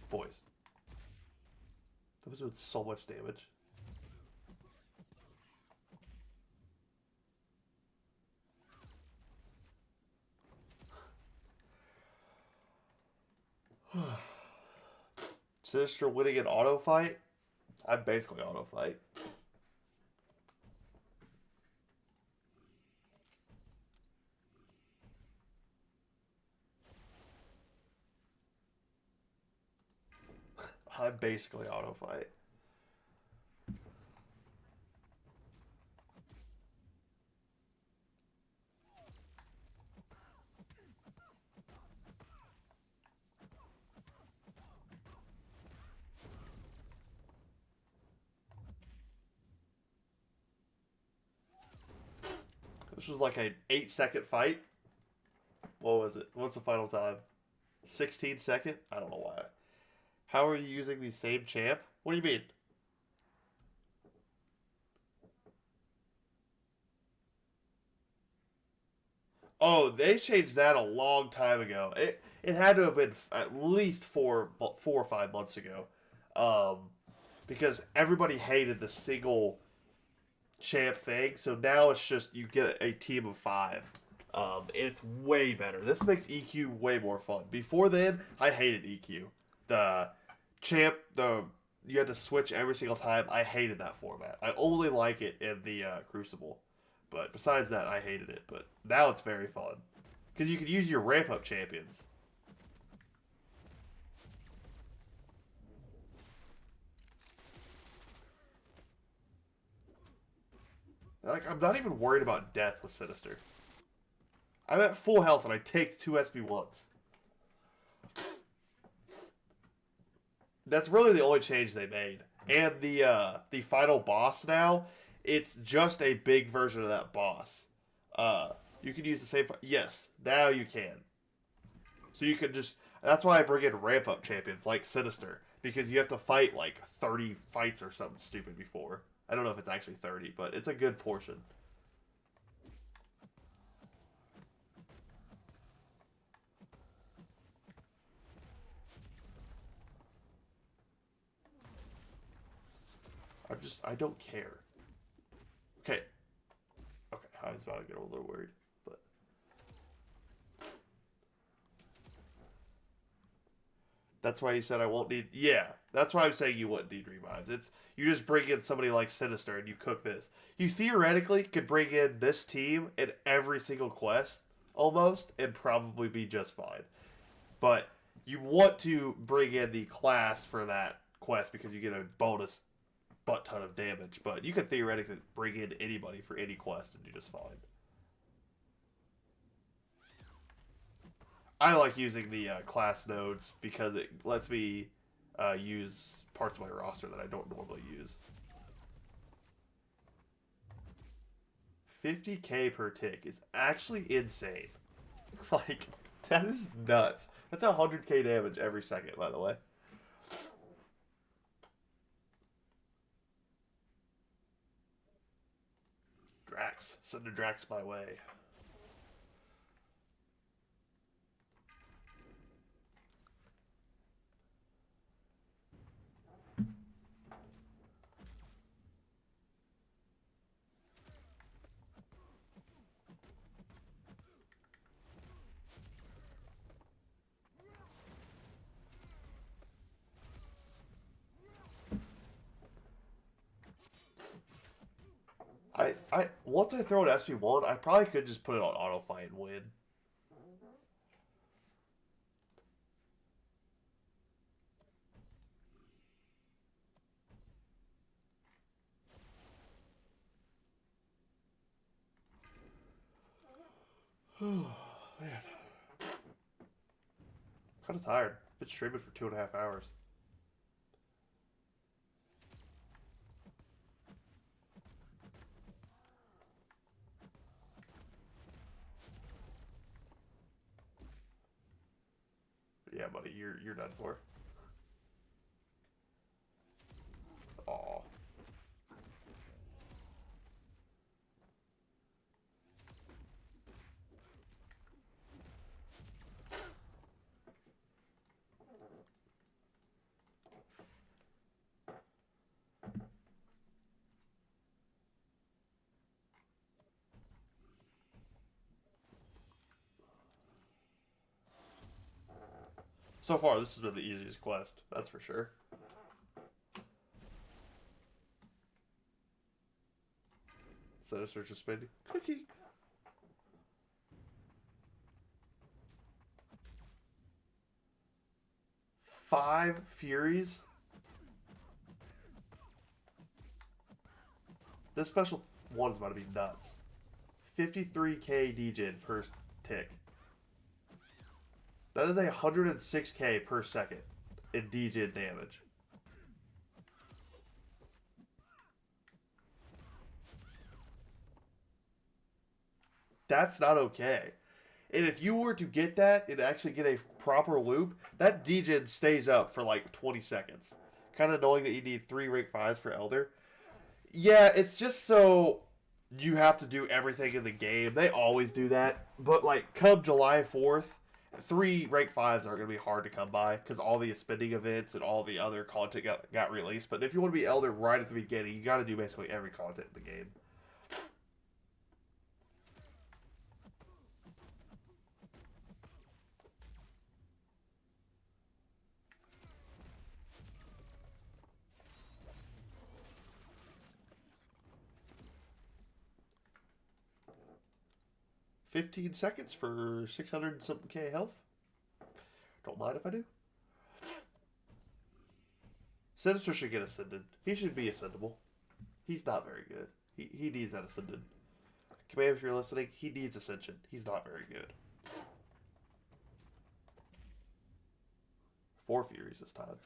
Boys. That was doing so much damage. Sinister winning an auto fight? I'm basically auto fight. I'm basically auto fight. This was like an 8-second fight. What was it? What's the final time? 16 second? I don't know why. How are you using the same champ? What do you mean? Oh, they changed that a long time ago. It had to have been at least 4 or 5 months ago, um, because everybody hated the single champ thing. So now it's just you get a team of 5. It's way better. This makes EQ way more fun. Before then, I hated EQ. The champ, you had to switch every single time. I hated that format. I only like it in the Crucible. But besides that, I hated it. But now it's very fun. Because you can use your ramp-up champions. Like, I'm not even worried about death with Sinister. I'm at full health and I take 2 SP1s. That's really the only change they made. And the final boss now, it's just a big version of that boss. You can use the same... Yes, now you can. So you can just... That's why I bring in ramp-up champions like Sinister. Because you have to fight like 30 fights or something stupid before. I don't know if it's actually 30, but it's a good portion. I don't care. Okay. Okay, I was about to get a little worried, but... That's why you said I won't need... Yeah, that's why I'm saying you wouldn't need revives. It's... You just bring in somebody like Sinister and you cook this. You theoretically could bring in this team in every single quest, almost, and probably be just fine. But you want to bring in the class for that quest because you get a bonus butt ton of damage. But you could theoretically bring in anybody for any quest and do just fine. I like using the class nodes because it lets me use parts of my roster that I don't normally use. 50k per tick is actually insane. Like, that is nuts. That's 100k damage every second, by the way. Drax. Send a Drax my way. Once I throw an SP1, I probably could just put it on auto fight and win. Man. Kind of tired. Been streaming for 2.5 hours. Yeah, buddy, you're done for. Aw. So far, this has been the easiest quest. That's for sure. Sinister just spending cookie. Five Furies. This special one is about to be nuts. 53k degen per tick. That is 106k per second in degen damage. That's not okay. And if you were to get that and actually get a proper loop, that degen stays up for like 20 seconds. Kind of knowing that you need 3 rank 5s for Elder. Yeah, it's just so you have to do everything in the game. They always do that. But like come July 4th, 3 rank 5s are going to be hard to come by because all the spending events and all the other content got released. But if you want to be Elder right at the beginning, you got to do basically every content in the game. $15 for 600 something K health. Don't mind if I do. Sinister should get Ascended. He should be Ascendable. He's not very good. He needs that Ascended. Command, if you're listening, he needs Ascension. He's not very good. 4 Furies this time.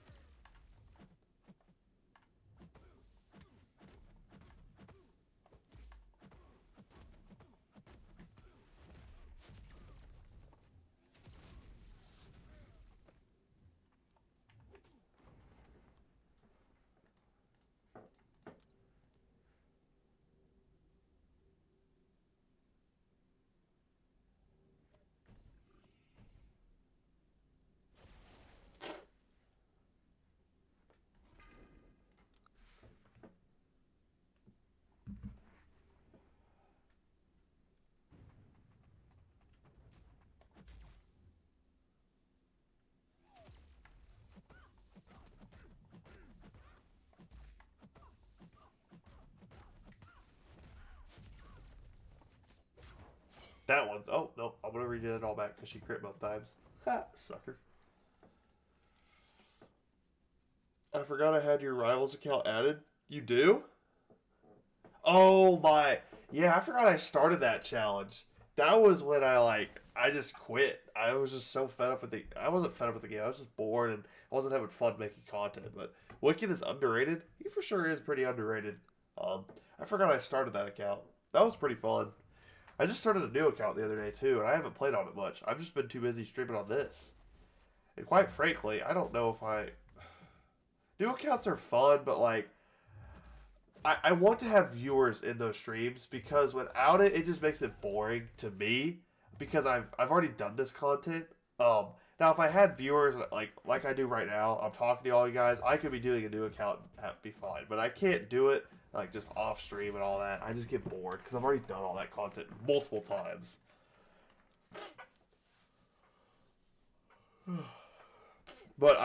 That one's... Oh, no. I'm going to redo it all back because she crit both times. Ha! Sucker. I forgot I had your Rivals account added. You do? Oh, my... Yeah, I forgot I started that challenge. That was when I just quit. I was just so fed up with the... I wasn't fed up with the game. I was just bored and I wasn't having fun making content. But Wicked is underrated. He for sure is pretty underrated. I forgot I started that account. That was pretty fun. I just started a new account the other day, too, and I haven't played on it much. I've just been too busy streaming on this. And quite frankly, I don't know if I... New accounts are fun, but, like... I want to have viewers in those streams, because without it, it just makes it boring to me. Because I've already done this content. Now, if I had viewers like I do right now, I'm talking to all you guys, I could be doing a new account and be fine. But I can't do it just off stream and all that. I just get bored because I've already done all that content multiple times. But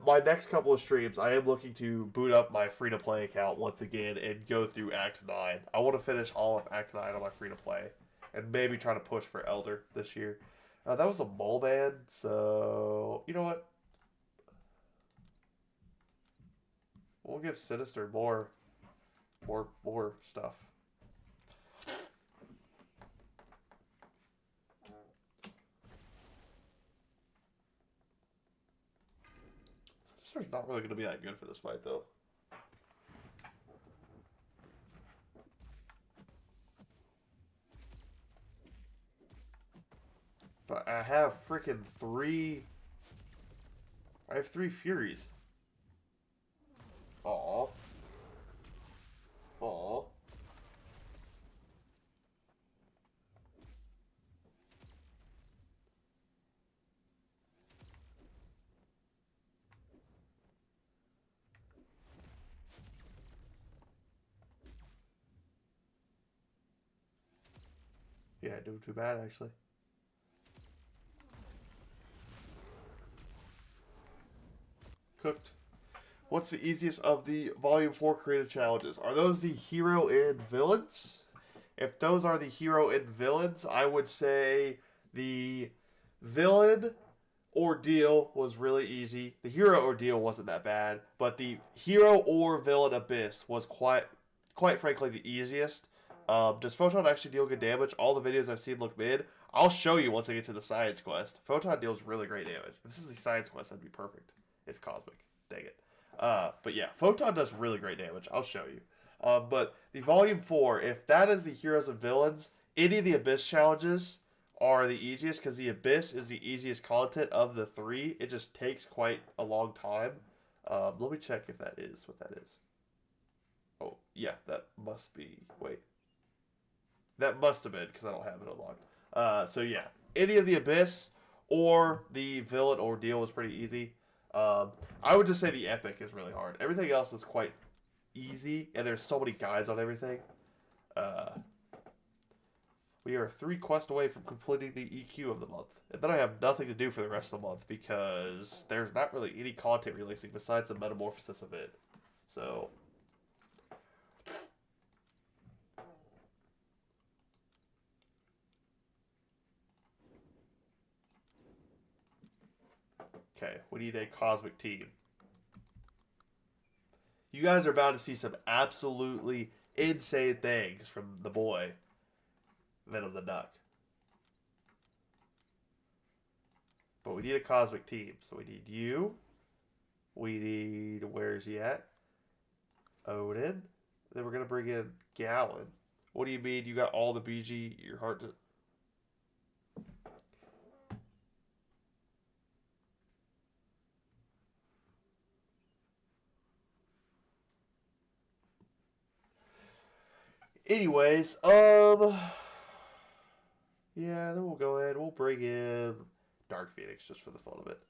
my next couple of streams, I am looking to boot up my free-to-play account once again and go through Act 9. I want to finish all of Act 9 on my free-to-play and maybe try to push for Elder this year. That was a mole ban, so you know what? We'll give Sinister more stuff. Sinister's not really going to be that good for this fight, though. But I have freaking 3... I have 3 Furies. Aw. Aw. Yeah, doing too bad, actually. Cooked. What's the easiest of the Volume 4 creative challenges? Are those the hero and villains? If those are the hero and villains, I would say the villain ordeal was really easy. The hero ordeal wasn't that bad, but the hero or villain abyss was quite frankly the easiest. Does Photon actually deal good damage? All the videos I've seen look mid. I'll show you once I get to the science quest. Photon deals really great damage. If this is the science quest, that'd be perfect. It's cosmic. Dang it. But yeah, Photon does really great damage. I'll show you. But the Volume 4, if that is the heroes and villains, any of the Abyss challenges are the easiest because the Abyss is the easiest content of the three. It just takes quite a long time. Let me check if that is what that is. Oh, yeah, that must be... Wait. That must have been because I don't have it unlocked. So yeah, any of the Abyss or the villain ordeal was pretty easy. I would just say the Epic is really hard. Everything else is quite easy, and there's so many guides on everything. We are 3 quests away from completing the EQ of the month. And then I have nothing to do for the rest of the month because there's not really any content releasing besides the Metamorphosis event. So... Okay, we need a cosmic team. You guys are about to see some absolutely insane things from the boy, Venom the Duck. But we need a cosmic team. So we need you. We need... Where's he at? Odin. Then we're going to bring in Gallon. What do you mean you got all the BG? You're hard to... Anyways, yeah, then we'll go ahead. We'll bring in Dark Phoenix just for the fun of it.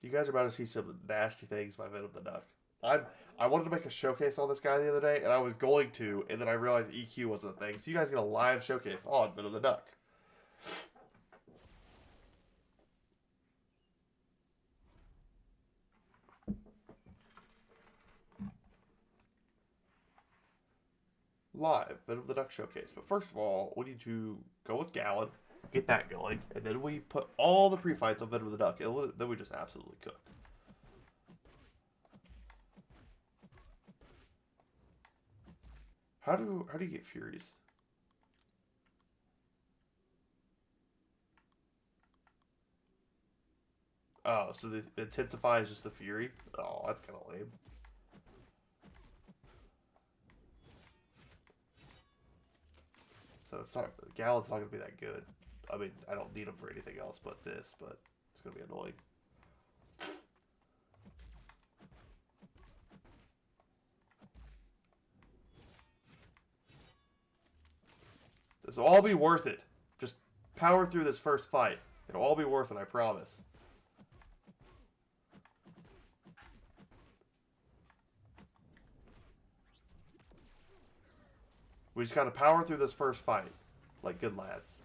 You guys are about to see some nasty things by Venom the Duck. I wanted to make a showcase on this guy the other day, and I was going to, and then I realized EQ wasn't a thing. So you guys get a live showcase on Venom the Duck. Live Venom the Duck showcase. But first of all, we need to go with Gallon, get that going, and then we put all the pre-fights on Venom the Duck, and then we just absolutely cook. How do you get Furies? Oh, so the Intensify is just the Fury? Oh, that's kind of lame. So it's not... Gallon's not going to be that good. I mean, I don't need him for anything else but this, but it's going to be annoying. This will all be worth it. Just power through this first fight. It'll all be worth it, I promise. We just gotta power through this first fight. Like good lads.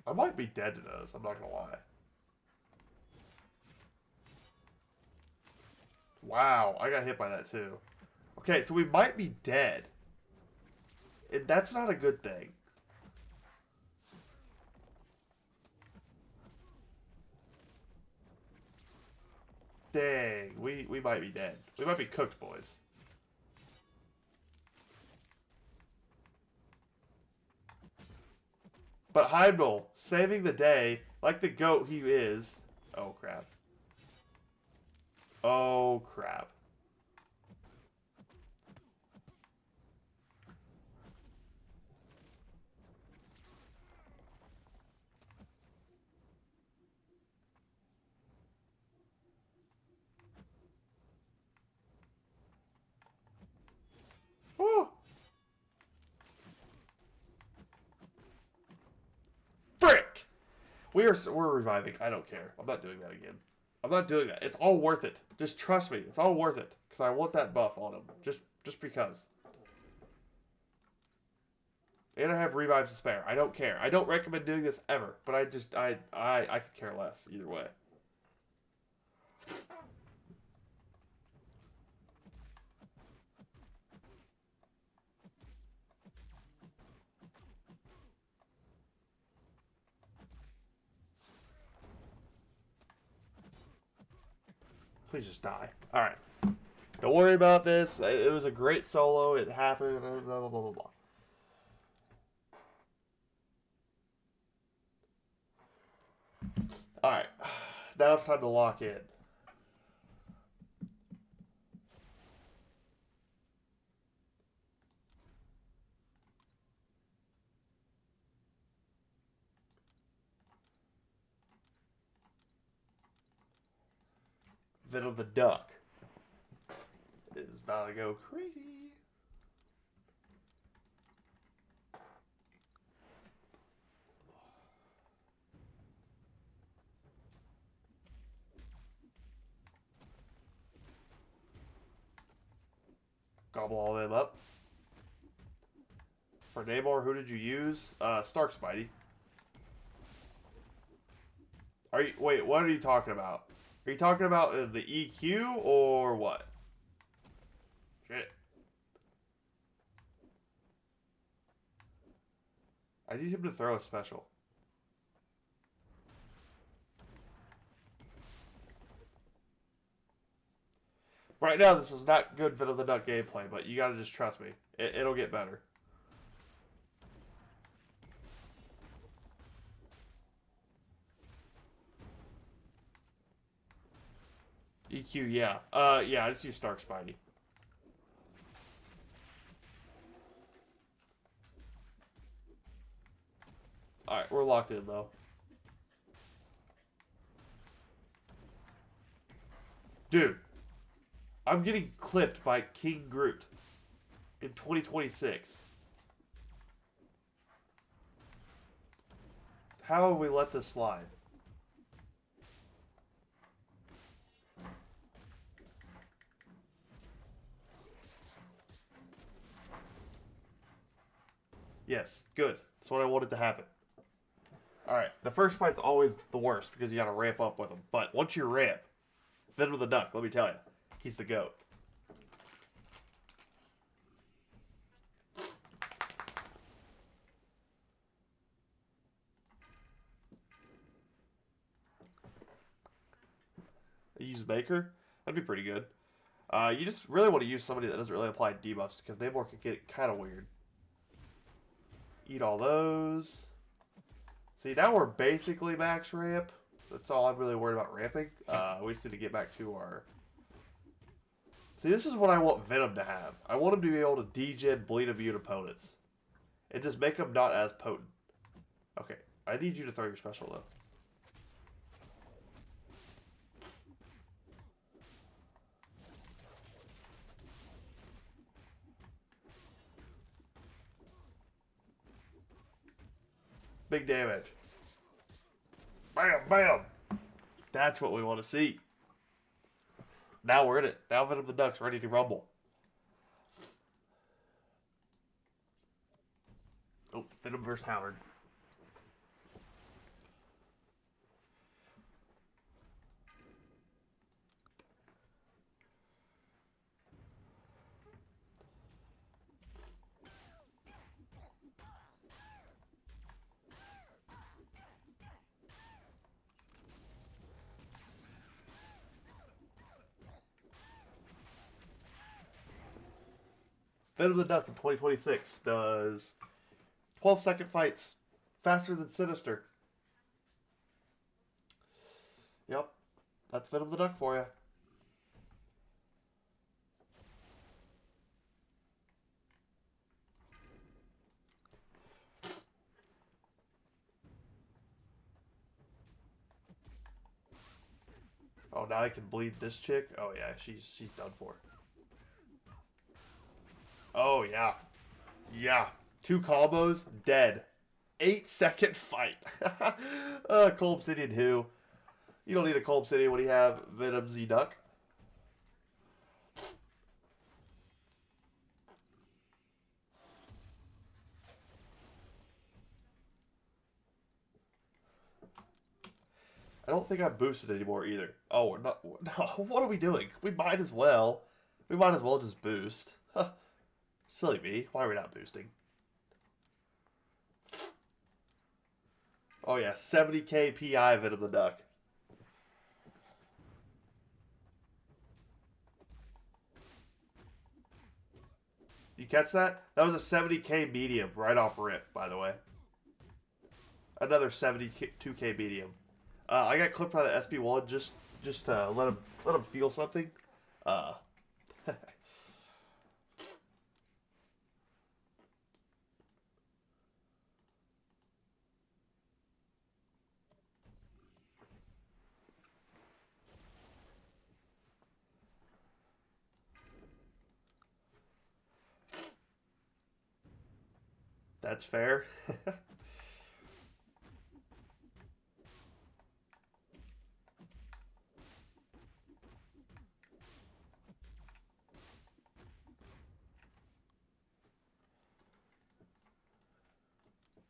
I might be dead to those, I'm not gonna lie. Wow, I got hit by that too. Okay, so we might be dead. And that's not a good thing. Dang, we might be dead. We might be cooked, boys. But Heimdall, saving the day, like the goat he is. Oh, crap. Oh, crap. Oh. Frick! We're reviving. I don't care. I'm not doing that again. I'm not doing that. It's all worth it. Just trust me. It's all worth it. Because I want that buff on him. Just because. And I have revives to spare. I don't care. I don't recommend doing this ever. But I could care less either way. Please just die. Alright. Don't worry about this. It was a great solo. It happened. Blah, blah, blah, blah, blah. Alright. Now it's time to lock in. Venom the Duck is about to go crazy. Gobble all them up. For Namor, who did you use? Stark Spidey. Wait, what are you talking about? Are you talking about the EQ or what? Shit. I need him to throw a special. Right now, this is not good Venom the Duck gameplay, but you gotta just trust me. It'll get better. EQ, yeah. Yeah, I just use Stark Spidey. Alright, we're locked in, though. Dude. I'm getting clipped by King Groot in 2026. How have we let this slide? Yes, good. That's what I wanted to happen. Alright, the first fight's always the worst because you gotta ramp up with them. But once you ramp, Venom the Duck, let me tell you, he's the GOAT. I use Baker? That'd be pretty good. You just really want to use somebody that doesn't really apply debuffs because Namor can get kind of weird. Eat all those. See, now we're basically max ramp. That's all I'm really worried about ramping. We just need to get back to our... See, this is what I want Venom to have. I want him to be able to degen bleed immune opponents. And just make them not as potent. Okay, I need you to throw your special, though. Big damage. Bam, bam. That's what we want to see. Now we're in it. Now Venom the Duck's ready to rumble. Oh, Venom versus Howard. Venom the Duck in 2026 does 12-second fights faster than Sinister. Yep, that's Venom the Duck for you. Oh, now I can bleed this chick? Oh yeah, she's done for. Oh, yeah. Yeah. 2 combos, dead. 8-second fight. Cold Obsidian who? You don't need a Cold Obsidian when you have Venom Z Duck. I don't think I'm boosted anymore either. Oh, we're not. No, what are we doing? We might as well. We might as well just boost. Huh. Silly me. Why are we not boosting? Oh yeah, 70k PI Venom the Duck. You catch that? That was a 70k medium right off rip, by the way. Another 72k medium. I got clipped by the SB1 just to let him feel something. That's fair.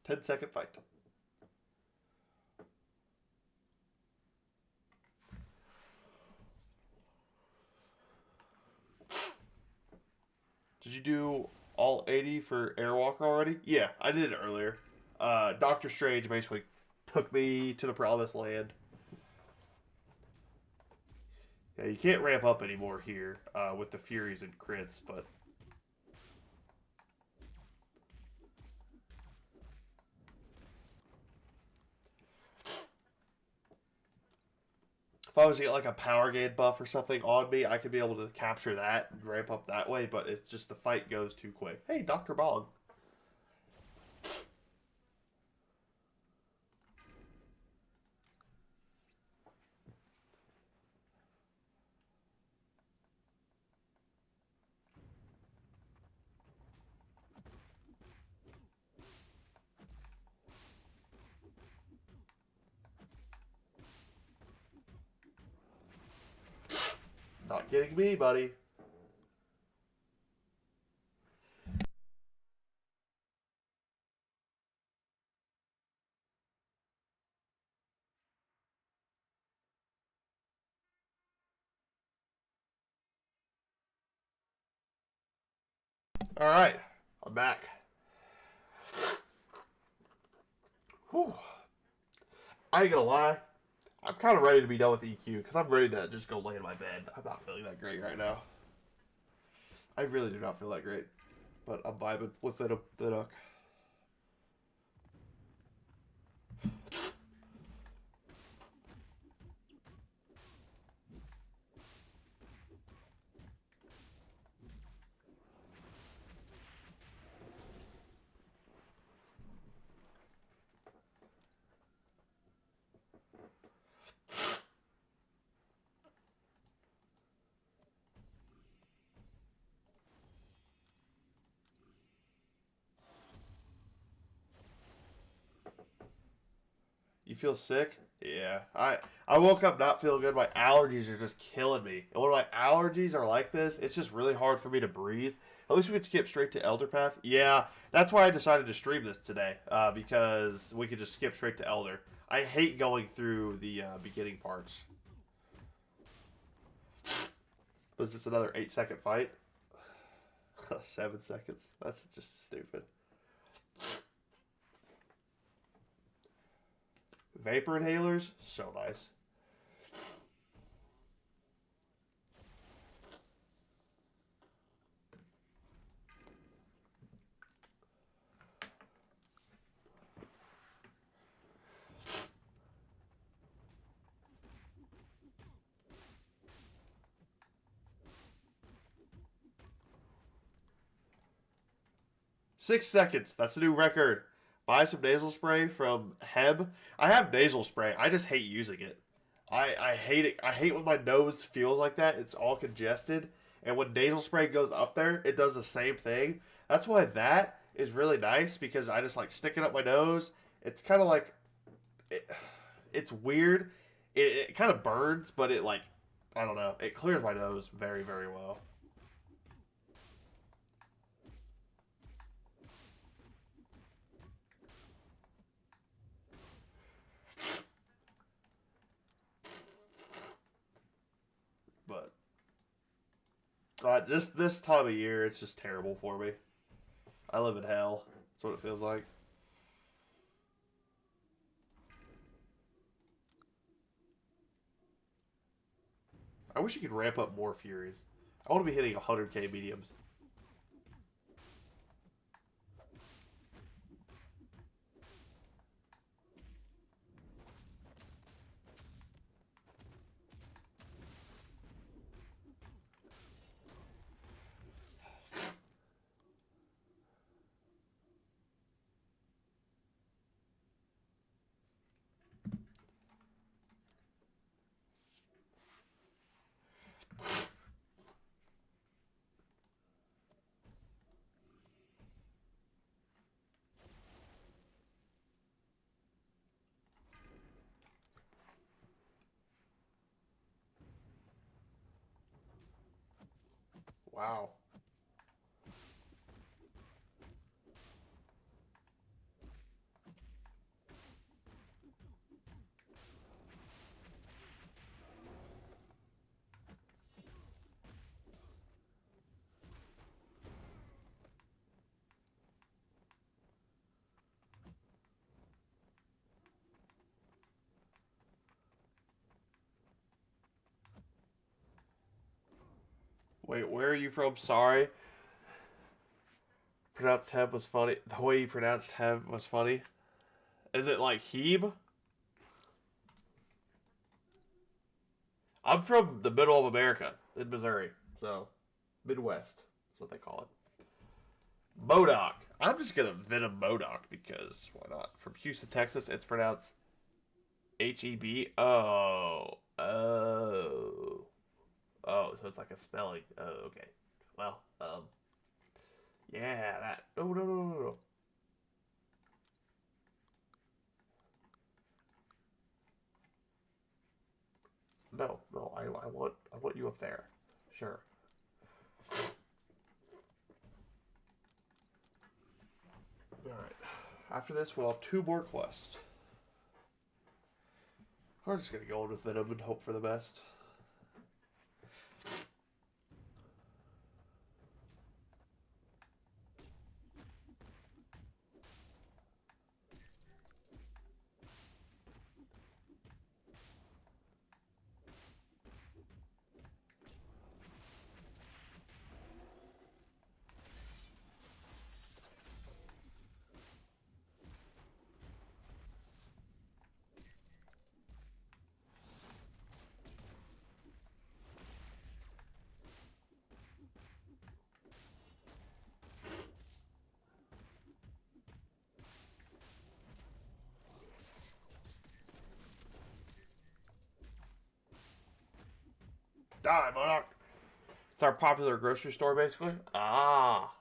10-second fight. Did you do all 80 for Airwalker already? Yeah, I did it earlier. Doctor Strange basically took me to the promised land. Yeah, you can't ramp up anymore here with the Furies and crits, but... If I was to get like a power gain buff or something on me, I could be able to capture that and ramp up that way, but it's just the fight goes too quick. Hey, Dr. Bog. Not getting me, buddy. Alright, I'm back. Whew. I ain't gonna lie. I'm kind of ready to be done with EQ because I'm ready to just go lay in my bed. I'm not feeling that great right now. I really do not feel that great. But I'm vibing with it a bit. 'You feel sick? Yeah. I woke up not feeling good. My allergies are just killing me. And when my allergies are like this, it's just really hard for me to breathe. At least we could skip straight to Elder Path. Yeah, that's why I decided to stream this today, because we could just skip straight to Elder. I hate going through the beginning parts. Was this another 8-second fight? 7 seconds? That's just stupid. Vapor inhalers? So nice. Six seconds. That's a new record. Buy some nasal spray from Heb. I have nasal spray. I just hate using it. I hate it. I hate when my nose feels like that. It's all congested. And when nasal spray goes up there, it does the same thing. That's why that is really nice, because I just like stick it up my nose. It's kind of like... it's weird. It kind of burns, but it like I don't know. It clears my nose very, very well. But just this time of year, it's just terrible for me. I live in hell. That's what it feels like. I wish you could ramp up more Furies. I want to be hitting 100k mediums. Wow. Wait, where are you from? Sorry. Pronounced Heb was funny. The way you pronounced Heb was funny. Is it like Hebe? I'm from the middle of America in Missouri, so Midwest. That's what they call it. Modoc. I'm just gonna venom Modoc because why not? From Houston, Texas, it's pronounced Heb. Oh, so it's like a spelling. Oh, okay. Well, yeah, that. Oh no. No. I want you up there. Sure. All right. After this, we'll have 2 more quests. We're just gonna go in with Venom and hope for the best. Die, Modoc! It's our popular grocery store, basically. Ah.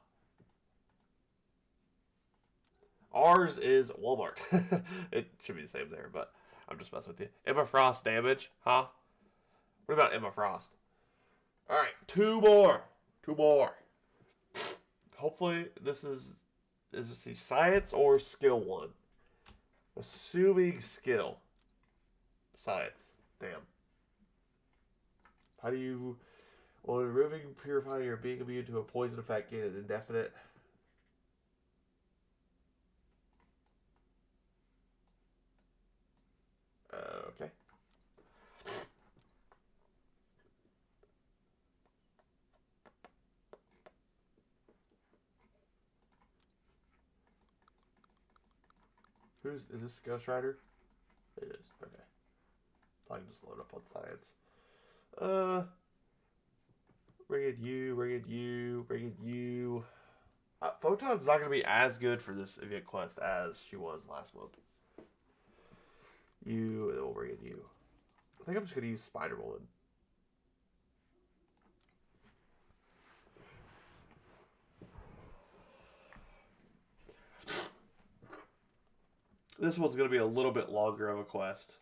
Ours is Walmart. It should be the same there, but I'm just messing with you. Emma Frost damage, huh? What about Emma Frost? Alright, 2 more. 2 more. Hopefully, this is this the science or skill one? Assuming skill. Science. Damn. How do you... Well, removing, purifying, or being immune to a poison effect gain an indefinite... Okay. Is this Ghost Rider? It is. Okay. So I can just load up on science. Bring in you. Photon's not going to be as good for this event quest as she was last month. You, and then we'll bring in you. I think I'm just going to use Spider-Woman. This one's going to be a little bit longer of a quest.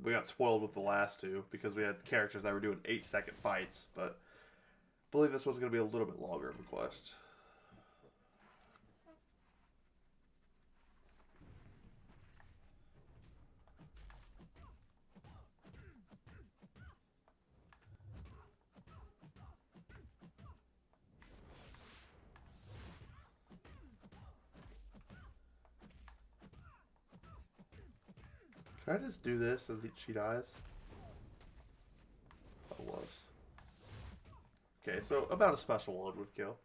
We got spoiled with the last two because we had characters that were doing 8-second fights, but I believe this one's going to be a little bit longer of a quest. Can I just do this and she dies? That was. Okay, so about a special one would kill.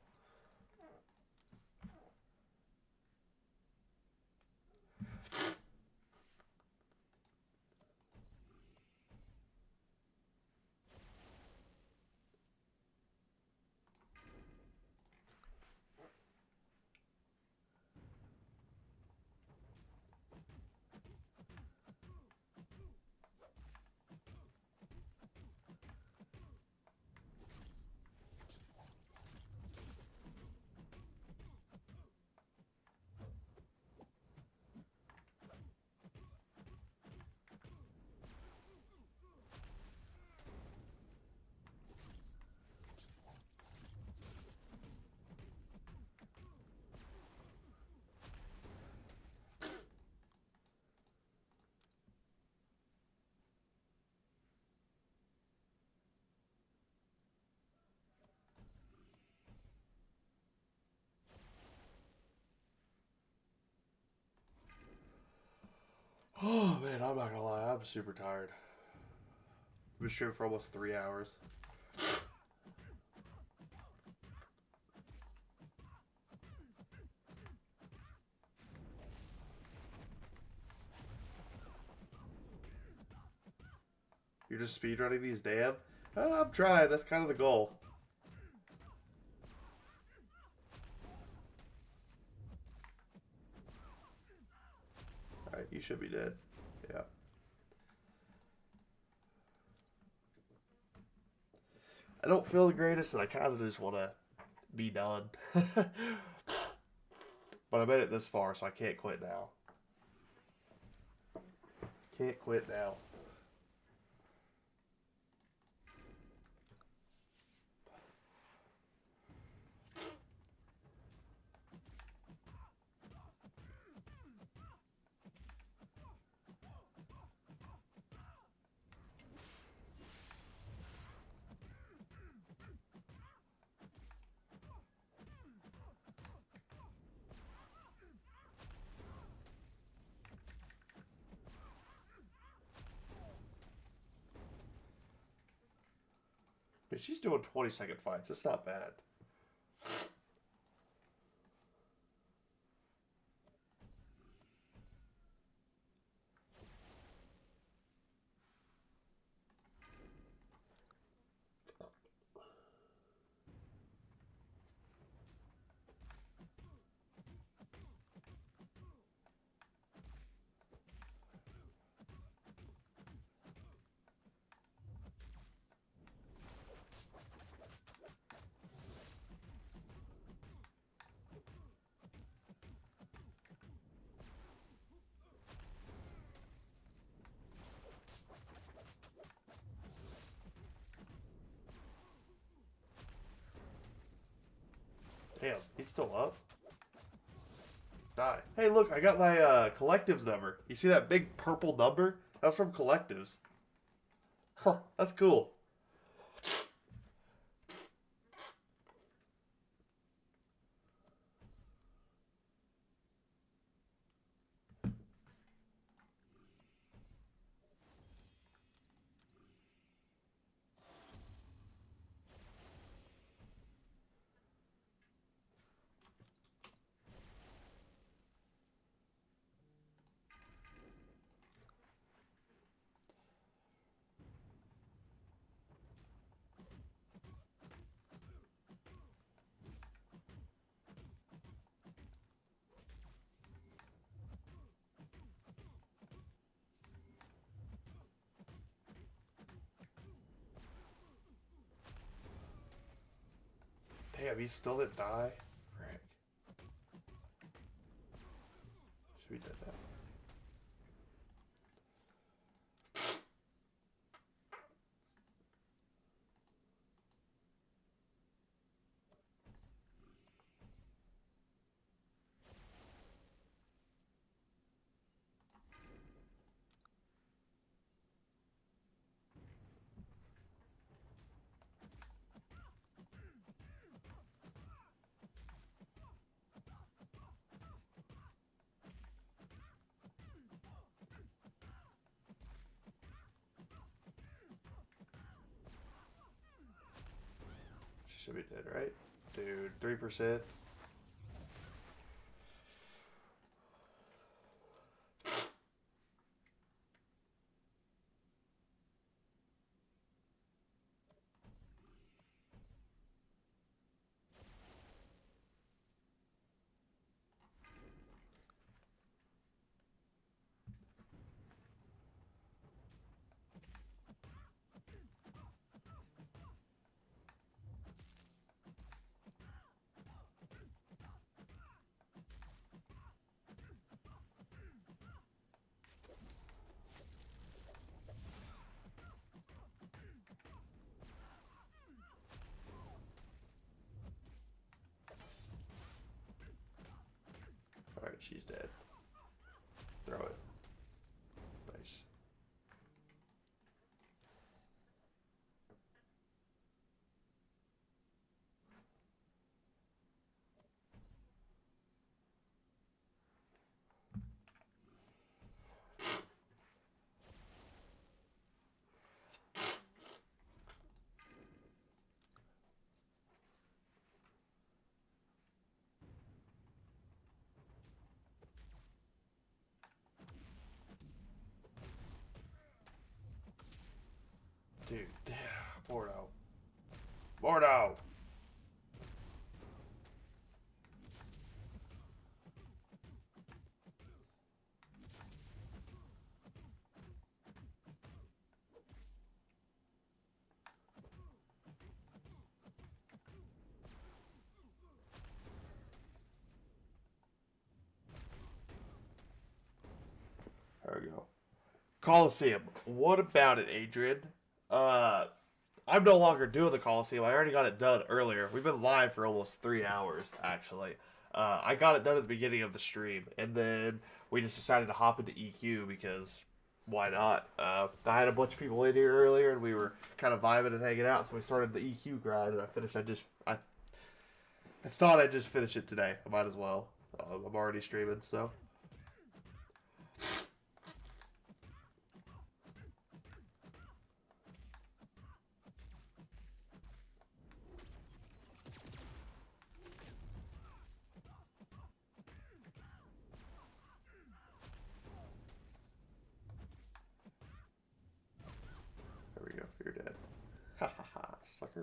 Oh man, I'm not gonna lie, I'm super tired. I've been streaming for almost 3 hours. You're just speedrunning these, damn? I'm trying, that's kind of the goal. Alright, you should be dead. Yeah. I don't feel the greatest, and I kind of just want to be done. But I made it this far, so I can't quit now. Can't quit now. But she's doing 20-second fights. It's not bad. Damn, he's still up? Die. Hey, look, I got my collectives number. You see that big purple number? That's from collectives. Huh, that's cool. Damn, he still didn't die? Frick. be dead now. She should be dead, right? Dude, 3%. Alright, she's dead. Throw it. Nice. Dude, Mordo. Mordo! There we go. Coliseum. What about it, Adrian? I'm no longer doing the Coliseum. I already got it done earlier. We've been live for almost 3 hours, actually. I got it done at the beginning of the stream, and then we just decided to hop into EQ because why not? I had a bunch of people in here earlier, and we were kind of vibing and hanging out, so we started the EQ grind, and I thought I'd just finish it today. I might as well. I'm already streaming, so. There we go. You're dead. Ha ha ha, sucker.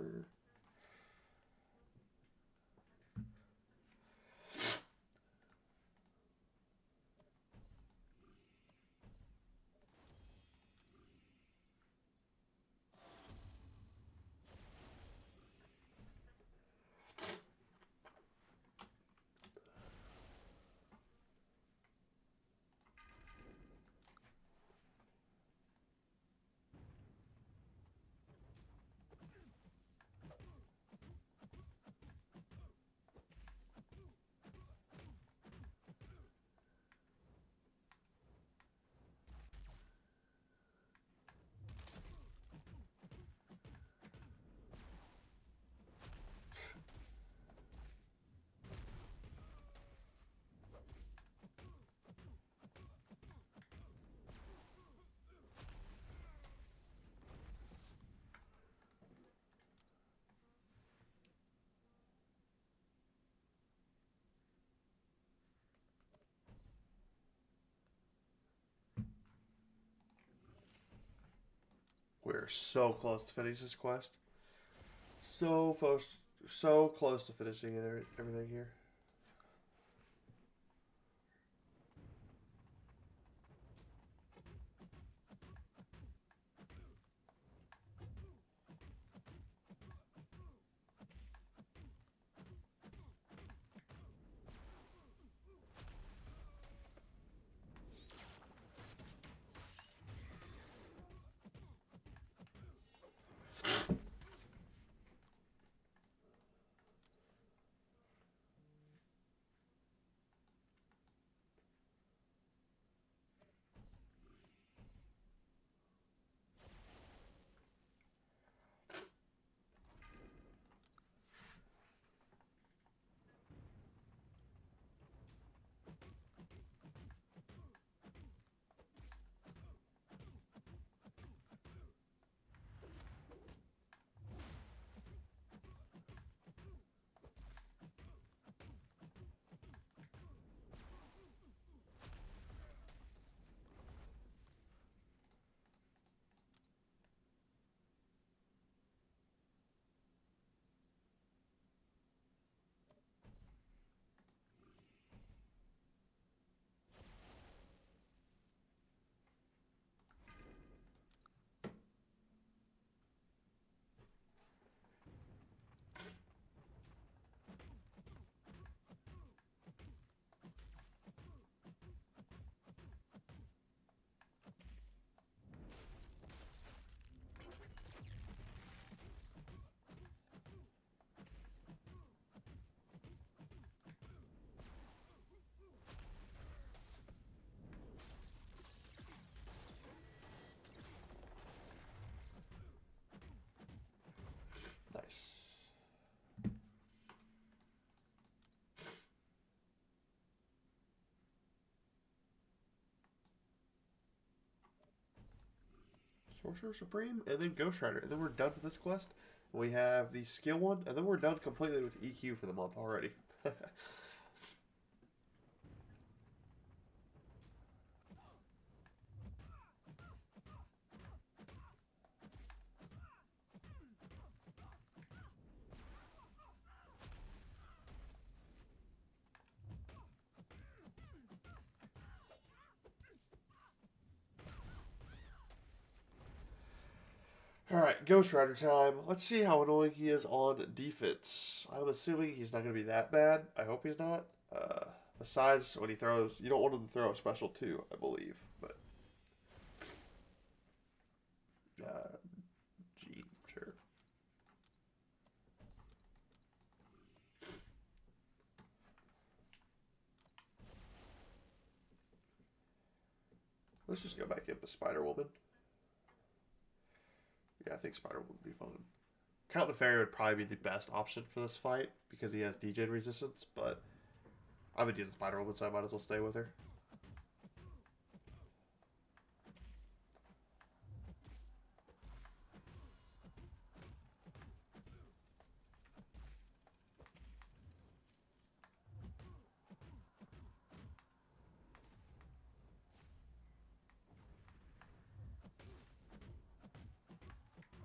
We're so close to finishing this quest. So close to finishing everything here. Sorcerer Supreme, and then Ghost Rider. And then we're done with this quest. We have the skill one, and then we're done completely with EQ for the month already. Alright, Ghost Rider time. Let's see how annoying he is on defense. I'm assuming he's not going to be that bad. I hope he's not. Besides, when he throws, you don't want him to throw a special 2, I believe. But G, sure. Let's just go back in with Spider Woman. Yeah, I think Spider would be fun. Count Neferi would probably be the best option for this fight because he has DJ resistance, but I've been using Spider Woman, so I might as well stay with her.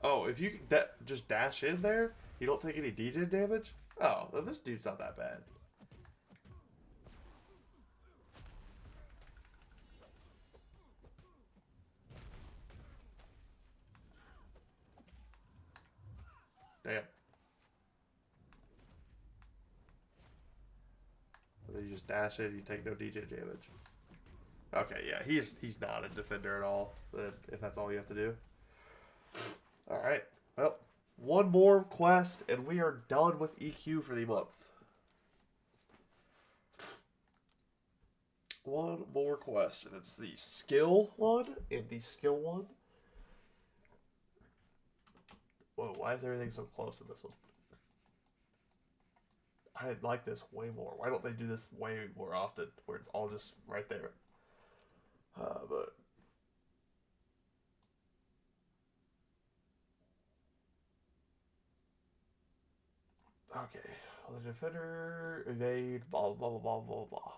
Oh, if you just dash in there, you don't take any DJ damage? Oh, well, this dude's not that bad. Damn. And then you just dash in, you take no DJ damage. Okay, yeah, he's not a defender at all, if that's all you have to do. Alright, well, one more quest, and we are done with EQ for the month. One more quest, and it's the skill one, and the skill one. Whoa, why is everything so close in this one? I like this way more. Why don't they do this way more often, where it's all just right there? But... Okay, well, the defender, evade, blah, blah, blah, blah, blah, blah.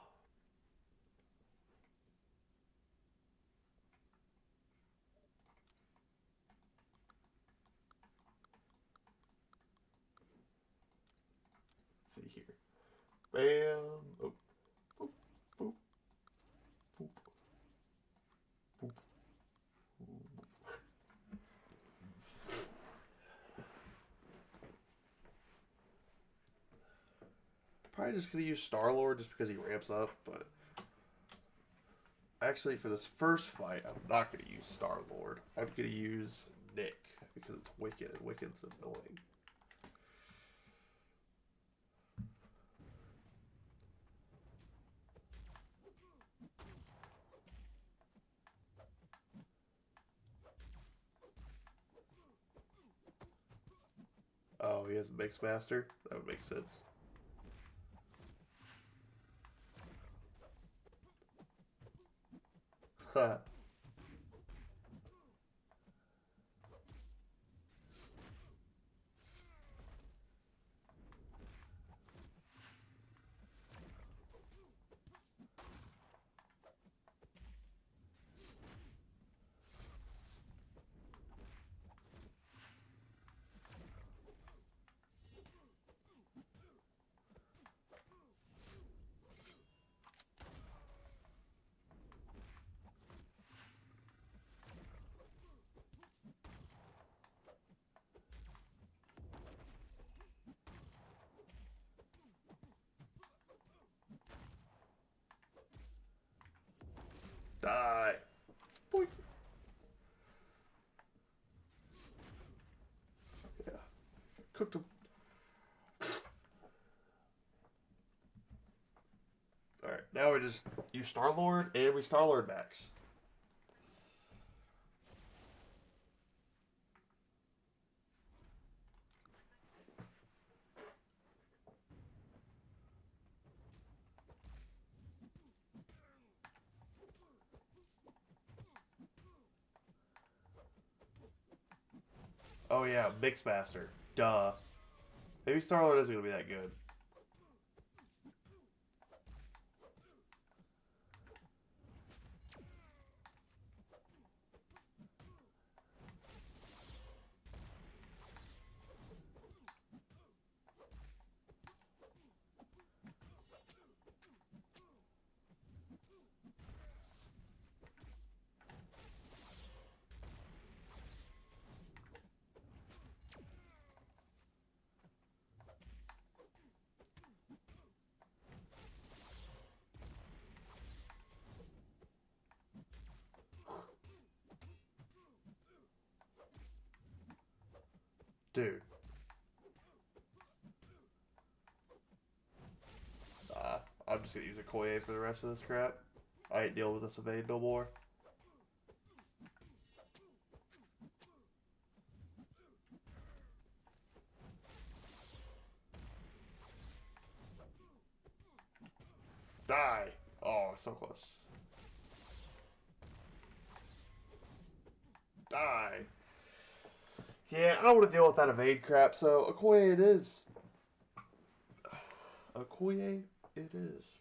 Let's see here. Bam. Oh. Boop. Boop. Boop. Boop. Probably just going to use Star-Lord just because he ramps up, but... Actually, for this first fight, I'm not going to use Star-Lord. I'm going to use Nick, because it's Wicked, and Wicked's annoying. Oh, he has a Mixmaster? That would make sense. Huh. Die. Boink. Yeah. Cooked him. Alright, now we just use Star-Lord and we Star-Lord Max. Oh yeah, Mixmaster. Duh. Maybe Star-Lord isn't going to be that good. Dude. I'm just going to use a Koye for the rest of this crap. I ain't dealing with this evade no more. Die! Oh, so close. Die! Yeah, I don't want to deal with that evade crap, so Okoye it is. Okoye it is.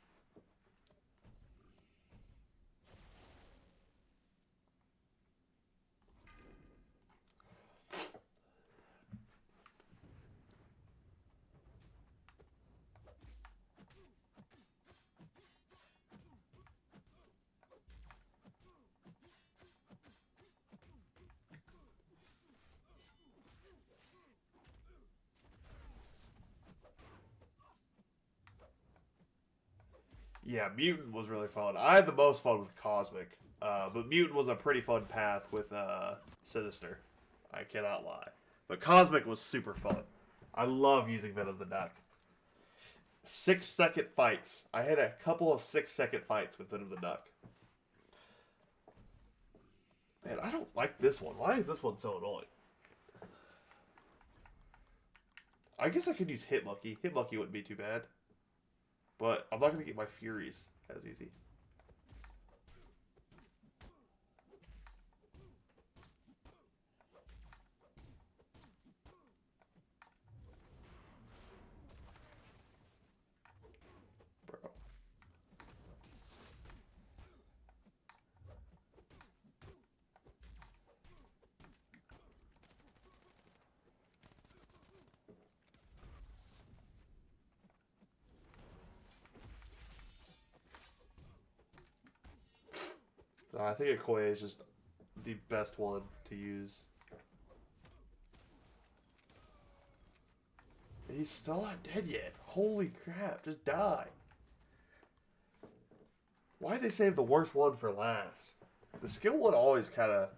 Yeah, Mutant was really fun. I had the most fun with Cosmic, but Mutant was a pretty fun path with Sinister. I cannot lie. But Cosmic was super fun. I love using Venom the Duck. 6-second fights. I had a couple of 6-second fights with Venom the Duck. Man, I don't like this one. Why is this one so annoying? I guess I could use Hitmonkey. Hitmonkey wouldn't be too bad. But I'm not going to get my Furies as easy. Bro. I think Okoye is just the best one to use. He's still not dead yet. Holy crap, just die. Why'd they save the worst one for last? The skill one always kind of...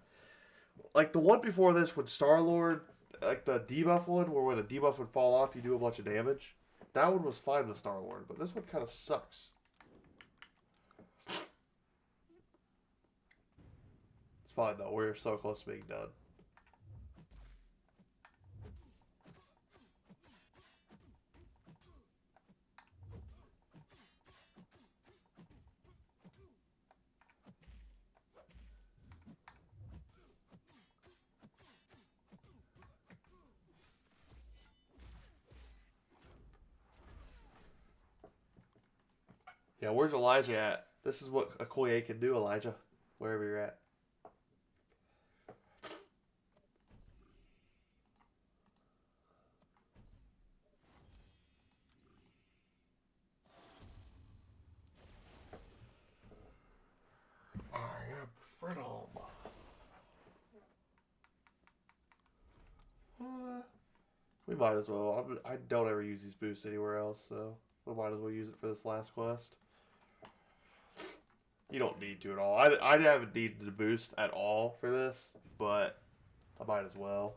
Like the one before this when Star-Lord, like the debuff one, where when the debuff would fall off, you do a bunch of damage. That one was fine with Star-Lord, but this one kind of sucks. It's fine though, we're so close to being done. Yeah, where's Elijah at? This is what Okoye can do, Elijah. Wherever you're at. I am Freedom. We might as well. I don't ever use these boosts anywhere else, so we might as well use it for this last quest. You don't need to at all. I haven't needed to boost at all for this, but I might as well.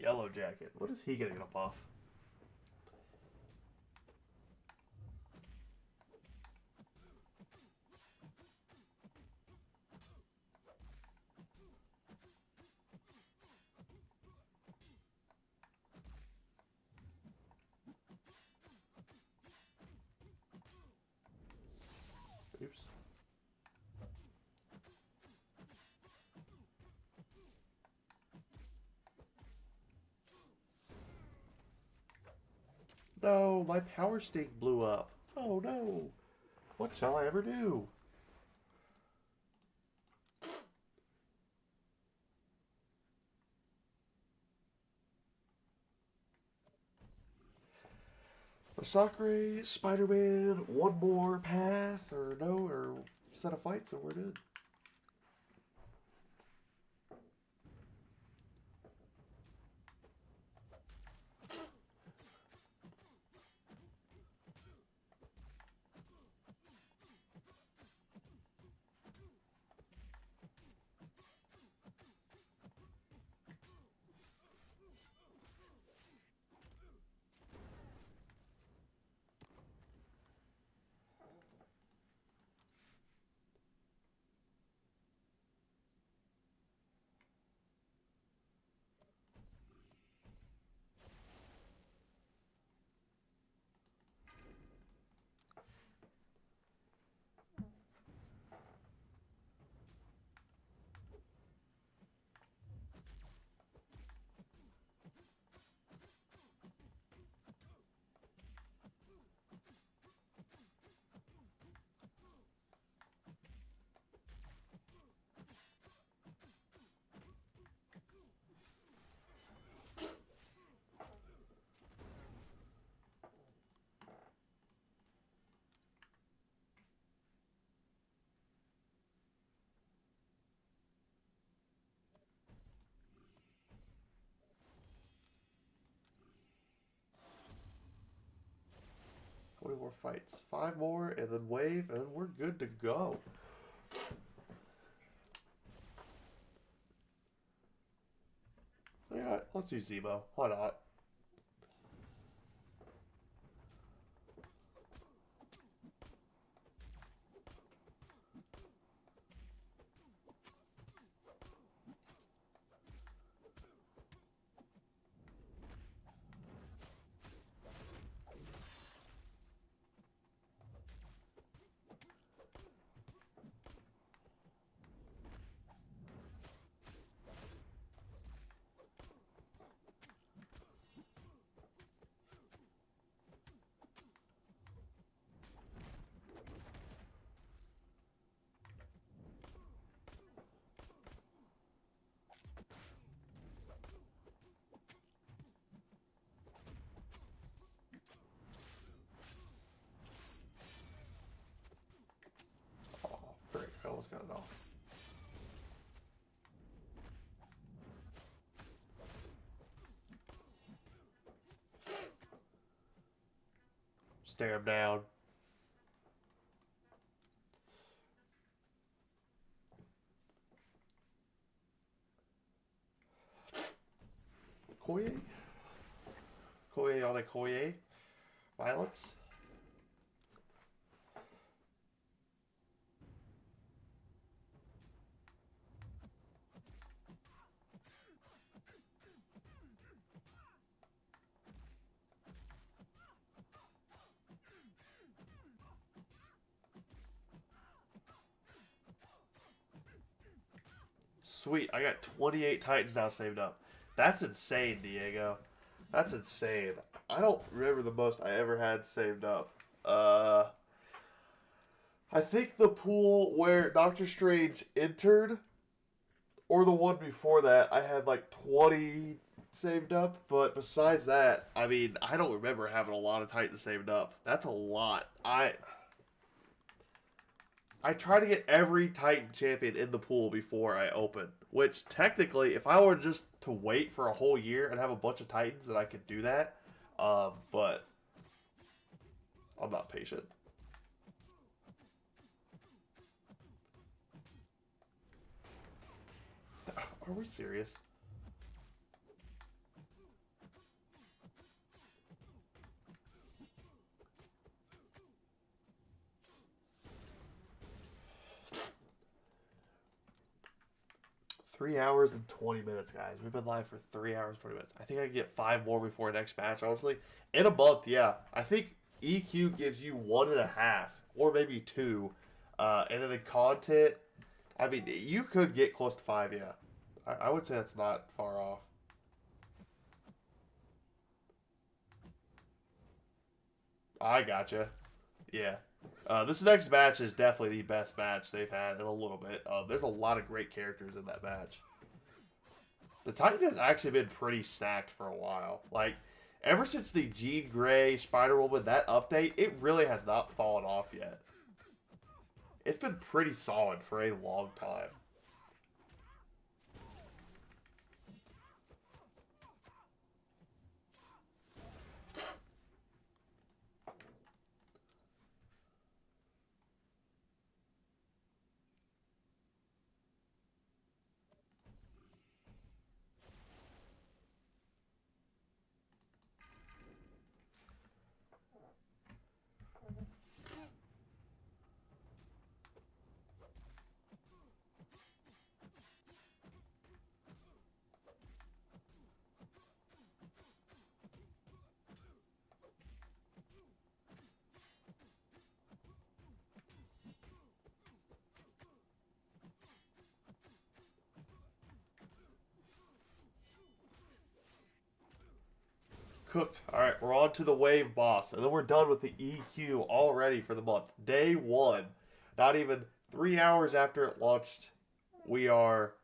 Yellow Jacket. What is he getting a buff? Oops. No, my power stake blew up. Oh no. What shall I ever do? Masakre, Spider-Man, one more path, or no, or set of fights, and we're good. How many more fights? 5 more, and then wave, and we're good to go. Yeah, let's use Zemo. Why not? Oh, frick, I almost got it off. Stare him down. Koye? Koye on a Koye? Violence? Sweet, I got 28 Titans now saved up. That's insane, Diego. That's insane. I don't remember the most I ever had saved up. I think the pool where Doctor Strange entered, or the one before that, I had like 20 saved up. But besides that, I mean, I don't remember having a lot of Titans saved up. That's a lot. I try to get every Titan champion in the pool before I open. Which, technically, if I were just to wait for a whole year and have a bunch of Titans, then I could do that. But I'm not patient. Are we serious? 3 hours and 20 minutes, guys. We've been live for 3 hours, 20 minutes. I think I can get 5 more before next match, honestly. In a month, yeah. I think EQ gives you 1.5 or maybe 2. And then the content, I mean, you could get close to 5, yeah. I would say that's not far off. I gotcha. Yeah. This next match is definitely the best match they've had in a little bit. There's a lot of great characters in that match. The Titan has actually been pretty stacked for a while. Like, ever since the Jean Grey Spider-Woman, that update, it really has not fallen off yet. It's been pretty solid for a long time. Cooked. All right, we're on to the wave boss, and then we're done with the EQ already for the month. Day 1. Not even 3 hours after it launched, we are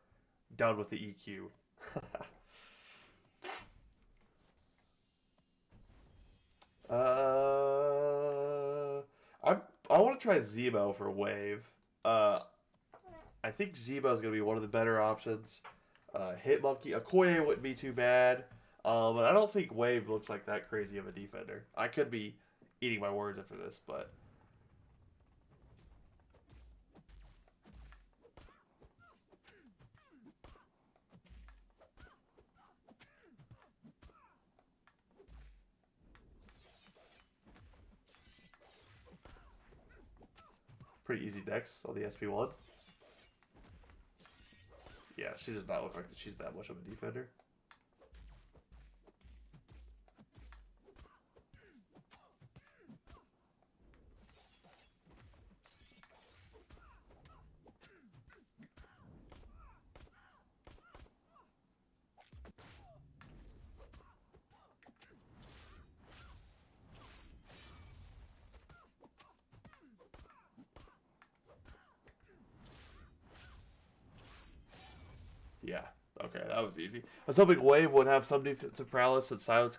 done with the EQ. I want to try Zemo for wave. I think Zemo is going to be one of the better options. Hitmonkey, Okoye wouldn't be too bad. But I don't think Wave looks like that crazy of a defender. I could be eating my words after this, but... Pretty easy decks on the SP1. Yeah, she does not look like she's that much of a defender. Yeah, okay, that was easy. I was hoping Wave would have some defensive prowess and science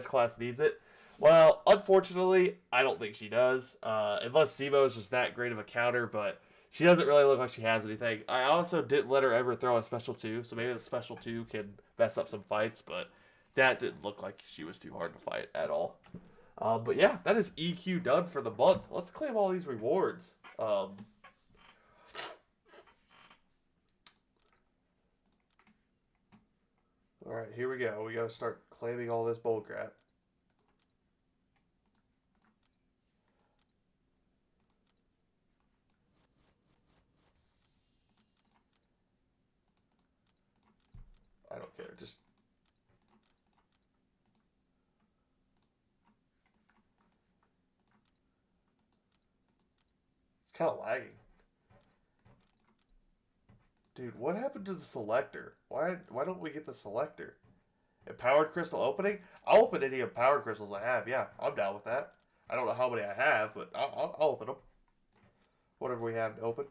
class needs it. Well, unfortunately, I don't think she does. Unless Zemo is just that great of a counter, but she doesn't really look like she has anything. I also didn't let her ever throw a special 2, so maybe the special 2 can mess up some fights, but that didn't look like she was too hard to fight at all. But yeah, that is EQ done for the month. Let's claim all these rewards. Alright, here we go. We gotta start claiming all this bullcrap. I don't care, just... It's kind of lagging. Dude, what happened to the selector? Why don't we get the selector? Empowered crystal opening? I'll open any empowered crystals I have. Yeah, I'm down with that. I don't know how many I have, but I'll open them. Whatever we have to open.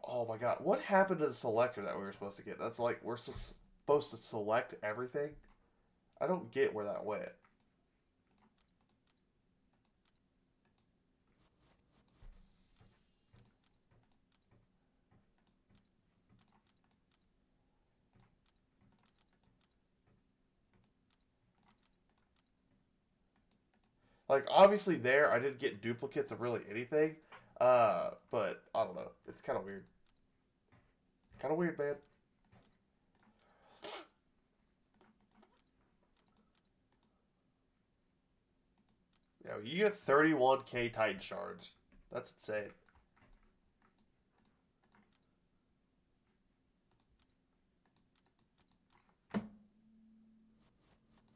Oh my god. What happened to the selector that we were supposed to get? That's like, we're supposed to select everything? I don't get where that went. Like, obviously there, I didn't get duplicates of really anything. But, I don't know. It's kind of weird. Kind of weird, man. Yeah, you get 31k Titan shards. That's insane.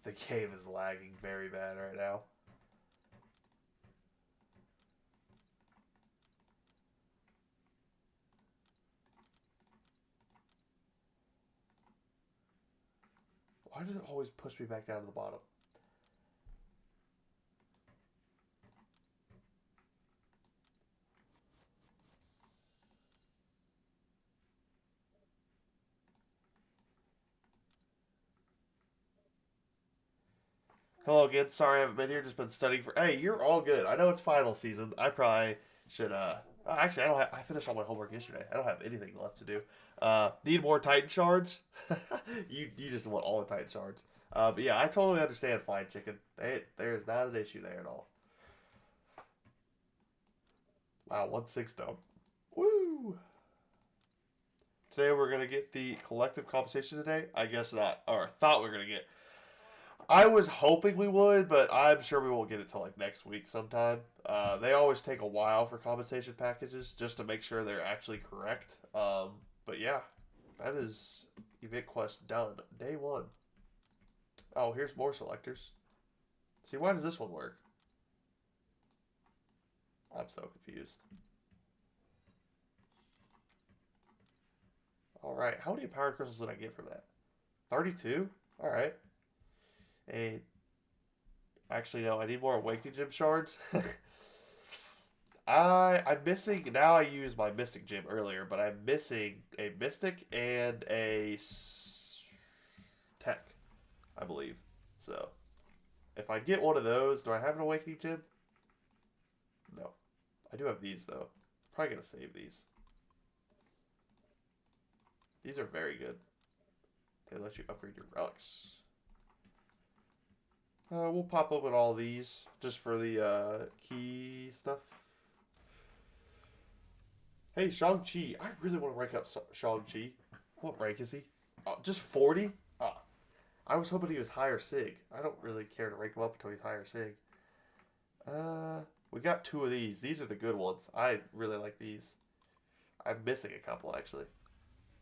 The game is lagging very bad right now. Why does it always push me back down to the bottom? Hello again. Sorry I haven't been here. Just been studying for. Hey, you're all good. I know it's final season. I probably should. Actually, I don't. I finished all my homework yesterday. I don't have anything left to do. Need more Titan shards? you just want all the Titan shards. But yeah, I totally understand flying chicken. There's not an issue there at all. Wow, 1-6 though. Woo! Today we're gonna get the collective compensation today. I guess not, or thought we were gonna get. I was hoping we would, but I'm sure we won't get it till like next week sometime. They always take a while for compensation packages just to make sure they're actually correct. But yeah, that is event quest done. Day 1. Oh, here's more selectors. See, why does this one work? I'm so confused. Alright, how many power crystals did I get from that? 32? Alright. And actually, no, I need more Awakening Gem shards. I'm missing, now I used my Mystic Gem earlier, but I'm missing a Mystic and a Tech, I believe. So, if I get one of those, do I have an Awakening Gem? No. I do have these, though. Probably going to save these. These are very good. They let you upgrade your relics. We'll pop open all these just for the key stuff. Hey, Shang-Chi. I really want to rank up Shang-Chi. What rank is he? Oh, just 40? I was hoping he was higher Sig. I don't really care to rank him up until he's higher Sig. We got 2 of these. These are the good ones. I really like these. I'm missing a couple, actually.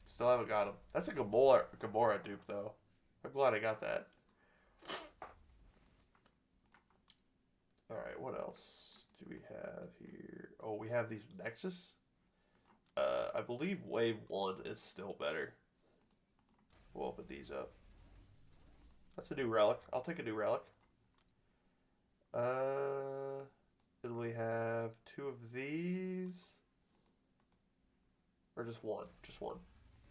Still haven't got them. That's a Gamora dupe, though. I'm glad I got that. Alright, what else do we have here? Oh, we have these Nexus. I believe Wave 1 is still better. We'll open these up. That's a new relic. I'll take a new relic. Then we have 2 of these. Or just one? Just one.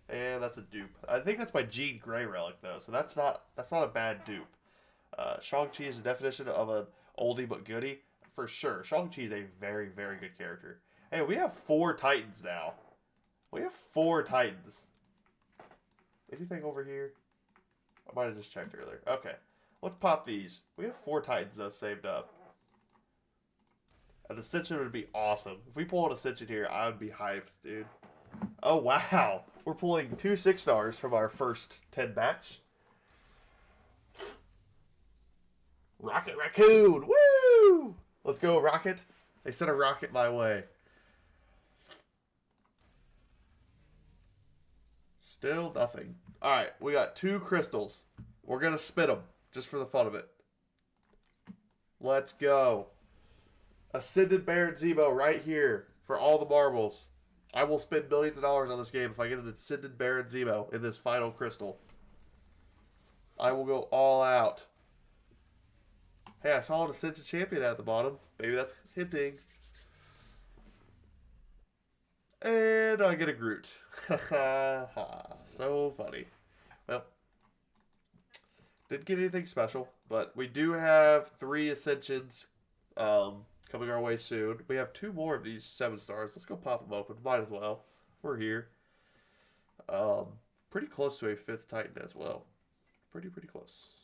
And that's a dupe. I think that's my Jean Grey relic, though, so that's not a bad dupe. Shang-Chi is the definition of an oldie but goodie. For sure. Shang-Chi is a very, very good character. Hey, we have 4 Titans now. We have 4 Titans. Anything over here? I might have just checked earlier. Okay. Let's pop these. We have 4 Titans, though, saved up. An Ascension would be awesome. If we pull an Ascension here, I would be hyped, dude. Oh, wow. We're pulling 2 6-stars from our first 10 match. Rocket Raccoon! Woo! Let's go, Rocket. They sent a rocket my way. Still nothing. Alright, we got 2 crystals. We're going to spin them, just for the fun of it. Let's go. Ascended Baron Zemo right here for all the marbles. I will spend millions of dollars on this game if I get an Ascended Baron Zemo in this final crystal. I will go all out. Hey, I saw an Ascension Champion at the bottom. Maybe that's hinting. And I get a Groot. So funny. Well, didn't get anything special, but we do have 3 Ascensions coming our way soon. We have 2 more of these 7-stars. Let's go pop them open. Might as well. We're here. Pretty close to a 5th Titan as well. Pretty close.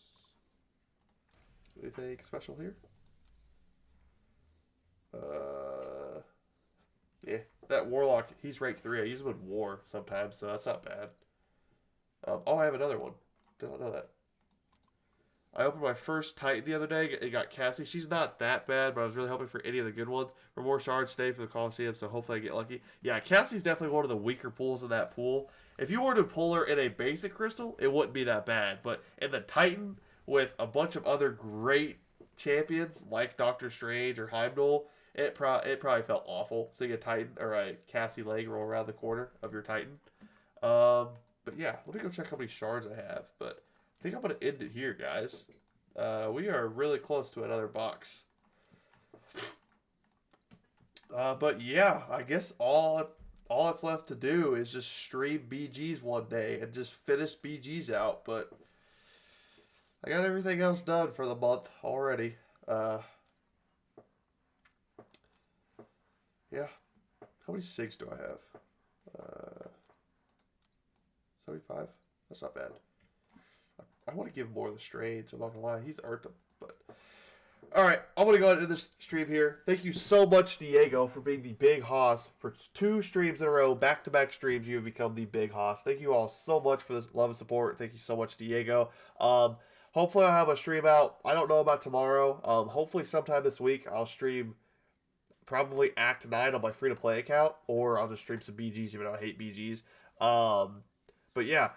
Anything special here? Yeah, that Warlock, he's rank 3. I use him in War sometimes, so that's not bad. Oh, I have another one. Did not know that. I opened my first Titan the other day. It got Cassie. She's not that bad, but I was really hoping for any of the good ones. For more shards today for the Coliseum, so hopefully I get lucky. Yeah, Cassie's definitely one of the weaker pulls in that pool. If you were to pull her in a basic crystal, it wouldn't be that bad. But in the Titan, with a bunch of other great champions like Doctor Strange or Heimdall, it probably felt awful seeing a Titan or a Cassie Lang roll around the corner of your Titan. But yeah, let me go check how many shards I have. But I think I'm gonna end it here, guys. We are really close to another box. But yeah, I guess all that's left to do is just stream BGs one day and just finish BGs out. But I got everything else done for the month already. Yeah. How many SIGs do I have? 75? That's not bad. I want to give more of the Strange. I'm not going to lie. He's earned them. But alright, I'm going to go into this stream here. Thank you so much, Diego, for being the big hoss. For 2 streams in a row, back-to-back streams, you have become the big hoss. Thank you all so much for this love and support. Thank you so much, Diego. Hopefully I'll have a stream out. I don't know about tomorrow. Hopefully sometime this week I'll stream probably Act 9 on my free-to-play account, or I'll just stream some BGs even though I hate BGs. But yeah,